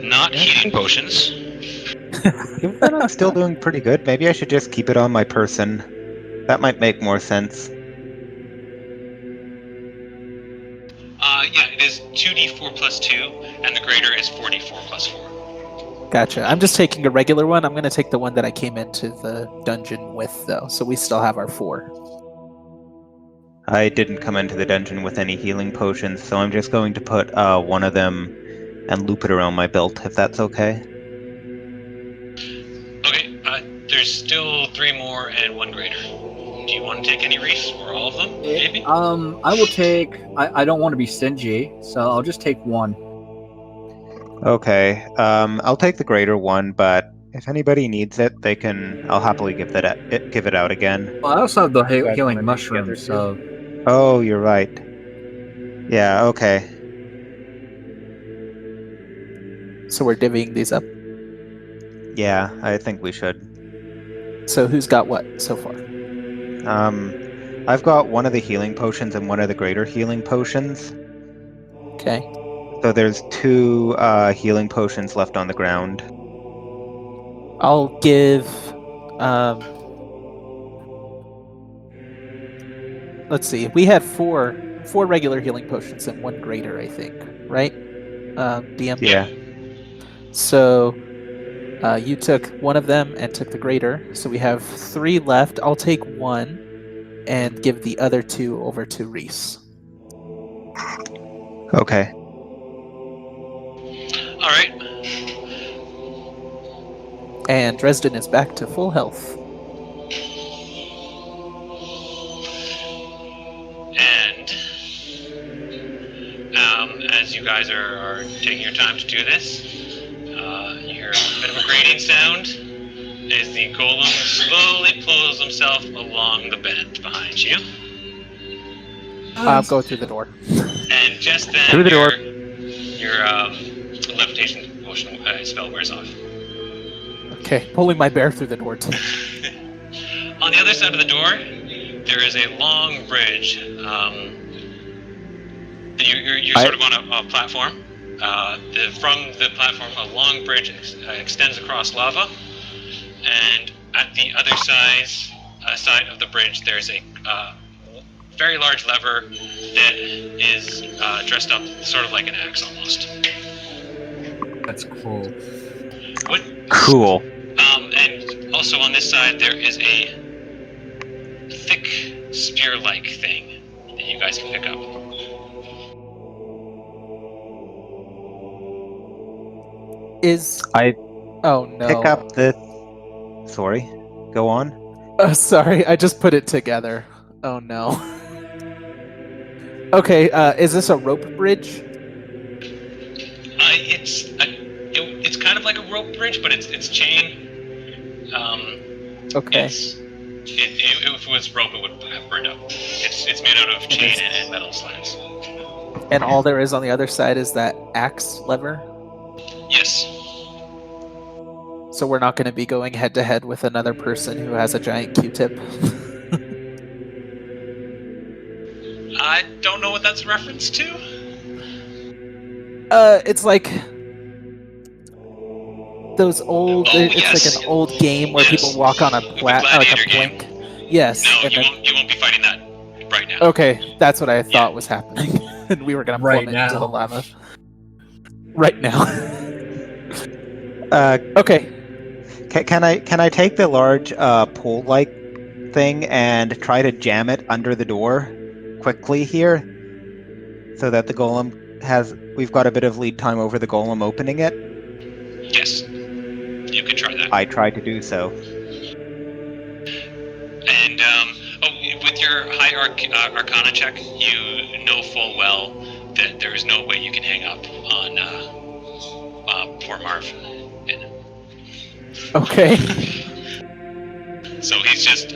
Not healing potions. Given that I'm still doing pretty good, maybe I should just keep it on my person. That might make more sense. Yeah, it is 2d4 plus 2, and the greater is 4d4 plus 4. Gotcha. I'm just taking a regular one. I'm going to take the one that I came into the dungeon with, though, so we still have our 4. I didn't come into the dungeon with any healing potions, so I'm just going to put one of them and loop it around my belt, if that's okay. Okay, there's still 3 more and 1 greater. Do you want to take any Reese, or all of them, maybe? I will take. I don't want to be stingy, so I'll just take one. Okay, I'll take the greater one, but if anybody needs it, they can. I'll happily give it out again. Well, I also have the You guys healing wanna do the other mushrooms, so Oh, you're right. Yeah. Okay. So we're divvying these up. Yeah, I think we should. So who's got what so far? I've got one of the healing potions and one of the greater healing potions. Okay. So there's 2 healing potions left on the ground. I'll give. Let's see. We had four regular healing potions and 1 greater, I think. Right? DM. Yeah. So you took one of them and took the greater. So we have 3 left. I'll take 1 and give the other 2 over to Reese. Okay. All right. And Dresden is back to full health. And as you guys are taking your time to do this, you hear a bit of a grating sound as the golem slowly pulls himself along the bend behind you. I'll go through the door. And just then, Through the door. your levitation potion spell wears off. Okay, pulling my bear through the door too. On the other side of the door, there is a long bridge. You're sort of on a platform. From the platform, a long bridge extends across lava, and at the other side of the bridge, there's a very large lever that is dressed up sort of like an axe almost. that's cool. What? Cool. And also on this side, there is a thick spear-like thing that you guys can pick up. Oh no. Pick up the. Sorry. Go on. Sorry, I just put it together. Oh no. Okay, is this a rope bridge? It's kind of like a rope bridge, but it's chain. Okay. If it was rope, it would have burned up. It's made out of chain and metal slabs. And all there is on the other side is that axe lever? Yes. So we're not going to be going head to head with another person who has a giant Q-tip? I don't know what that's a reference to. It's like those old. Oh, it's yes. like an old game where Yes. people walk on a The like a gladiator game. plank. Yes. No, and you then- won't be fighting that right now. Okay, that's what I thought was happening, and we were gonna Right plummet into now. the lava. Right now. Uh, Okay. can I take the large pole-like thing and try to jam it under the door quickly here, so that the golem we've got a bit of lead time over the golem opening it? Yes, you can try that. I try to do so. And with your high Arcana check, you know full well that there is no way you can hang up on poor Marv. Okay. So he's just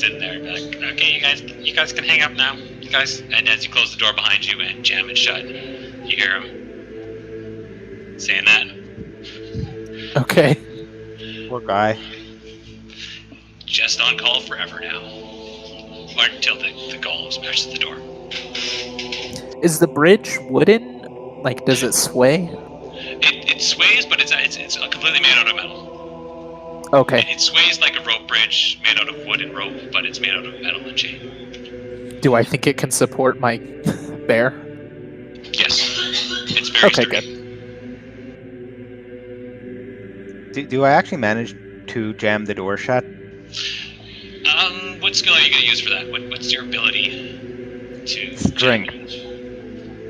sitting there, like, okay, you guys can hang up now, you guys. And as you close the door behind you and jam it shut, you hear him saying that. Okay. Poor guy. Just on call forever now, or until the golem smashes the door. Is the bridge wooden? Like, does it sway? It sways, but it's completely made out of metal. Okay. It sways like a rope bridge made out of wood and rope, but it's made out of metal and chain. Do I think it can support my bear? Yes, it's very Okay, sturdy. Do I actually manage to jam the door shut? What skill are you going to use for that? What's your ability to Strength.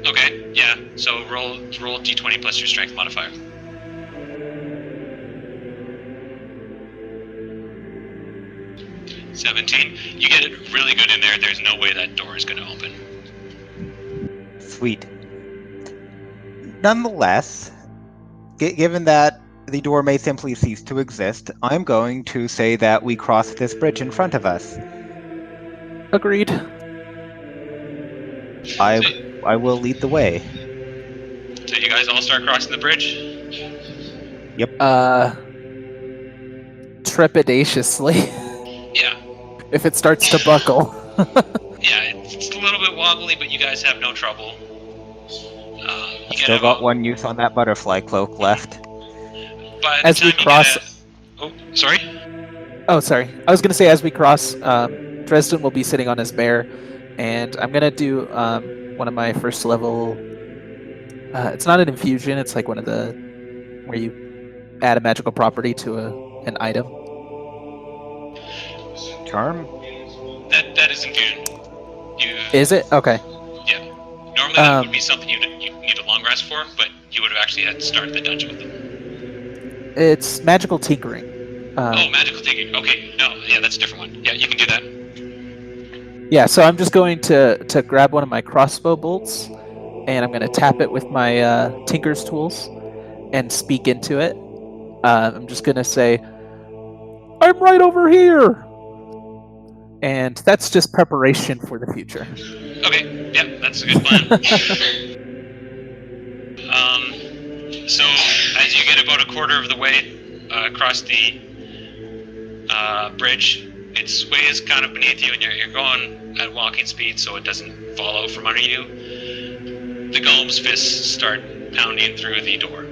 Okay, yeah. So roll d20 plus your strength modifier. $17. You get it really good in there. There's no way that door is going to open. Sweet. Nonetheless, given that the door may simply cease to exist, I'm going to say that we cross this bridge in front of us. Agreed. I will lead the way. So you guys all start crossing the bridge? Trepidatiously. Yeah. If it starts to buckle. Yeah, it's a little bit wobbly, but you guys have no trouble. You Still get got about, one use on that butterfly cloak left. by the As we time you cross- get oh, sorry? Oh, sorry. I was going to say, as we cross, Dresden will be sitting on his bear, and I'm going to do one of my first level... it's not an infusion, it's like one of the... where you add a magical property to an item. Charm? That is infusion. Is it? Okay. Yeah. Normally that would be something you need a long rest for, but you would have actually had to start the dungeon with them. It's magical tinkering. Magical tinkering. Okay, no, yeah, that's a different one. Yeah, you can do that. Yeah, so I'm just going to grab one of my crossbow bolts, and I'm going to tap it with my tinker's tools and speak into it. I'm just going to say, I'm right over here! And that's just preparation for the future. Okay, yeah, that's a good plan. So as you get about a quarter of the way across the bridge, it sways kind of beneath you, and you're going at walking speed, so it doesn't fall out from under you. The golem's fists start pounding through the door.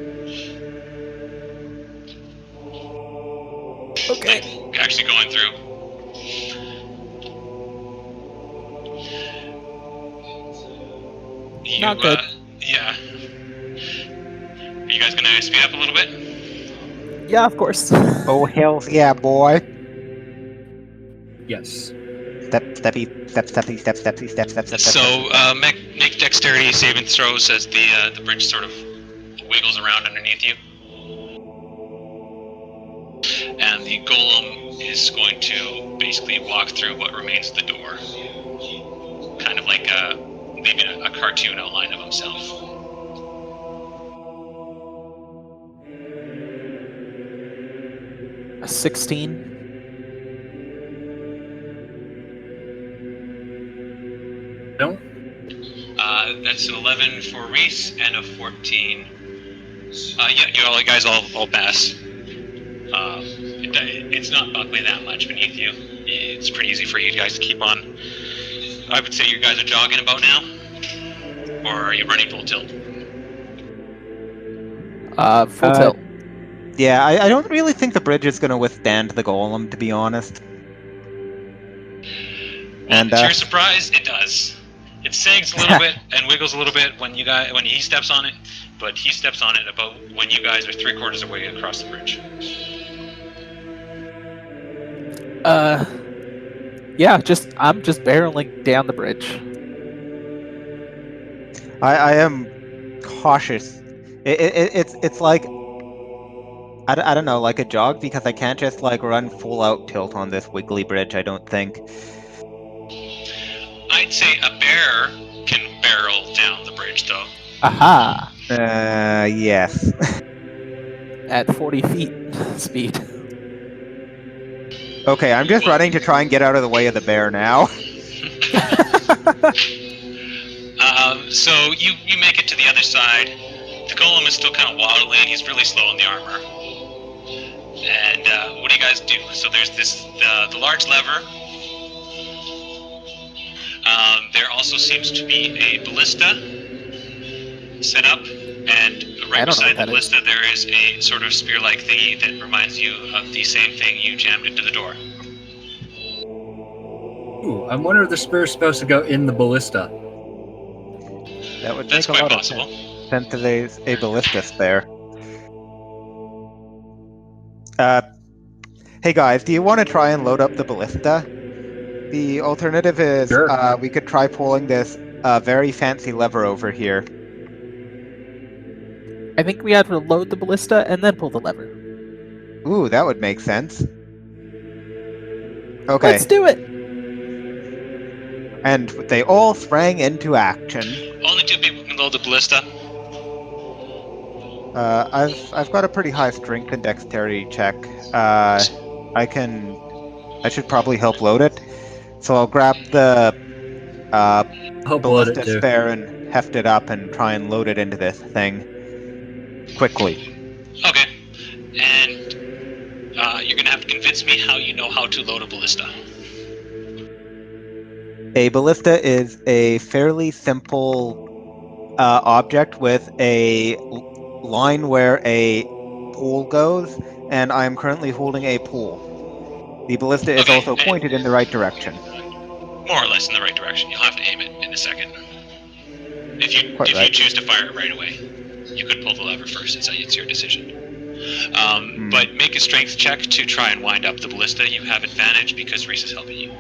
Okay. Like, actually going through. Not good. Yeah. Are you guys gonna speed up a little bit? Yeah, of course. Oh, hell yeah, boy. Yes. Step, steppy, step, steppy, step, steppy, step, step, step, step. So make dexterity saving throws as the bridge sort of wiggles around underneath you, and the golem is going to basically walk through what remains of the door, kind of like leaving a cartoon outline of himself. A 16. No? That's an 11 for Reese and a 14. Yeah, you all guys all pass. It's not buckling that much beneath you. It's pretty easy for you guys to keep on. I would say you guys are jogging about now, or are you running full tilt? Full tilt. Yeah, I don't really think the bridge is going to withstand the golem, to be honest. And to your surprise, it does. It sags a little bit and wiggles a little bit when he steps on it, but he steps on it about when you guys are 3/4 of the way across the bridge. Yeah, I'm just barreling down the bridge. I am cautious. It's like I don't know, like a jog, because I can't just like run full out tilt on this wiggly bridge. I don't think. I'd say a bear can barrel down the bridge, though. Aha! Yes. At 40 feet speed. Okay, I'm just running to try and get out of the way of the bear now. So you make it to the other side. The golem is still kind of waddling. He's really slow on the armor. And what do you guys do? So there's the large lever. There also seems to be a ballista set up, and right beside the ballista there is a sort of spear-like thingy that reminds you of the same thing you jammed into the door. Ooh, I'm wondering if the spear is supposed to go in the ballista. That would That's make a quite lot possible. of sense. Since there's a ballista spare. Hey guys, do you want to try and load up the ballista? The alternative is Sure. we could try pulling this very fancy lever over here. I think we have to load the ballista and then pull the lever. Ooh, that would make sense. Okay. Let's do it! And they all sprang into action. Only 2 people can load the ballista. I've got a pretty high strength and dexterity check. I should probably help load it. So I'll grab the Help load it ballista too. spare and heft it up and try and load it into this thing quickly. Okay. And you're going to have to convince me how you know how to load a ballista. A ballista is a fairly simple object with a line where a pole goes, and I am currently holding a pole. The ballista is also pointed in the right direction. More or less in the right direction. You'll have to aim it in a second. If you choose to fire it right away. You could pull the lever first. It's your decision. But make a strength check to try and wind up the ballista. You have advantage because Reese is helping you.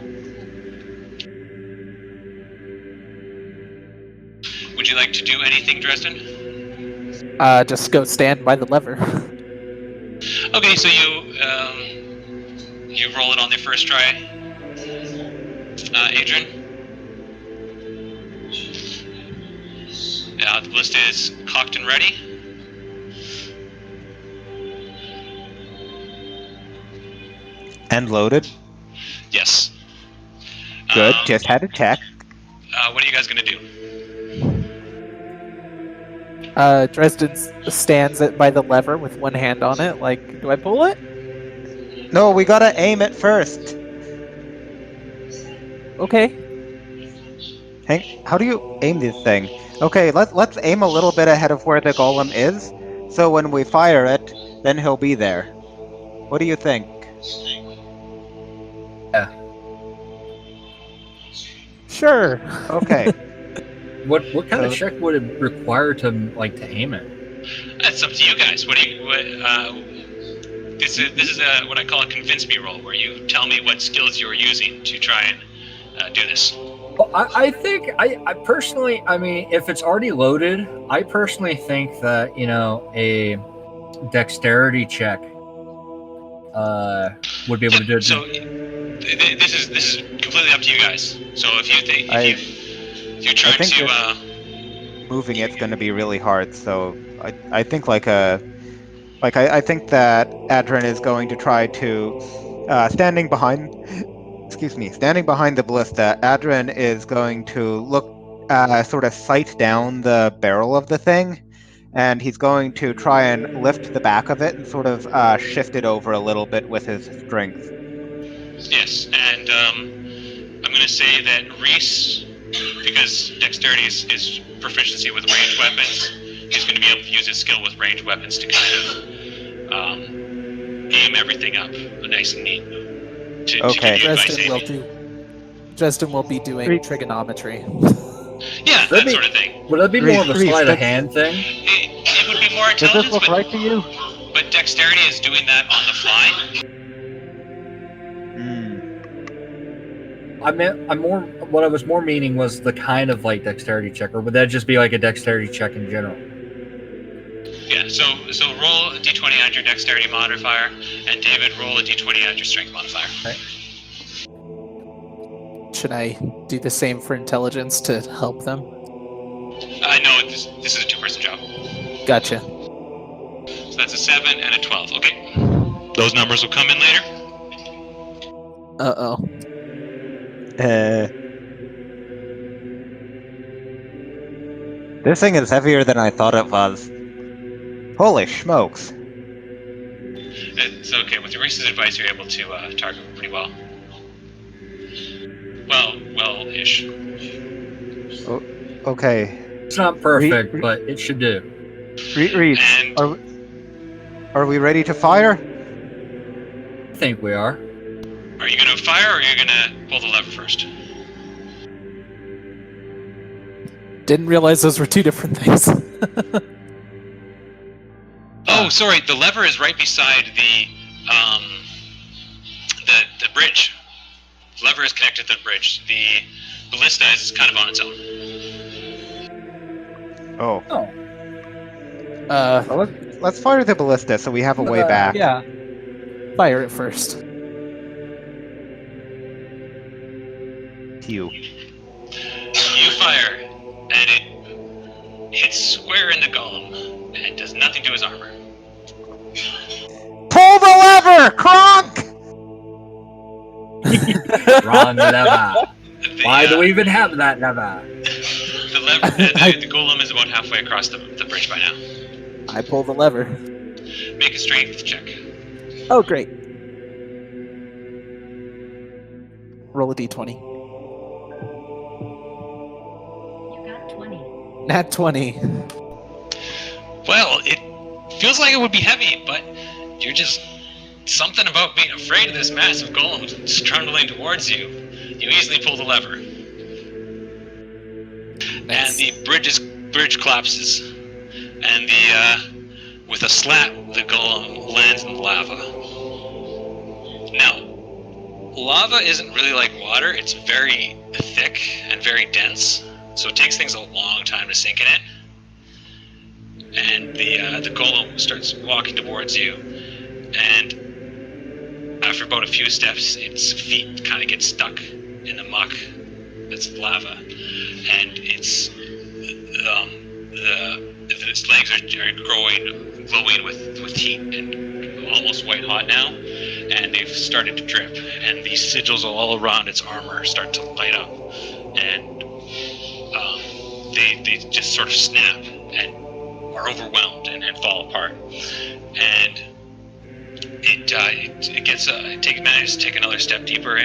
Would you like to do anything, Dresden? Just go stand by the lever. Okay, so you roll it on the first try, Adrian. The ballista is cocked and ready. And loaded. Yes. Good. Just had to check. What are you guys gonna do? Dresden stands it by the lever with one hand on it. Like, do I pull it? No, we gotta aim it first. Okay. Hank, how do you aim this thing? Okay, let's aim a little bit ahead of where the golem is, so when we fire it, then he'll be there. What do you think? Yeah. Sure. Okay. What kind of check would it require to aim it? That's up to you guys. This is what I call a convince me roll, where you tell me what skills you're using to try and do this. Well, I think I personally, I mean, if it's already loaded, I personally think that a dexterity check would be able to do it. So this is completely up to you guys. So if you think if you're trying to moving it's going to be really hard. So I think I think that Adrian is going to try to standing behind the ballista. Adrian is going to look sort of sight down the barrel of the thing, and he's going to try and lift the back of it and sort of shift it over a little bit with his strength. Yes, and I'm going to say that Reese, because dexterity is proficiency with ranged weapons, he's going to be able to use his skill with ranged weapons to kind of aim everything up nice and neat. Okay. Dresden will be doing trigonometry. Yeah, that sort of thing. Would that be more of a sleight of hand thing? It would be more Does intelligence, this look right to you? But dexterity is doing that on the fly. What I was more meaning was the kind of like dexterity check, or would that just be like a dexterity check in general? Yeah, so roll a d20 add your dexterity modifier, and David, roll a d20 add your strength modifier. Right. Should I do the same for intelligence to help them? No, this is a two-person job. Gotcha. So that's a 7 and a 12. Okay. Those numbers will come in later. Uh-oh. This thing is heavier than I thought it was. Holy smokes. It's okay. With Reese's advice, you're able to target them pretty well. Well-ish. Okay. It's not perfect, Re- but it should do. Reed, And are we ready to fire? I think we are. are you going to fire, or are you going to pull the lever first? Didn't realize those were two different things. Oh, sorry. The lever is right beside the bridge. The lever is connected to the bridge. The ballista is kind of on its own. Oh. Oh, Well, let's fire the ballista so we have a way back. Yeah. Fire it first. Phew. You fire, and it hits square in the golem, and does nothing to his armor. Pull the lever, Kronk! wrong lever. The, Why do we even have that lever? The lever, the golem is about halfway across the bridge by now. I pull the lever. Make a strength check. Oh, great. Roll a d20. You got 20. Nat 20. Well, it feels like it would be heavy, but you're just something about being afraid of this massive golem trundling towards you. You easily pull the lever, and the bridge collapses, and with a slap, the golem lands in the lava. Now, lava isn't really like water; it's very thick and very dense, so it takes things a long time to sink in it. And the golem starts walking towards you, and after about a few steps, its feet kind of get stuck in the muck that's lava, and its legs are glowing with heat and almost white hot now, and they've started to drip, and these sigils all around its armor start to light up, and they just sort of snap and are overwhelmed and fall apart, and it manages to take another step deeper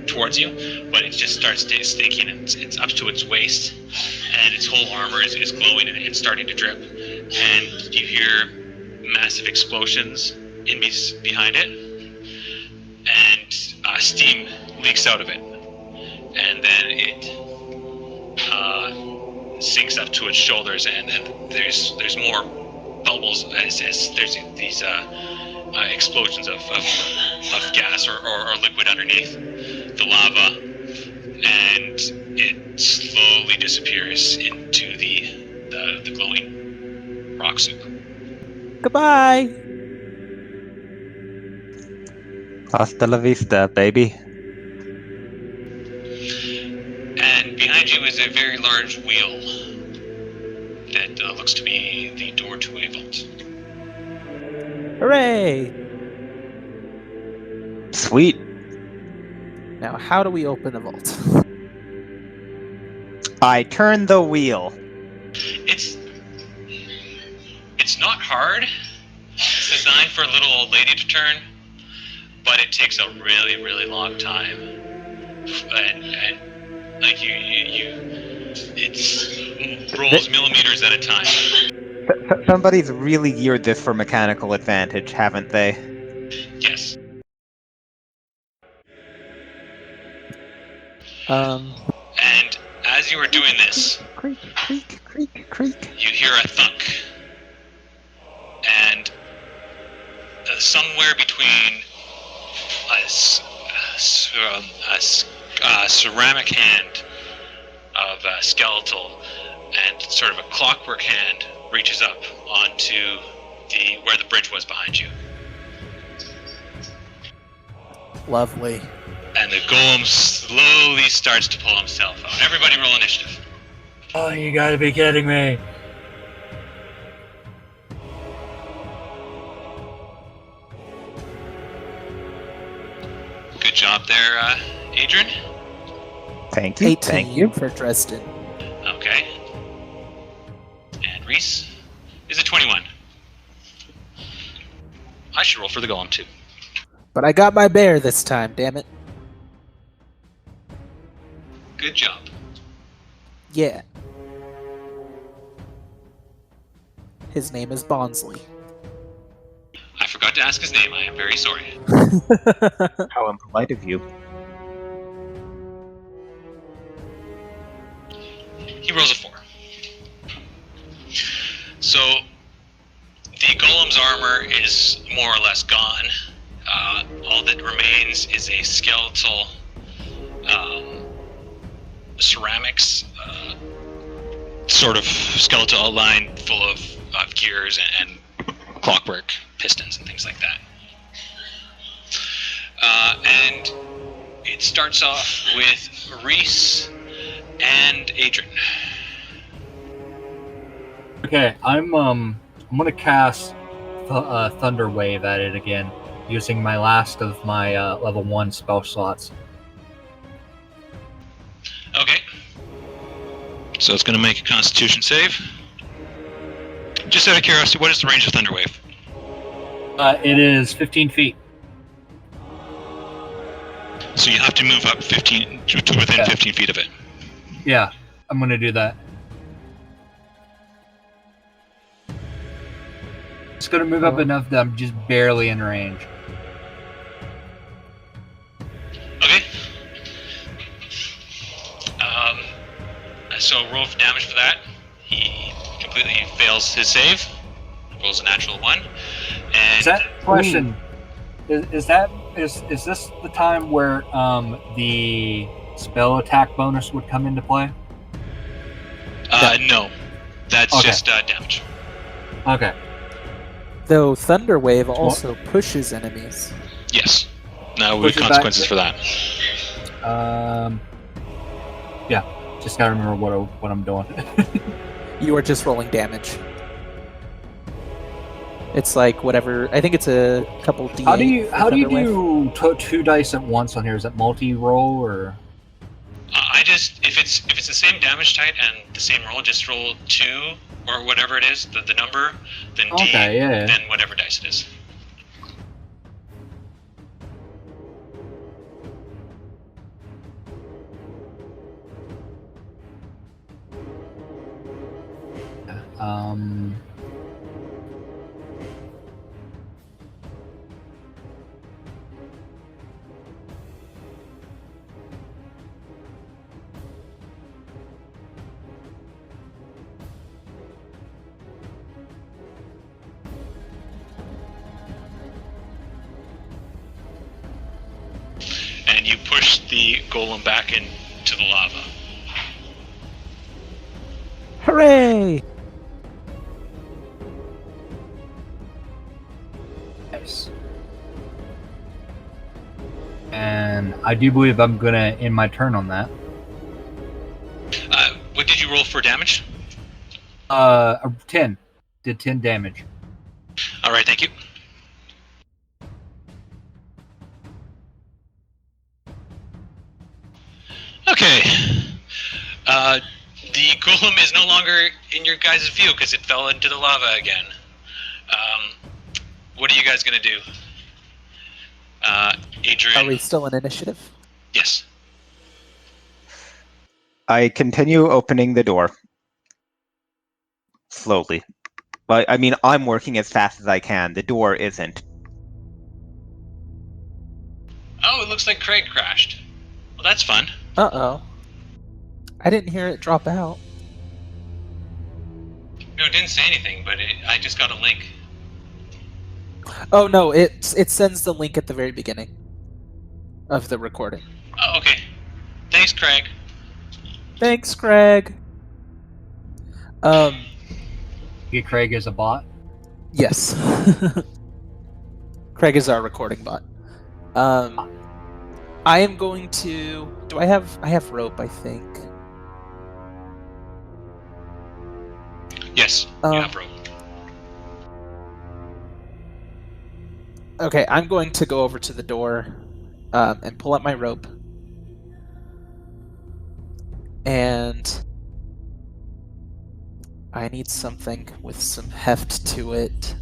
towards you, but it just starts stinking, and it's up to its waist, and its whole armor is glowing and starting to drip, and you hear massive explosions behind it, and steam leaks out of it, and then it sinks up to its shoulders, and then there's more bubbles as there's these explosions of gas or liquid underneath the lava, and it slowly disappears into the glowing rock soup. Goodbye. Hasta la vista, baby. And behind you is a very large wheel that looks to be the door to a vault. Hooray! Sweet. Now, how do we open the vault? I turn the wheel. It's not hard. It's designed for a little old lady to turn, but it takes a really, really long time. And like it's rolls millimeters at a time. Somebody's really geared this for mechanical advantage, haven't they? Yes. And as you are doing this, Creak, creak, creak, creak. you hear a thunk, and somewhere between a ceramic hand of skeletal, and sort of a clockwork hand reaches up onto where the bridge was behind you. Lovely. And the golem slowly starts to pull himself out. Everybody roll initiative. Oh, you gotta be kidding me. Good job there, Adrian. Thank you. 18 Thank you. for Dresden. Okay. And Reese is a 21. I should roll for the golem too. But I got my bear this time, damn it. Good job. Yeah. His name is Bonsley. I forgot to ask his name. I am very sorry. How impolite of you. He rolls a 4. So the golem's armor is more or less gone. All that remains is a skeletal ceramics sort of skeletal outline full of gears and clockwork pistons and things like that. And it starts off with Reese and Adrian. Okay, I'm gonna cast Thunder Wave at it again, using my last of my level 1 spell slots. Okay. So it's going to make a Constitution save. Just out of curiosity, what is the range of Thunder Wave? It is 15 feet. So you have to move up 15 to within 15 feet of it. Yeah, I'm gonna do that. It's gonna move up enough that I'm just barely in range. Okay. So roll for damage for that. He completely fails his save. Rolls a natural 1. And Is that question? Is this the time where the spell attack bonus would come into play? no. That's Okay. just damage. Okay. Though Thunder Wave also pushes enemies. Yes. Now with Push it back. consequences for that. Yeah. Just gotta remember what I'm doing. You are just rolling damage. It's like whatever. I think it's a couple D8. How do you for Thunder Wave. do two dice at once on here? Is that multi-roll or? I just if it's the same damage type and the same roll, just roll 2 or whatever it is, the number, then D, Okay, yeah. then whatever dice it is. And you push the golem back into the lava. Hooray! Nice. And I do believe I'm gonna end my turn on that. What did you roll for damage? 10. Did 10 damage. All right, thank you. Okay. The golem is no longer in your guys' view because it fell into the lava again. What are you guys gonna do? Adrian? Are we still in initiative? Yes. I continue opening the door. Slowly. But I mean, I'm working as fast as I can. The door isn't. Oh, it looks like Craig crashed. Well, that's fun. Uh-oh. I didn't hear it drop out. No, it didn't say anything, but I just got a link. Oh no, it sends the link at the very beginning of the recording. Oh, okay. Thanks, Craig. Thanks, Craig. Get Craig as a bot. Yes. Craig is our recording bot. I am going to. Do I have? I have rope, I think. Yes, you have rope. Okay, I'm going to go over to the door and pull up my rope. And I need something with some heft to it.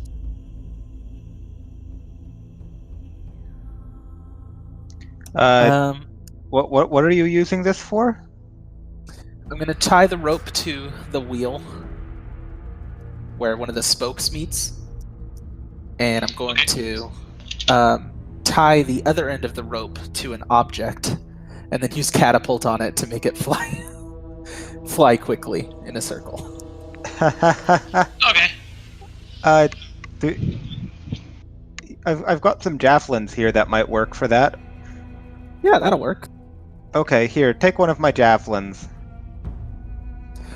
What are you using this for? I'm going to tie the rope to the wheel where one of the spokes meets. And I'm going to tie the other end of the rope to an object and then use catapult on it to make it fly quickly in a circle. Okay. I've got some javelins here that might work for that. Yeah, that'll work. Okay, here, take one of my javelins.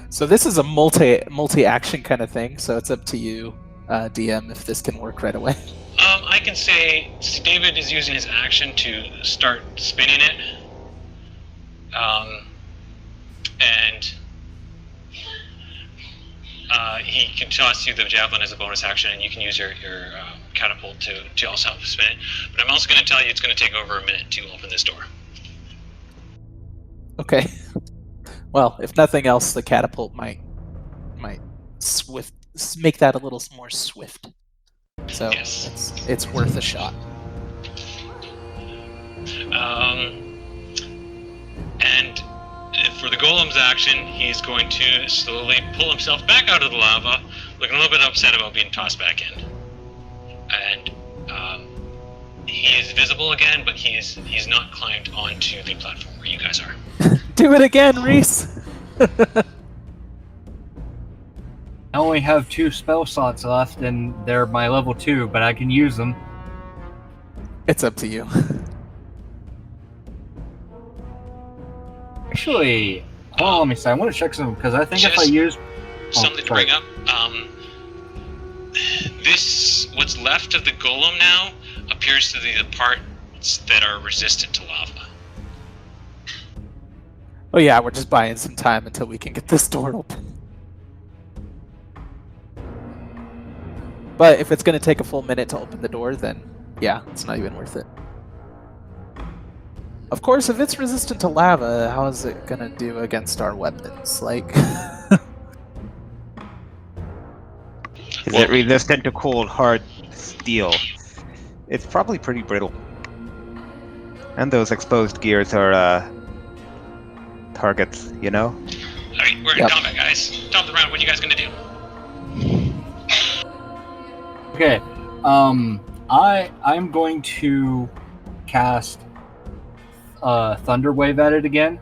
So this is a multi-action kind of thing, so it's up to you, DM, if this can work right away. I can say David is using his action to start spinning it. And he can toss you the javelin as a bonus action, and you can use your catapult to also help spin it. But I'm also going to tell you it's going to take over a minute to open this door. Okay. Well, if nothing else, the catapult might make that a little more swift. So Yes. it's worth a shot. And for the golem's action, he's going to slowly pull himself back out of the lava, looking a little bit upset about being tossed back in. And he is visible again, but he's not climbed onto the platform where you guys are. Do it again, Reese! I only have 2 spell slots left, and they're my level 2, but I can use them. It's up to you. Actually, hold on, let me see. I want to check something, because I think if I use... Something to bring up. What's left of the golem now appears to be the parts that are resistant to lava. Oh yeah, we're just buying some time until we can get this door open. But if it's going to take a full minute to open the door, then yeah, it's not even worth it. Of course, if it's resistant to lava, how is it going to do against our weapons? Like... Is it resistant to cold, hard steel? It's probably pretty brittle. And those exposed gears are targets, you know? Alright, we're in combat, guys. Top of the round, what are you guys going to do? Okay, I'm going to cast Thunder Wave at it again.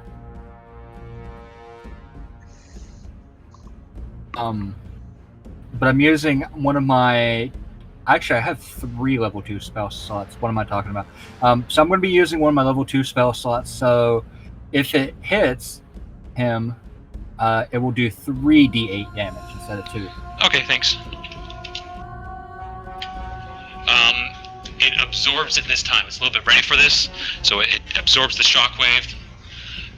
But I'm using one of my... Actually, I have 3 level 2 spell slots. What am I talking about? So I'm going to be using one of my level 2 spell slots. So if it hits him, it will do 3d8 damage instead of 2. Okay, thanks. It absorbs it this time. It's a little bit ready for this, so it absorbs the shockwave.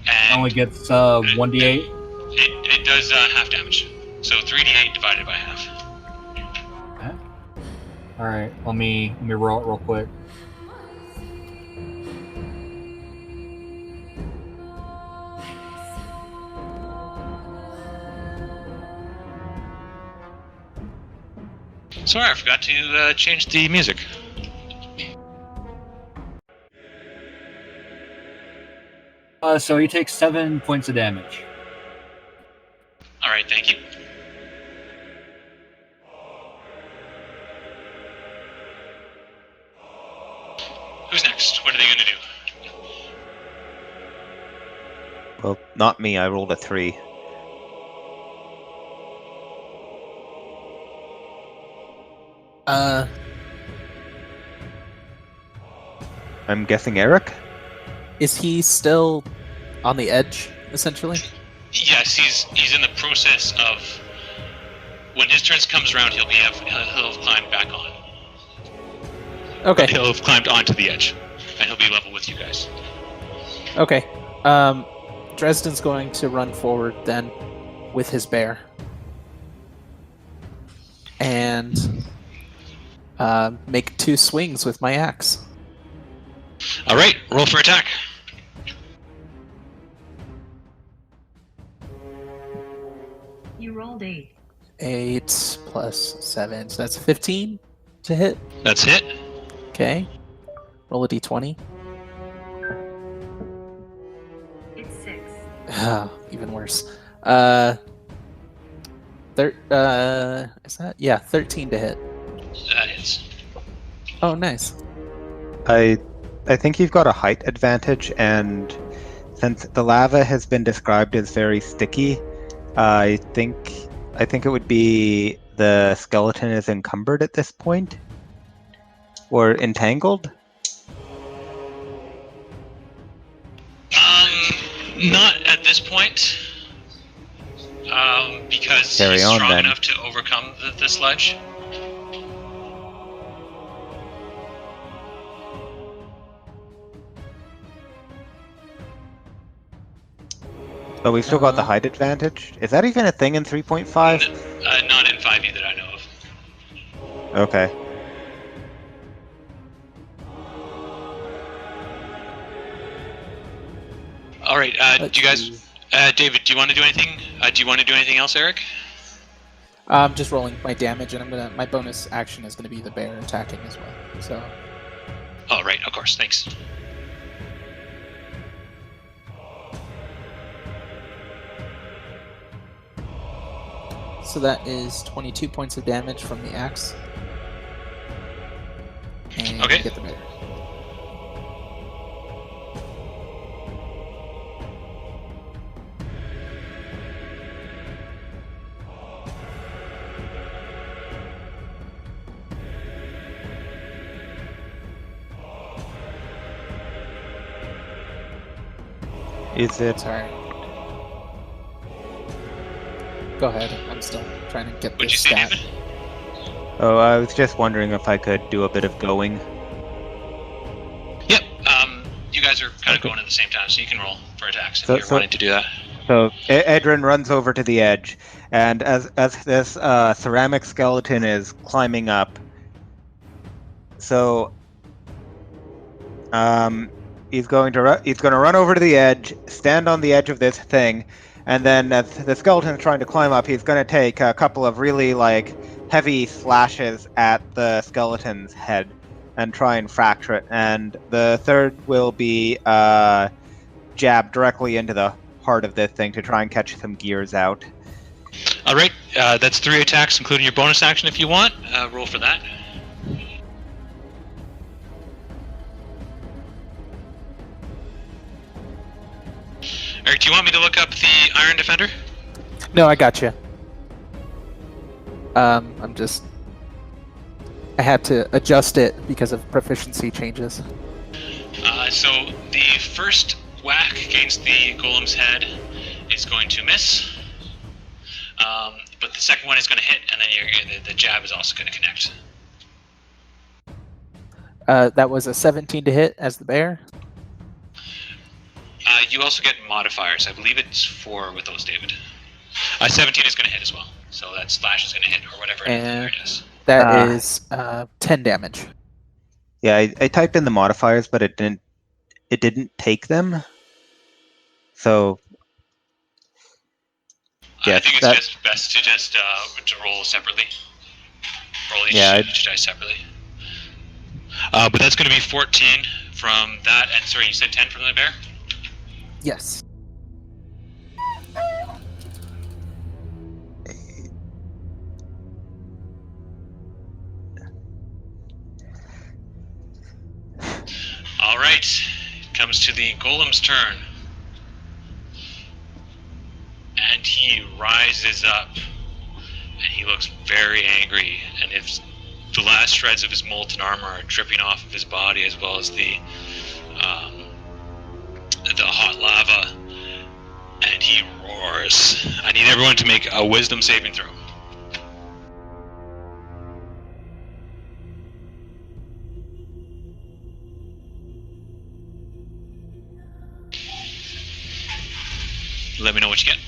And Only gets 1d8. It does half damage. So 3d8 divided by half. Okay. All right, let me roll it real quick. Sorry, I forgot to change the music. So he takes 7 points of damage. Alright, thank you. Who's next? What are they going to do? Well, not me. I rolled a 3. I'm guessing Eric? Is he still on the edge, essentially. Yes, he's in the process of. When his turn comes around, he'll have climbed back on. Okay. He'll have climbed onto the edge, and he'll be level with you guys. Okay. Dresden's going to run forward then with his bear. And make 2 swings with my axe. All right, roll for attack. You rolled 8. 8 plus 7, so that's 15 to hit. That's hit. Okay. Roll a d20. It's 6. Even worse. Is that? Yeah, 13 to hit. That hits. Oh, nice. I think you've got a height advantage, and since the lava has been described as very sticky, I think it would be the skeleton is encumbered at this point, or entangled. Not at this point. Because Carry he's on, strong then. enough to overcome the sludge. But we've still got the height advantage. Is that even a thing in 3.5? Not in 5e that I know of. Okay. All right, do you guys, David, do you want to do anything? Do you want to do anything else, Eric? I'm just rolling my damage, and my bonus action is gonna be the bear attacking as well. So. Oh, right, of course, thanks. So that is 22 points of damage from the axe. And Okay. get the bear. Is it? Sorry. Go ahead. I'm still trying to get What'd this you say, stat. David? Oh, I was just wondering if I could do a bit of going. Yep, you guys are kind of going at the same time, so you can roll for attacks if So- you're wanting to do that. So Edrin runs over to the edge, and as this ceramic skeleton is climbing up, so he's going to run over to the edge, stand on the edge of this thing, and then as the skeleton's trying to climb up, he's going to take a couple of really heavy slashes at the skeleton's head and try and fracture it. And the third will be jab directly into the heart of this thing to try and catch some gears out. All right, that's 3 attacks, including your bonus action if you want. Roll for that. Eric, do you want me to look up the Iron Defender? No, I got you. I had to adjust it because of proficiency changes. So the first whack against the golem's head is going to miss, but the second one is going to hit, and then the jab is also going to connect. That was a 17 to hit as the bear. You also get modifiers. I believe it's 4 with those, David. 17 is going to hit as well, so that slash is going to hit or whatever And- it is. That is 10 damage. Yeah, I typed in the modifiers, but it didn't take them. So I yes, think it's that- just best to roll separately. Roll each, Yeah, each dice separately. But that's going to be 14 from that, and sorry, you said 10 from the bear? Yes. All right, it comes to the golem's turn. And he rises up, and he looks very angry, and the last shreds of his molten armor are dripping off of his body, as well as the hot lava And he roars. I need everyone to make a wisdom saving throw. Let me know what you get.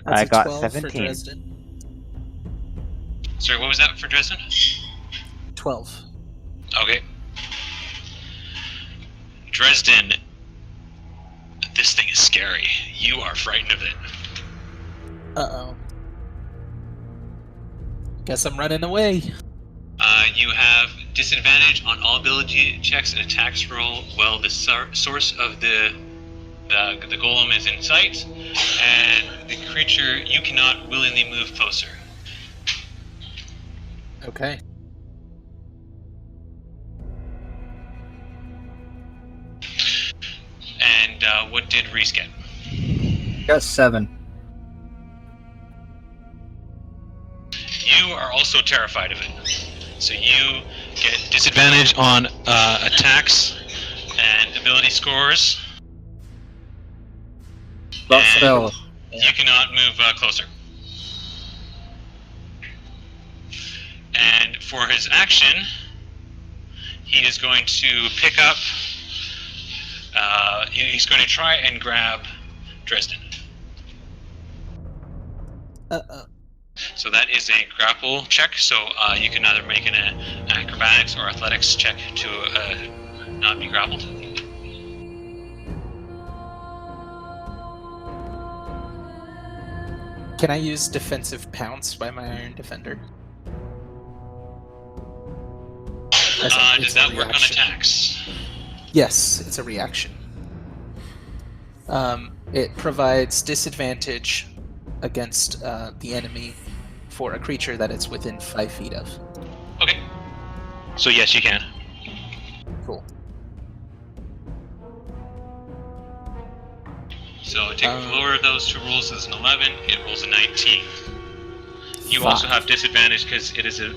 That's I a got 12 17. for Dresden. Sorry, what was that for Dresden? 12. Okay. Dresden, this thing is scary. You are frightened of it. Uh-oh. Guess I'm running away. You have disadvantage on all ability checks and attacks roll while the source of the golem is in sight, and the creature, you cannot willingly move closer. Okay. And what did Reese get? Got 7. You are also terrified of it. So you get disadvantage on attacks and ability scores. That And spell. You cannot move closer. And for his action, he is going to pick up. He's going to try and grab Dresden. Uh-oh. So that is a grapple check. So you can either make an acrobatics or athletics check to not be grappled. Can I use defensive pounce by my Iron Defender? Does that work on attacks? Yes, it's a reaction. It provides disadvantage against the enemy for a creature that it's within 5 feet of. Okay. So yes, you can. Cool. So take the lower of those two rolls is an 11. It rolls a 19. You also have disadvantage because it is a,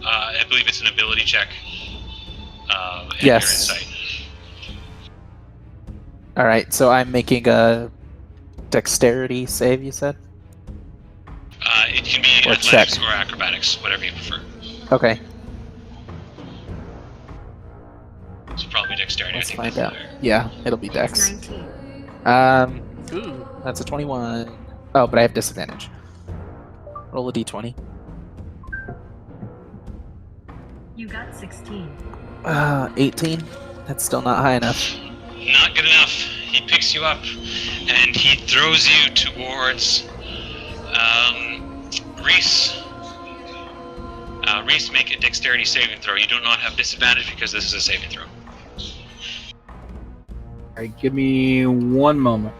I believe it's an ability check. And Yes. You're in sight. All right, so I'm making a dexterity save, you said? It can be Or athletics check. or acrobatics, whatever you prefer. Okay, So probably dexterity. let's I think find that's out. better. Yeah, it'll be dex. 19. Ooh, that's a 21. Oh, but I have disadvantage. Roll a d20. You got 16. 18. That's still not high enough. Not good enough. He picks you up and he throws you towards Reese. Reese, make a dexterity saving throw. You do not have disadvantage because this is a saving throw. Alright, give me one moment.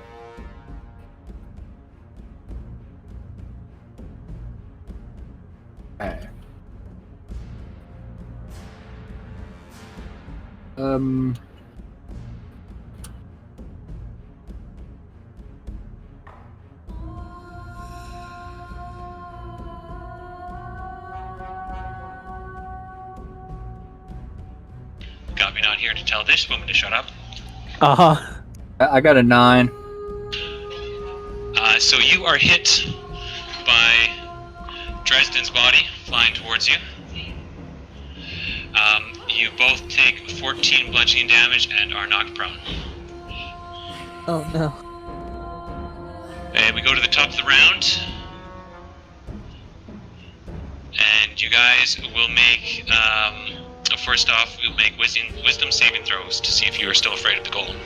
Okay. Got me not here to tell this woman to shut up. Uh-huh. I got a 9. So you are hit by Dresden's body flying towards you. You both take 14 bludgeoning damage and are knocked prone. Oh, no. And we go to the top of the round. And you guys will make, first off, we'll make wisdom saving throws to see if you are still afraid of the golem.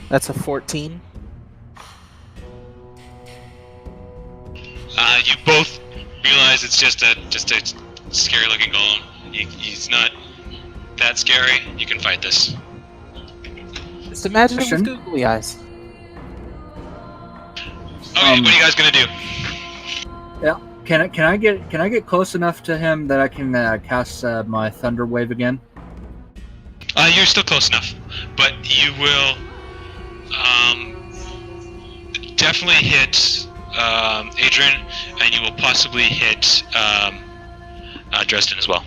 That's a 14. You both realize it's just a scary looking golem. He's not that scary. You can fight this. Just imagine it with Question? googly eyes. Okay, what are you guys gonna do? Yeah. Can I get close enough to him that I can cast my Thunder Wave again? You're still close enough, but you will definitely hit Adrian, and you will possibly hit Dresden as well.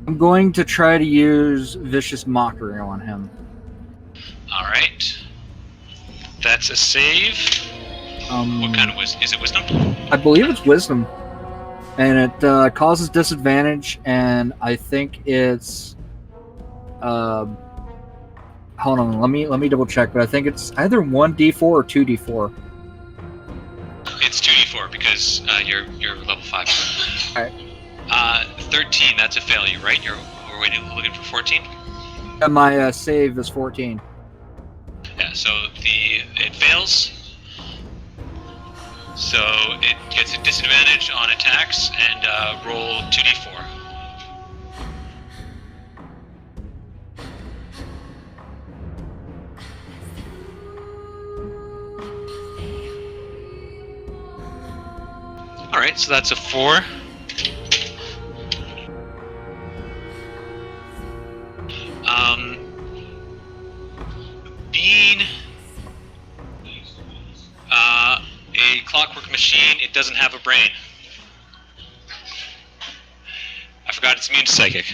I'm going to try to use Vicious Mockery on him. All right. That's a save. What kind of wisdom? Is it wisdom? I believe it's Wisdom. And it causes disadvantage, and I think it's... hold on, let me double check, but I think it's either 1d4 or 2d4. It's 2d4 because you're level 5. Alright. 13, that's a failure, right? We're looking for 14? And my save is 14. Yeah, so it fails. So it gets a disadvantage on attacks and roll 2d4. Alright, so that's a 4. Being a clockwork machine, it doesn't have a brain. I forgot it's immune to psychic.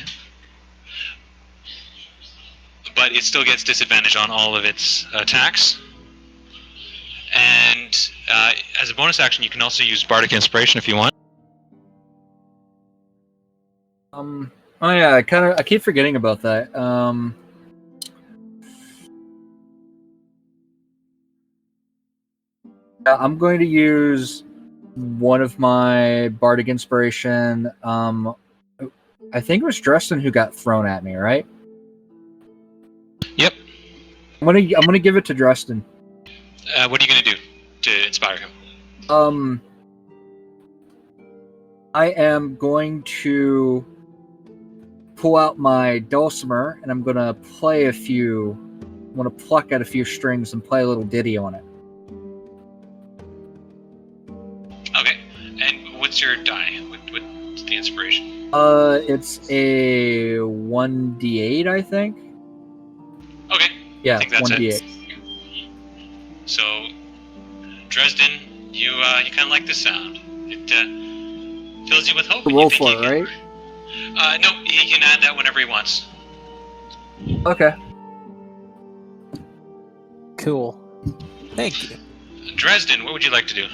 But it still gets disadvantage on all of its attacks. And as a bonus action, you can also use Bardic Inspiration if you want. Oh yeah, I keep forgetting about that. I'm going to use one of my Bardic Inspiration. I think it was Dresden who got thrown at me, right? Yep. I'm gonna give it to Dresden. What are you going to do to inspire him? I am going to pull out my dulcimer and I'm gonna play a few. I'm gonna pluck at a few strings and play a little ditty on it. Okay. And what's your die? What's the inspiration? It's a 1d8, I think. Okay. Yeah, I think that's 1d8. So, Dresden, you kind of like the sound. It fills you with hope. Roll for it, right? No, he can add that whenever he wants. Okay. Cool. Thank you. Dresden, what would you like to do?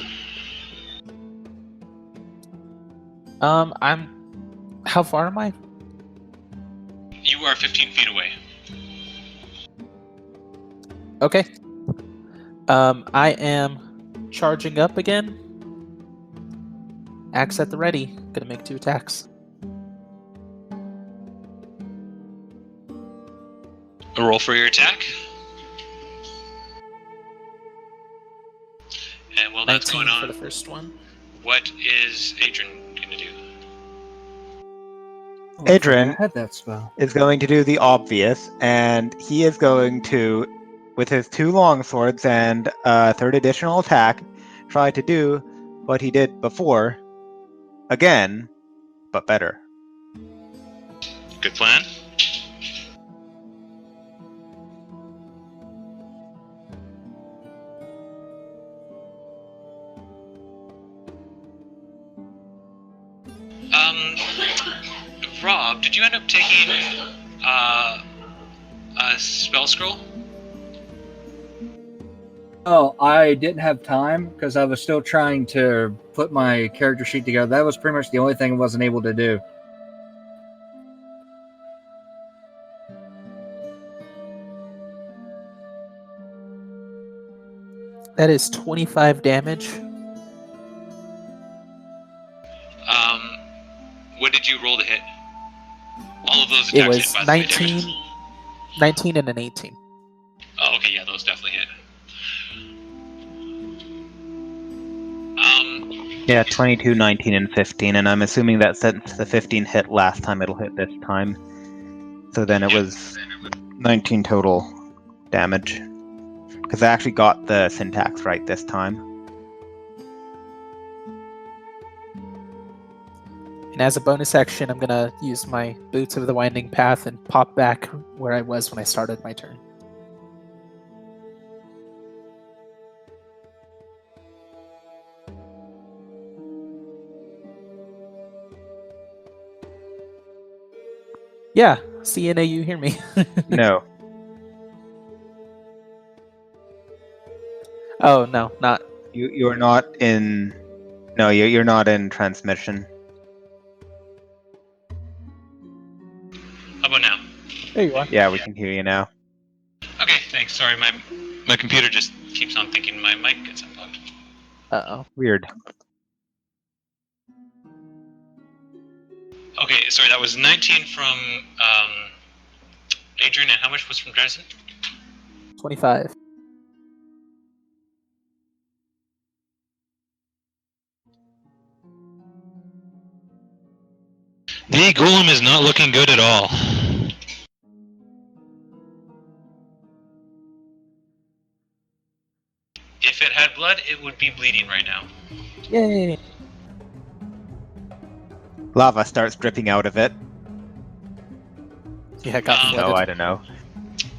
How far am I? You are 15 feet away. Okay. I am charging up again. Axe at the ready. Gonna make 2 attacks. A roll for your attack. And while that's 19 going for on, the first one. what is Adrian going to do? Adrian I had that spell. is going to do the obvious, and he is going to, with his 2 longswords and a 3rd additional attack, try to do what he did before, again, but better. Good plan. Rob, did you end up taking a spell scroll? Oh, I didn't have time because I was still trying to put my character sheet together. That was pretty much the only thing I wasn't able to do. That is 25 damage. What did you roll to hit? All of those attacks It was hit, by the way, 19, David. 19 and an 18. Oh, okay, yeah, those definitely hit. Yeah, 22, 19, and 15, and I'm assuming that since the 15 hit last time, it'll hit this time. So then it was 19 total damage. Because I actually got the syntax right this time. And as a bonus action, I'm gonna use my Boots of the Winding Path and pop back where I was when I started my turn. Yeah, CNA, you hear me? No. Oh no, not. You're not in. No, you're not in transmission. How about now? There you are. Yeah, we can hear you now. Okay, thanks. Sorry, my computer just keeps on thinking my mic gets unplugged. Uh-oh. Weird. Okay, sorry, that was 19 from Adrian, and how much was from Dresden? 25. The Golem is not looking good at all. If it had blood, it would be bleeding right now. Yay! Lava starts dripping out of it. Yeah, it got Um, flooded. No, I don't know.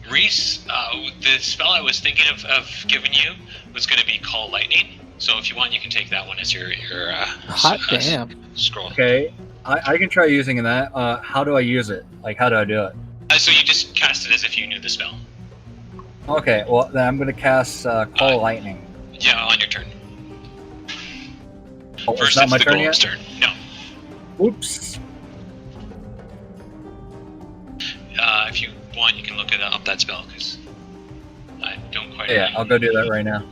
Reese, the spell I was thinking of giving you was going to be Call Lightning. So if you want, you can take that one as your Hot damn. scroll. Okay, I can try using that. How do I use it? Like, how do I do it? So you just cast it as if you knew the spell. Okay, well then I'm gonna cast Call Lightning. Yeah, on your turn. Oh, First, it's not it's my the turn Golem's yet. turn. No. Oops. If you want, you can look it up, that spell, because I don't quite Yeah, know. I'll go do that right now.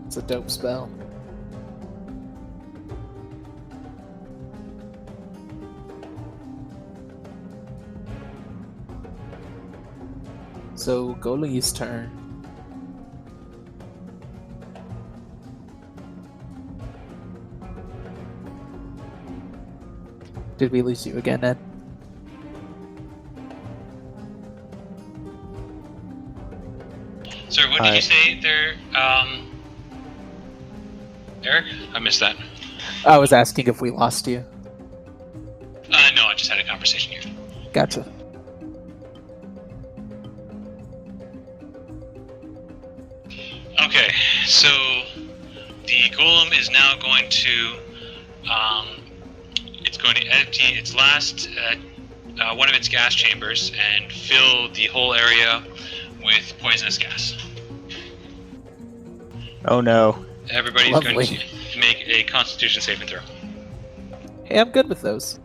It's a dope spell. So, Golem's turn. Did we lose you again, Ed? Sorry, what did you say there, Eric? I missed that. I was asking if we lost you. No, I just had a conversation here. Gotcha. Okay, so the Golem is now going to, it's going to empty its last, one of its gas chambers and fill the whole area with poisonous gas. Oh no. Everybody's Lovely. going to make a Constitution saving throw. Hey, I'm good with those.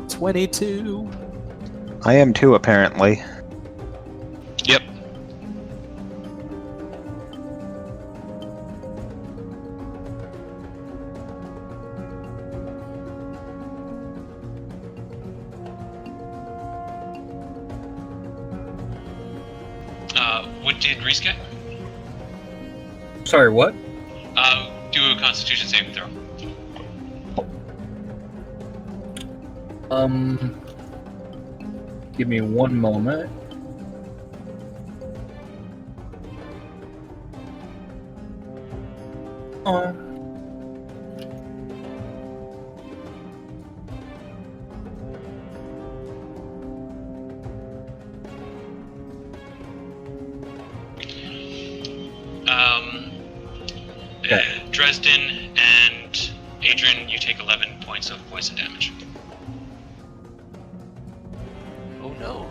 $22. I am too, apparently. Yep. What did Reese get? Sorry, what? Do a Constitution saving throw. Give me one moment. Okay. Dresden and Adrian, you take 11 points of poison damage. Oh no.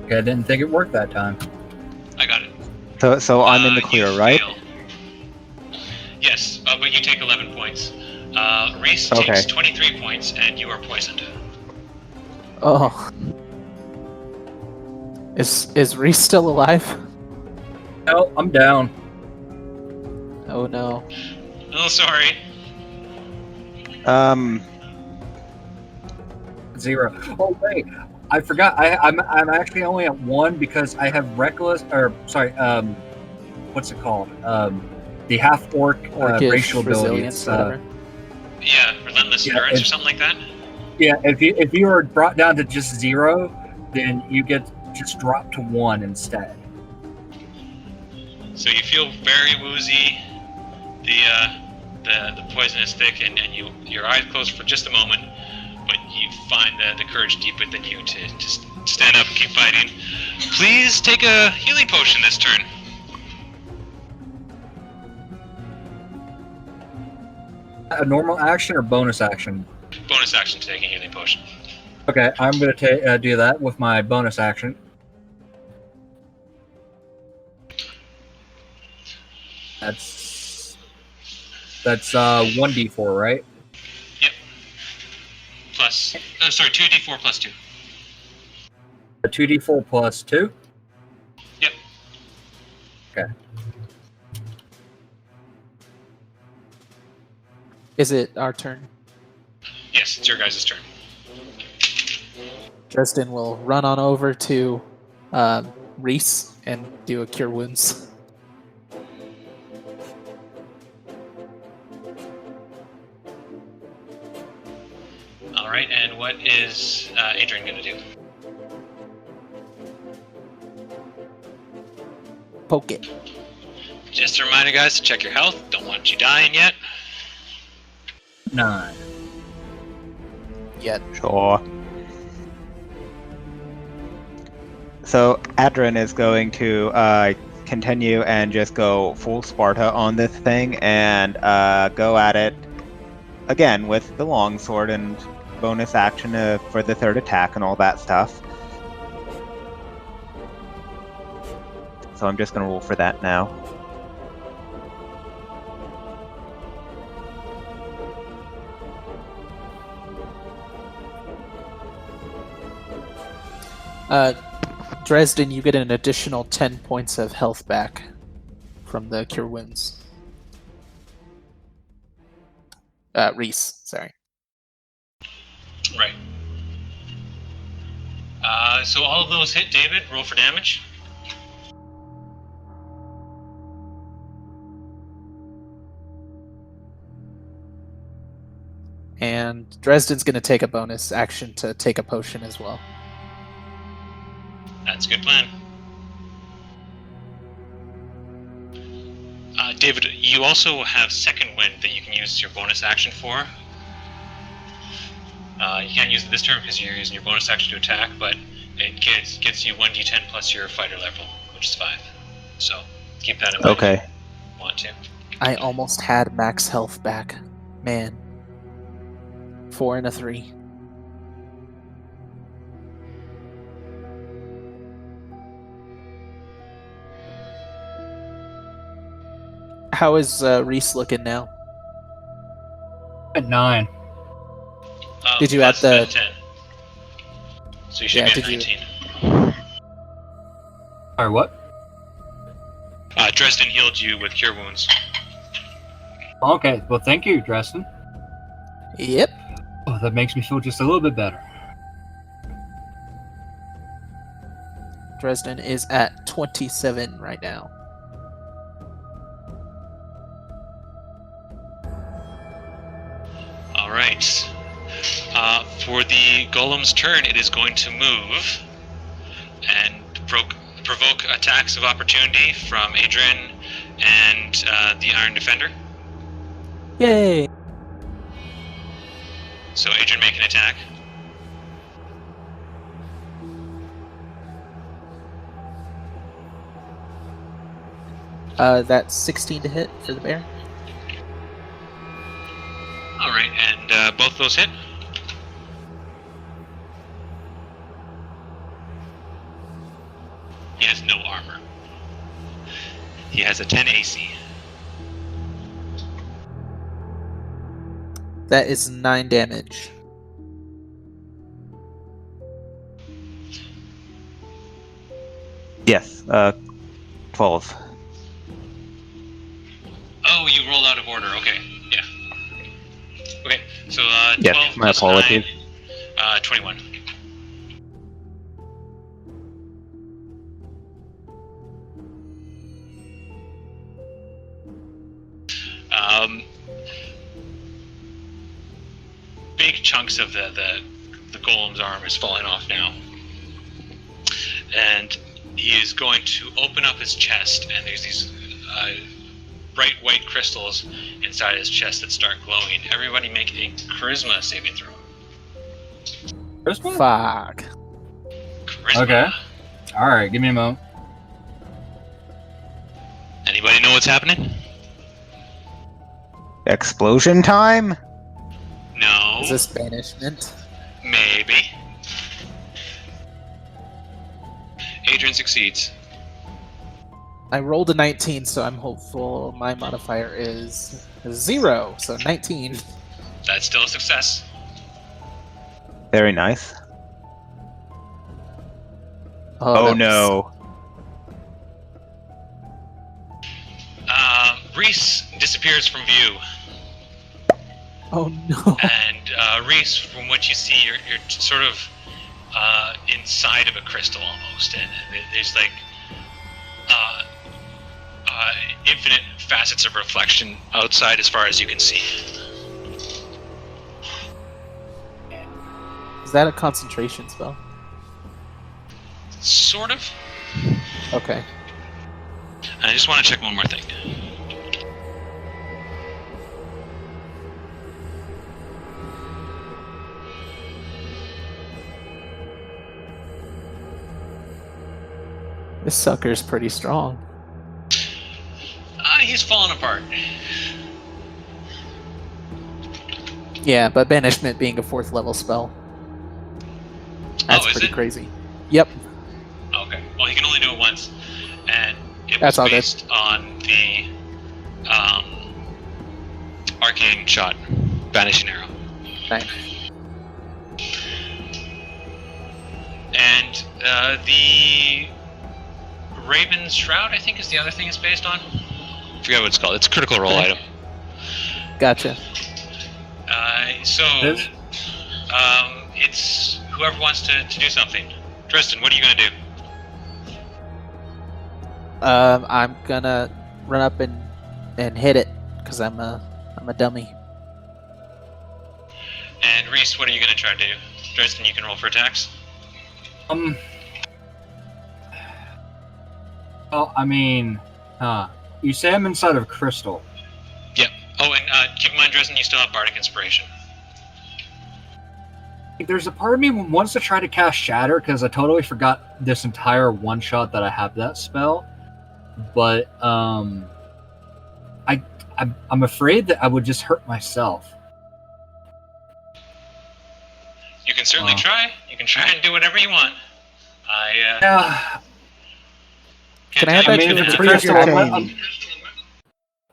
Okay, I didn't think it worked that time. I got it. So I'm in the You clear, right? fail. Yes, but you take 11 points. Reese Okay. takes 23 points, and you are poisoned. Oh. Is Reese still alive? Oh, I'm down. Oh no. Oh, sorry. 0. Oh wait, I forgot. I'm actually only at 1 because I have reckless. Or sorry, what's it called? The half orc Orcish racial ability. resilience, It's, whatever. Yeah, relentless Yeah, endurance or it's- something like that. yeah, if you are brought down to just 0, then you get just dropped to 1 instead. So you feel very woozy. the poisonous stick, and your eyes close for just a moment, but you find the courage deep within you to stand up and keep fighting. Please take a healing potion this turn. A normal action or bonus action? Bonus action to take a healing potion. Okay, I'm going to do that with my bonus action. That's 1d4, right? Yep. Plus, sorry, 2d4 plus 2. A 2d4 plus 2? Yep. Okay. Is it our turn? Yes, it's your guys' turn. Dresden will run on over to Reese and do a Cure Wounds. All right, and what is Adrian going to do? Poke it. Just a reminder, guys, to check your health. Don't want you dying yet. 9. Yet. Sure. So Adrian is going to continue and just go full Sparta on this thing and go at it again with the longsword and bonus action for the third attack and all that stuff. So I'm just going to roll for that now. Dresden, you get an additional 10 points of health back from the Cure Wounds. Reese, sorry. Right. So all of those hit David. Roll for damage. And Dresden's going to take a bonus action to take a potion as well. That's a good plan. David, you also have Second Wind that you can use your bonus action for. You can't use it this turn because you're using your bonus action to attack, but it gets you 1d10 plus your fighter level, which is 5. So keep that in mind. Okay. If you want to. I almost had max health back. Man. 4 and a 3. How is Reese looking now? At 9. Did you add Plus the 10? So you should Yeah, be at did you- 19. Sorry, what? Dresden healed you with Cure Wounds. Okay, well, thank you, Dresden. Yep. Oh, that makes me feel just a little bit better. Dresden is at 27 right now. All right. For the Golem's turn, it is going to move and provoke attacks of opportunity from Adrian and the Iron Defender. Yay! So Adrian, make an attack. That's 16 to hit for the bear. All right, and both those hit. He has no armor. He has a 10 AC. That is 9 damage. Yes. 12. Oh, you rolled out of order. Okay, yeah. Okay, so 12 Yes, my plus apologies. 9, 21. Big chunks of the golem's arm is falling off now, and he is going to open up his chest, and there's these bright white crystals inside his chest that start glowing. Everybody make a charisma saving throw. Charisma? Fuck. Charisma. Okay. All right, give me a moment. Anybody know what's happening? Explosion time? No. Is this banishment? Maybe. Adrian succeeds. I rolled a 19, so I'm hopeful my modifier is 0, so 19. That's still a success. Very nice. Oh, Oh that was- no. Reese disappears from view, Oh no. and Reese, from what you see, you're sort of inside of a crystal almost, and there's like infinite facets of reflection outside as far as you can see. Is that a concentration spell? Sort of. Okay. And I just want to check one more thing. This sucker's pretty strong. He's falling apart. Yeah, but banishment being a 4th level spell. That's is pretty it? crazy. Yep. Okay. Well, he can only do it once, and it That's was all good. based on the arcane shot, vanishing arrow. Nice. And the Raven's Shroud, I think, is the other thing it's based on. I forget what it's called. It's a critical role Okay. item. Gotcha. This? It's whoever wants to do something. Tristan, what are you gonna do? I'm gonna run up and hit it because I'm a dummy. And Reese, what are you gonna try to do? Tristan, you can roll for attacks. Well, I mean, you say I'm inside of crystal. Yep. Oh, and keep in mind, Tristan, you still have Bardic Inspiration. There's a part of me who wants to try to cast Shatter because I totally forgot this entire one shot that I have that spell. But I'm afraid that I would just hurt myself. You can certainly try. You can try and do whatever you want. Yeah. Can I have tell that you too? what It's to pretty do. entertaining.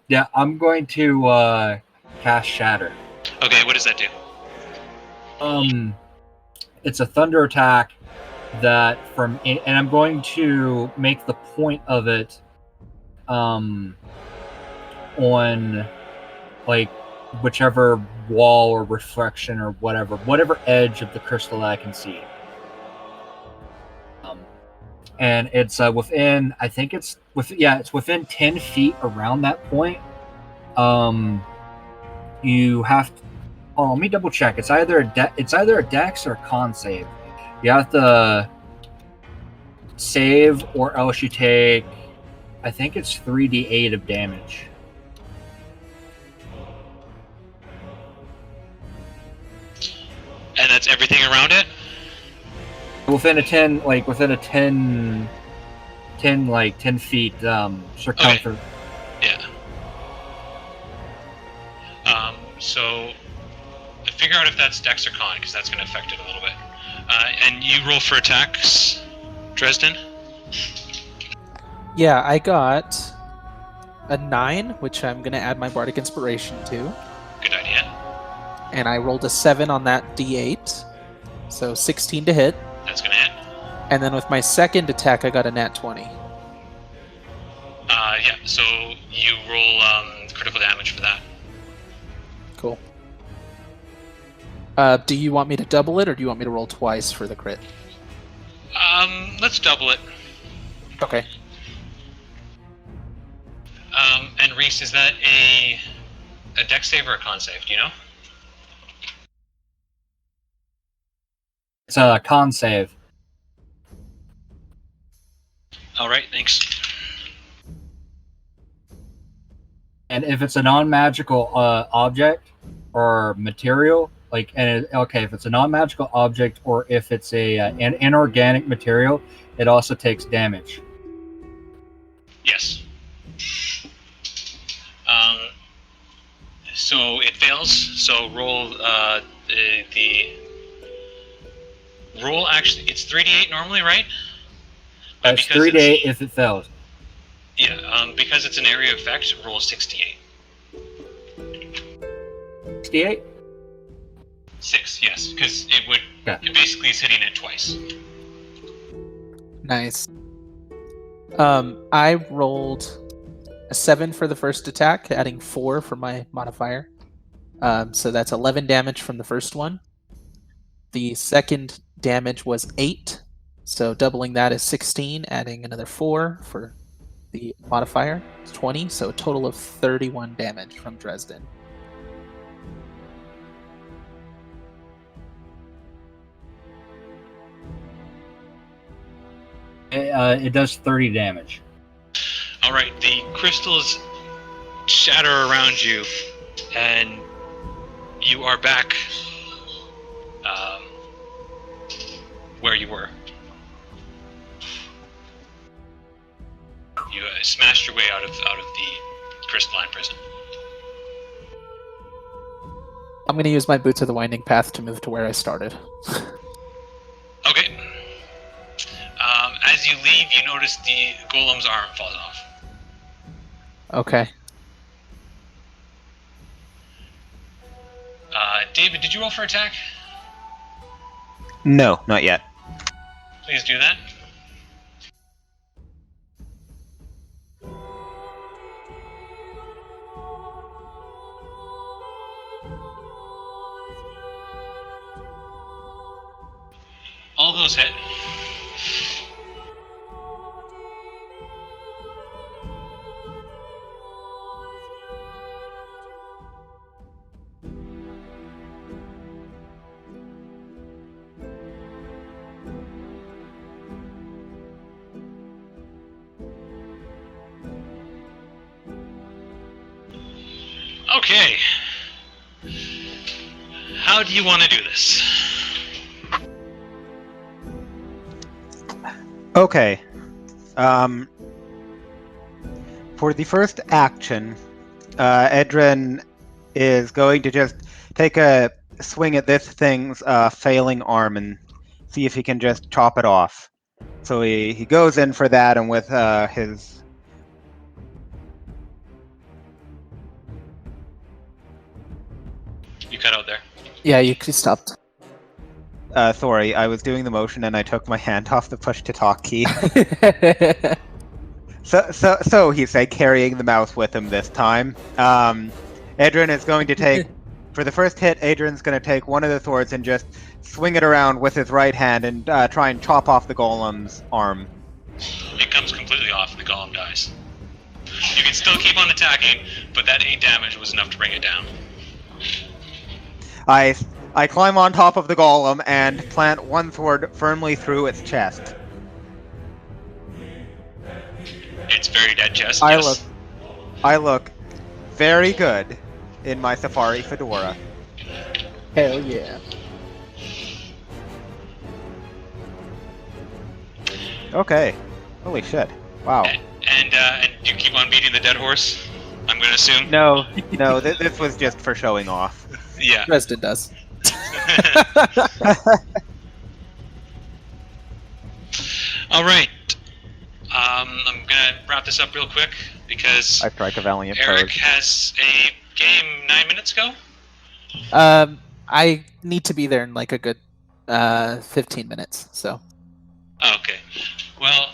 Yeah, I'm going to cast Shatter. Okay, what does that do? It's a thunder attack that and I'm going to make the point of it on like whichever wall or reflection or whatever edge of the crystal that I can see. And it's within, I think it's within 10 feet around that point. You have to, let me double check. It's either a dex or a con save. You have to save, or else you take, I think it's 3d8 of damage. And that's everything around it? Within a 10 feet circumference. Yeah. So figure out if that's Dex or Con, because that's going to affect it a little bit. And you roll for attacks, Dresden? Yeah, I got a 9, which I'm gonna add my Bardic Inspiration to, Good idea. and I rolled a 7 on that D8, so 16 to hit. That's going to hit. And then with my second attack, I got a nat 20. Yeah, so you roll critical damage for that. Cool. Do you want me to double it, or do you want me to roll twice for the crit? Let's double it. Okay. And Reese, is that a Dex save or a Con save? Do you know? It's a con save. All right, thanks. And if it's a non-magical object or material, if it's a non-magical object or if it's an inorganic material, it also takes damage. Yes. So it fails. So roll the roll. Actually, it's 3d8 normally, right? But It's 3d8 if it fails. Yeah. Because it's an area effect, roll 68. 68? 6. Yes, because it would. Yeah. It basically is hitting it twice. Nice. I rolled a 7 for the first attack, adding 4 for my modifier. So that's 11 damage from the first one. The second damage was 8, so doubling that is 16, adding another 4 for the modifier. It's 20, so a total of 31 damage from Dresden. It does 30 damage. All right, the crystals shatter around you, and you are back where you were. You smashed your way out of the crystalline prison. I'm going to use my Boots of the Winding Path to move to where I started. Okay. As you leave, you notice the golem's arm falls off. Okay. David, did you roll for attack? No, not yet. Please do that. All those hit. Okay. How do you want to do this? Okay. For the first action, Edrin is going to just take a swing at this thing's failing arm and see if he can just chop it off. So he goes in for that, and with his... You cut out there. Yeah, you stopped. sorry, I was doing the motion and I took my hand off the push-to-talk key. So he said, carrying the mouse with him this time. Adrian is going to take, for the first hit, Adrian's going to take one of the swords and just swing it around with his right hand and try and chop off the golem's arm. It comes completely off, the golem dies. You can still keep on attacking, but that 8 damage was enough to bring it down. I climb on top of the golem and plant one sword firmly through its chest. It's very dead chest, I yes. look very good in my safari fedora. Hell yeah. Okay. Holy shit. Wow. And you keep on beating the dead horse, I'm gonna assume? No, this was just for showing off. Yeah. Dresden does. All right. I'm gonna wrap this up real quick because I strike a valiant Eric pose. has a game 9 minutes ago. I need to be there in like a good 15 minutes, so. Oh, okay. Well,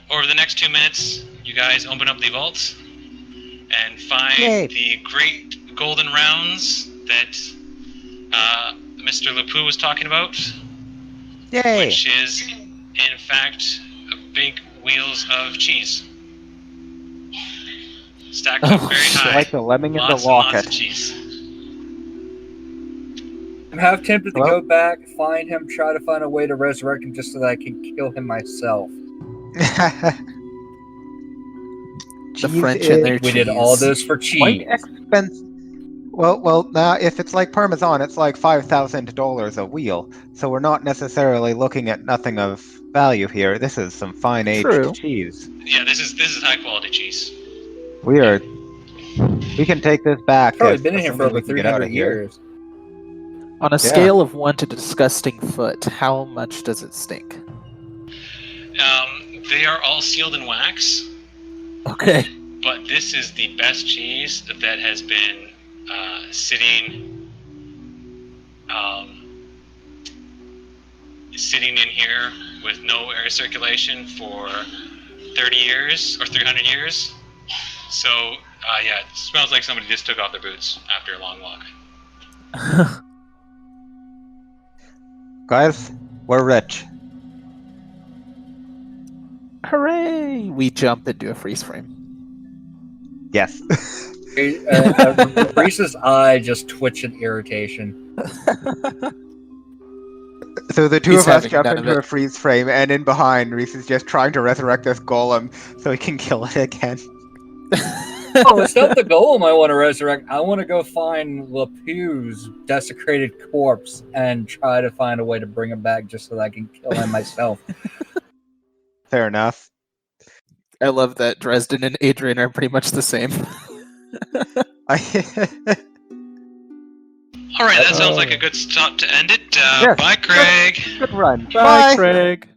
over the next 2 minutes, you guys open up the vaults and find Yay. the great golden rounds that Mr. Lepoux was talking about, Yay! which is, in fact, big wheels of cheese. Stacked up very high. Like the lemming in Lots the and lots of locket. cheese. I'm half tempted to Hello? go back, find him, try to find a way to resurrect him just so that I can kill him myself. The cheese French is and their We did all cheese. those for quite cheese. expensive. Well, now if it's like Parmesan, it's like $5,000 a wheel. So we're not necessarily looking at nothing of value here. This is some fine True. aged cheese. Yeah, this is high quality cheese. We can take this back. Probably been in here for assuming over we can get out 300 of here. years. On a scale of 1 to disgusting foot, how much does it stink? They are all sealed in wax, Okay. but this is the best cheese that has been sitting in here with no air circulation for 30 years or 300 years. So, yeah, it smells like somebody just took off their boots after a long walk. Guys, we're rich. Hooray! We jump into a freeze frame. Yes. Reese's eye just twitched in irritation. So the two He's of us having jump none of into it. a freeze frame, and in behind, Reese is just trying to resurrect this golem so he can kill it again. Oh, it's not the golem I want to resurrect. I want to go find Lapew's desecrated corpse and try to find a way to bring him back just so that I can kill him myself. Fair enough. I love that Dresden and Adrian are pretty much the same. All right, that sounds like a good stop to end it. Yes. Bye, Craig. Good run. Bye, Craig.